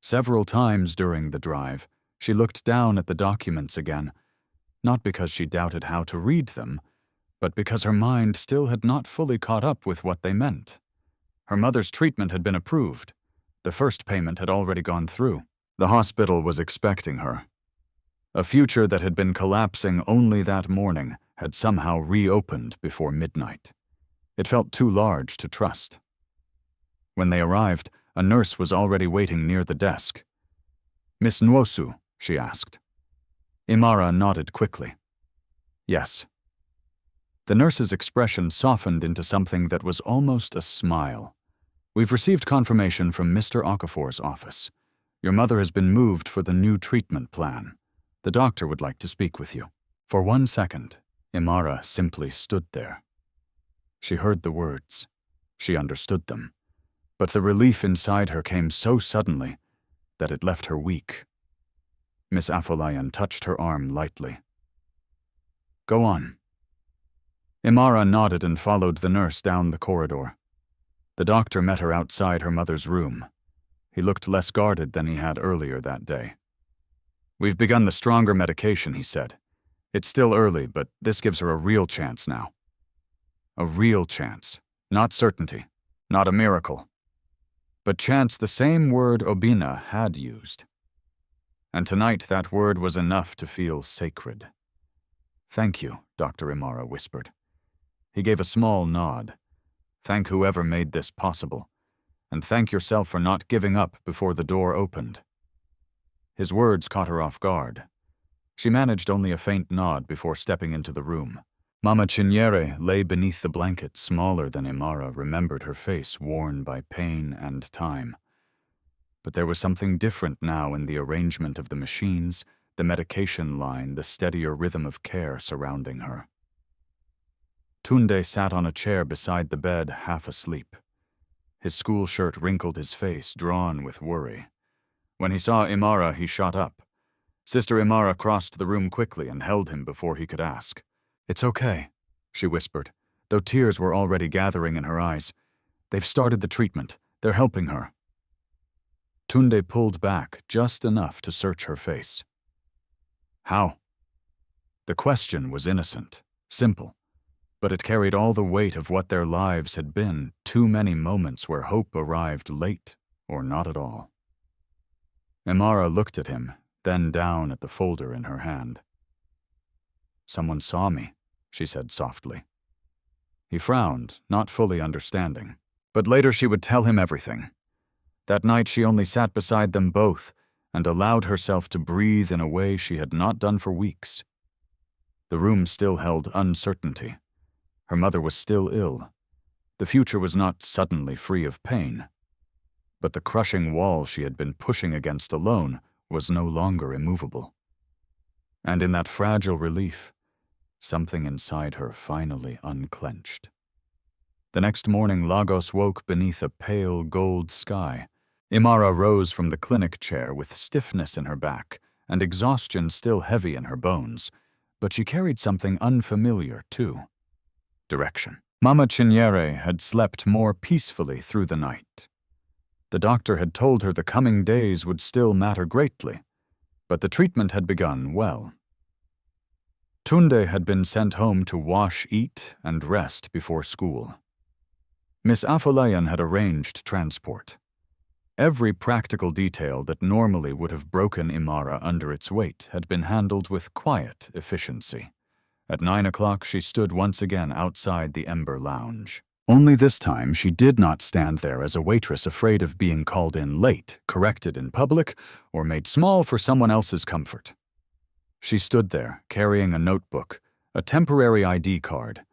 Several times during the drive, she looked down at the documents again, not because she doubted how to read them, but because her mind still had not fully caught up with what they meant. Her mother's treatment had been approved. The first payment had already gone through. The hospital was expecting her. A future that had been collapsing only that morning had somehow reopened before midnight. It felt too large to trust. When they arrived, a nurse was already waiting near the desk. "Miss Nwosu?" she asked. Imara nodded quickly. "Yes." The nurse's expression softened into something that was almost a smile. "We've received confirmation from Mr. Okafor's office. Your mother has been moved for the new treatment plan. The doctor would like to speak with you." For 1 second, Imara simply stood there. She heard the words. She understood them. But the relief inside her came so suddenly that it left her weak. Miss Afolayan touched her arm lightly. "Go on." Imara nodded and followed the nurse down the corridor. The doctor met her outside her mother's room. He looked less guarded than he had earlier that day. "We've begun the stronger medication," he said. "It's still early, but this gives her a real chance now." A real chance. Not certainty. Not a miracle. But chance, the same word Obina had used. And tonight that word was enough to feel sacred. "Thank you," Dr. Imara whispered. He gave a small nod. "Thank whoever made this possible. And thank yourself for not giving up before the door opened." His words caught her off guard. She managed only a faint nod before stepping into the room. Mama Chinyere lay beneath the blanket, smaller than Imara remembered her face worn by pain and time. But there was something different now in the arrangement of the machines, the medication line, the steadier rhythm of care surrounding her. Tunde sat on a chair beside the bed, half asleep. His school shirt wrinkled his face, drawn with worry. When he saw Imara, he shot up. Sister Imara crossed the room quickly and held him before he could ask. "It's okay," she whispered, though tears were already gathering in her eyes. "They've started the treatment. They're helping her." Tunde pulled back just enough to search her face. "How?" The question was innocent, simple, but it carried all the weight of what their lives had been, too many moments where hope arrived late or not at all. Imara looked at him, then down at the folder in her hand. "Someone saw me," she said softly. He frowned, not fully understanding. But later she would tell him everything. That night she only sat beside them both and allowed herself to breathe in a way she had not done for weeks. The room still held uncertainty. Her mother was still ill. The future was not suddenly free of pain. But the crushing wall she had been pushing against alone was no longer immovable. And in that fragile relief, something inside her finally unclenched. The next morning, Lagos woke beneath a pale gold sky. Imara rose from the clinic chair with stiffness in her back and exhaustion still heavy in her bones, but she carried something unfamiliar, too. Direction. Mama Chinyere had slept more peacefully through the night. The doctor had told her the coming days would still matter greatly, but the treatment had begun well. Tunde had been sent home to wash, eat, and rest before school. Miss Afolayan had arranged transport. Every practical detail that normally would have broken Imara under its weight had been handled with quiet efficiency. At 9 o'clock, she stood once again outside the Ember Lounge. Only this time, she did not stand there as a waitress afraid of being called in late, corrected in public, or made small for someone else's comfort. She stood there, carrying a notebook, a temporary ID card,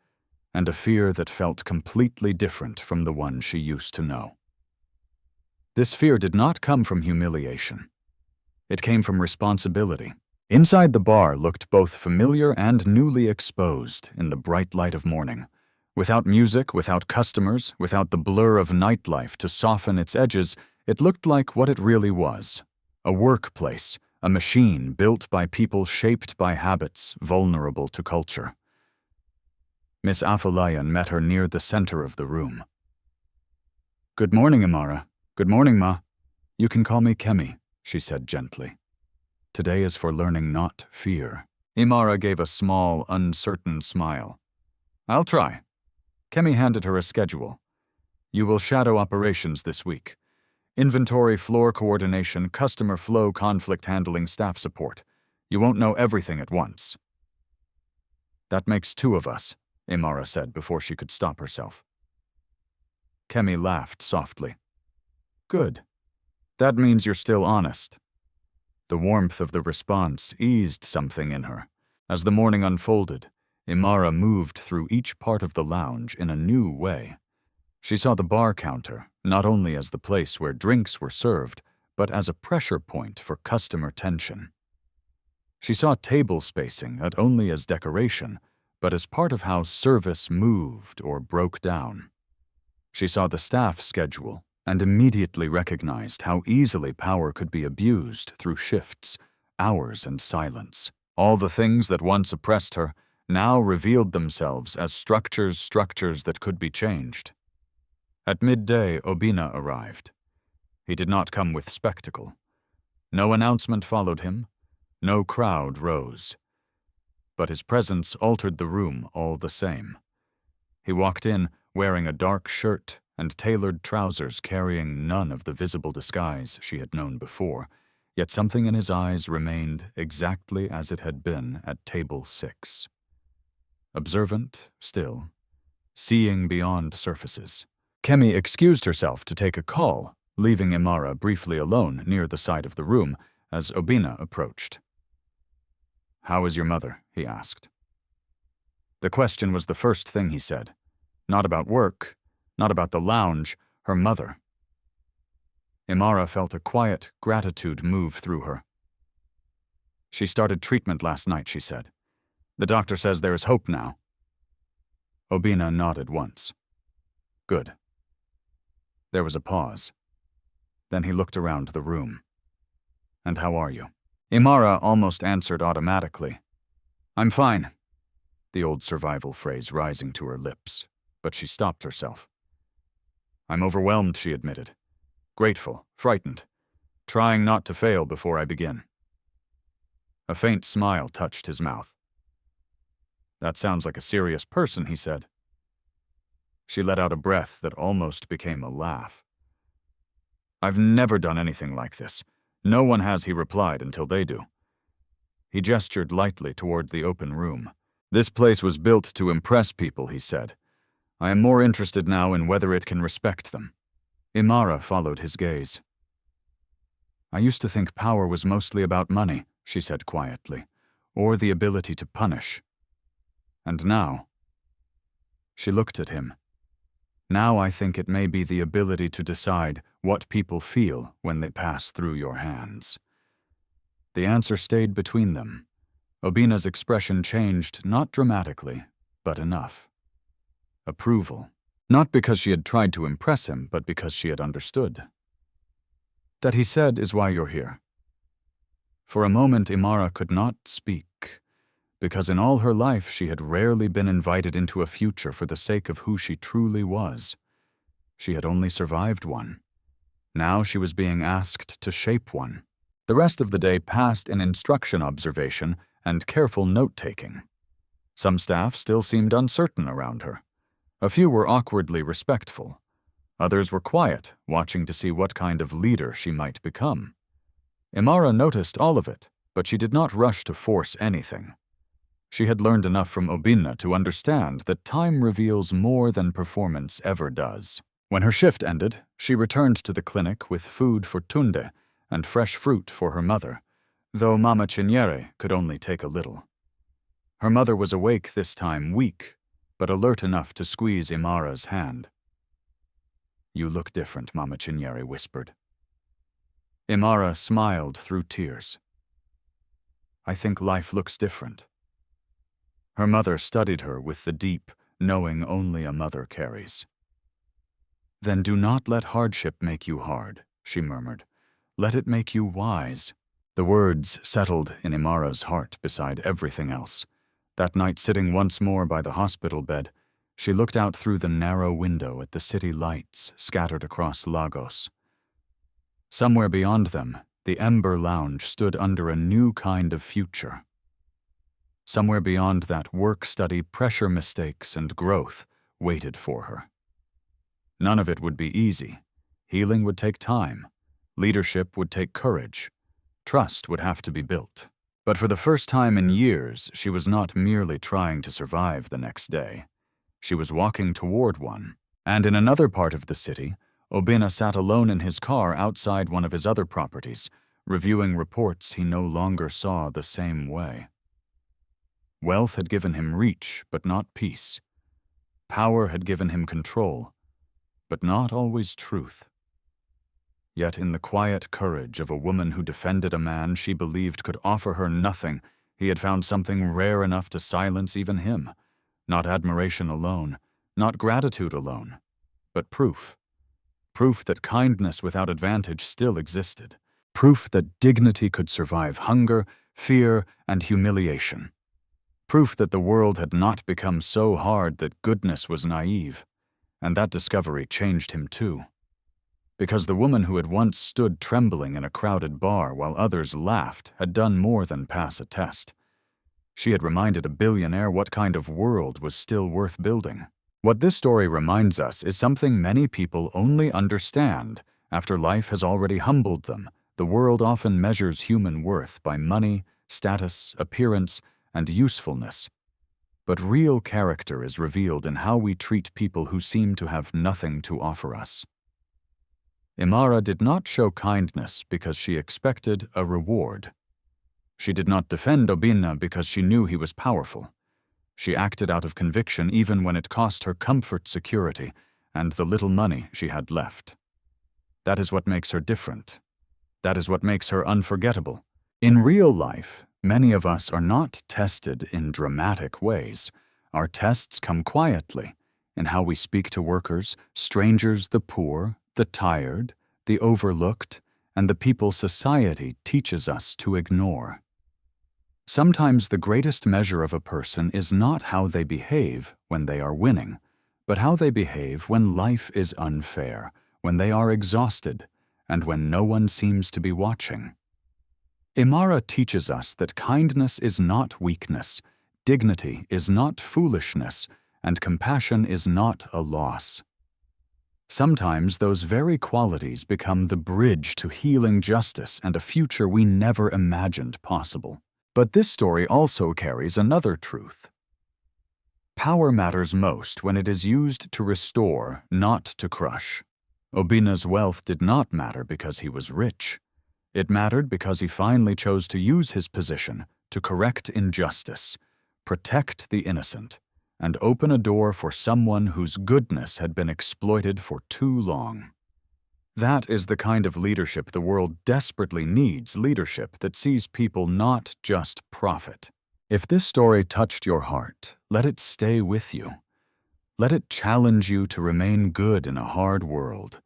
and a fear that felt completely different from the one she used to know. This fear did not come from humiliation. It came from responsibility. Inside the bar looked both familiar and newly exposed in the bright light of morning. Without music, without customers, without the blur of nightlife to soften its edges, it looked like what it really was. A workplace, a machine built by people shaped by habits, vulnerable to culture. Miss Afolayan met her near the center of the room. "Good morning, Imara. Good morning, Ma. You can call me Kemi," she said gently. "Today is for learning not fear." Imara gave a small, uncertain smile. "I'll try." Kemi handed her a schedule. "You will shadow operations this week. Inventory, floor coordination, customer flow, conflict handling, staff support. You won't know everything at once." "That makes 2 of us," Imara said before she could stop herself. Kemi laughed softly. "Good. That means you're still honest." The warmth of the response eased something in her. As the morning unfolded, Imara moved through each part of the lounge in a new way. She saw the bar counter, not only as the place where drinks were served, but as a pressure point for customer tension. She saw table spacing not only as decoration, but as part of how service moved or broke down. She saw the staff schedule and immediately recognized how easily power could be abused through shifts, hours, and silence. All the things that once oppressed her now revealed themselves as structures that could be changed. At midday, Obina arrived. He did not come with spectacle. No announcement followed him. No crowd rose. But his presence altered the room all the same. He walked in wearing a dark shirt and tailored trousers carrying none of the visible disguise she had known before, yet something in his eyes remained exactly as it had been at table 6. Observant, still, seeing beyond surfaces. Kemi excused herself to take a call, leaving Imara briefly alone near the side of the room as Obina approached. "How is your mother?" he asked. The question was the first thing he said. Not about work, not about the lounge, her mother. Imara felt a quiet gratitude move through her. "She started treatment last night," she said. "The doctor says there is hope now." Obina nodded once. "Good." There was a pause. Then he looked around the room. "And how are you?" Imara almost answered automatically. "I'm fine," the old survival phrase rising to her lips, but she stopped herself. "I'm overwhelmed," she admitted. "Grateful, frightened, trying not to fail before I begin." A faint smile touched his mouth. "That sounds like a serious person," he said. She let out a breath that almost became a laugh. "I've never done anything like this. No one has," he replied, "until they do." He gestured lightly toward the open room. "This place was built to impress people," he said. "I am more interested now in whether it can respect them." Imara followed his gaze. "I used to think power was mostly about money," she said quietly, "or the ability to punish. And now..." She looked at him. "Now I think it may be the ability to decide what people feel when they pass through your hands." The answer stayed between them. Obina's expression changed not dramatically, but enough. Approval. Not because she had tried to impress him, but because she had understood. "That he said is why you're here." For a moment, Imara could not speak, because in all her life she had rarely been invited into a future for the sake of who she truly was. She had only survived one. Now she was being asked to shape one. The rest of the day passed in instruction observation and careful note-taking. Some staff still seemed uncertain around her. A few were awkwardly respectful. Others were quiet, watching to see what kind of leader she might become. Imara noticed all of it, but she did not rush to force anything. She had learned enough from Obina to understand that time reveals more than performance ever does. When her shift ended, she returned to the clinic with food for Tunde and fresh fruit for her mother, though Mama Chinyere could only take a little. Her mother was awake this time, weak, but alert enough to squeeze Imara's hand. "You look different," Mama Chinyere whispered. Imara smiled through tears. "I think life looks different." Her mother studied her with the deep, knowing only a mother carries. "Then do not let hardship make you hard," she murmured. "Let it make you wise." The words settled in Imara's heart beside everything else. That night, sitting once more by the hospital bed, she looked out through the narrow window at the city lights scattered across Lagos. Somewhere beyond them, the Ember Lounge stood under a new kind of future. Somewhere beyond that, work, study, pressure, mistakes, and growth waited for her. None of it would be easy. Healing would take time. Leadership would take courage. Trust would have to be built. But for the first time in years, she was not merely trying to survive the next day. She was walking toward one. And in another part of the city, Obina sat alone in his car outside one of his other properties, reviewing reports he no longer saw the same way. Wealth had given him reach, but not peace. Power had given him control, but not always truth. Yet in the quiet courage of a woman who defended a man she believed could offer her nothing, he had found something rare enough to silence even him. Not admiration alone, not gratitude alone, but proof. Proof that kindness without advantage still existed. Proof that dignity could survive hunger, fear, and humiliation. Proof that the world had not become so hard that goodness was naive. And that discovery changed him too. Because the woman who had once stood trembling in a crowded bar while others laughed had done more than pass a test. She had reminded a billionaire what kind of world was still worth building. What this story reminds us is something many people only understand after life has already humbled them. The world often measures human worth by money, status, appearance, and usefulness. But real character is revealed in how we treat people who seem to have nothing to offer us. Imara did not show kindness because she expected a reward. She did not defend Obinna because she knew he was powerful. She acted out of conviction even when it cost her comfort, security, and the little money she had left. That is what makes her different. That is what makes her unforgettable. In real life, many of us are not tested in dramatic ways. Our tests come quietly, in how we speak to workers, strangers, the poor, the tired, the overlooked, and the people society teaches us to ignore. Sometimes the greatest measure of a person is not how they behave when they are winning, but how they behave when life is unfair, when they are exhausted, and when no one seems to be watching. Imara teaches us that kindness is not weakness, dignity is not foolishness, and compassion is not a loss. Sometimes those very qualities become the bridge to healing justice and a future we never imagined possible. But this story also carries another truth. Power matters most when it is used to restore, not to crush. Obinna's wealth did not matter because he was rich. It mattered because he finally chose to use his position to correct injustice, protect the innocent, and open a door for someone whose goodness had been exploited for too long. That is the kind of leadership the world desperately needs, leadership that sees people not just profit. If this story touched your heart, let it stay with you. Let it challenge you to remain good in a hard world,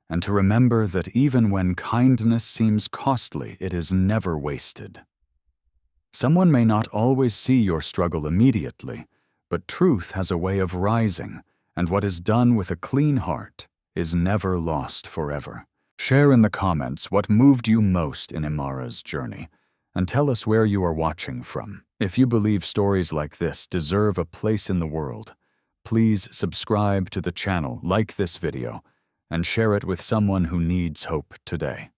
and to remember that even when kindness seems costly, it is never wasted. Someone may not always see your struggle immediately, but truth has a way of rising, and what is done with a clean heart is never lost forever. Share in the comments what moved you most in Imara's journey, and tell us where you are watching from. If you believe stories like this deserve a place in the world, please subscribe to the channel, like this video, and share it with someone who needs hope today.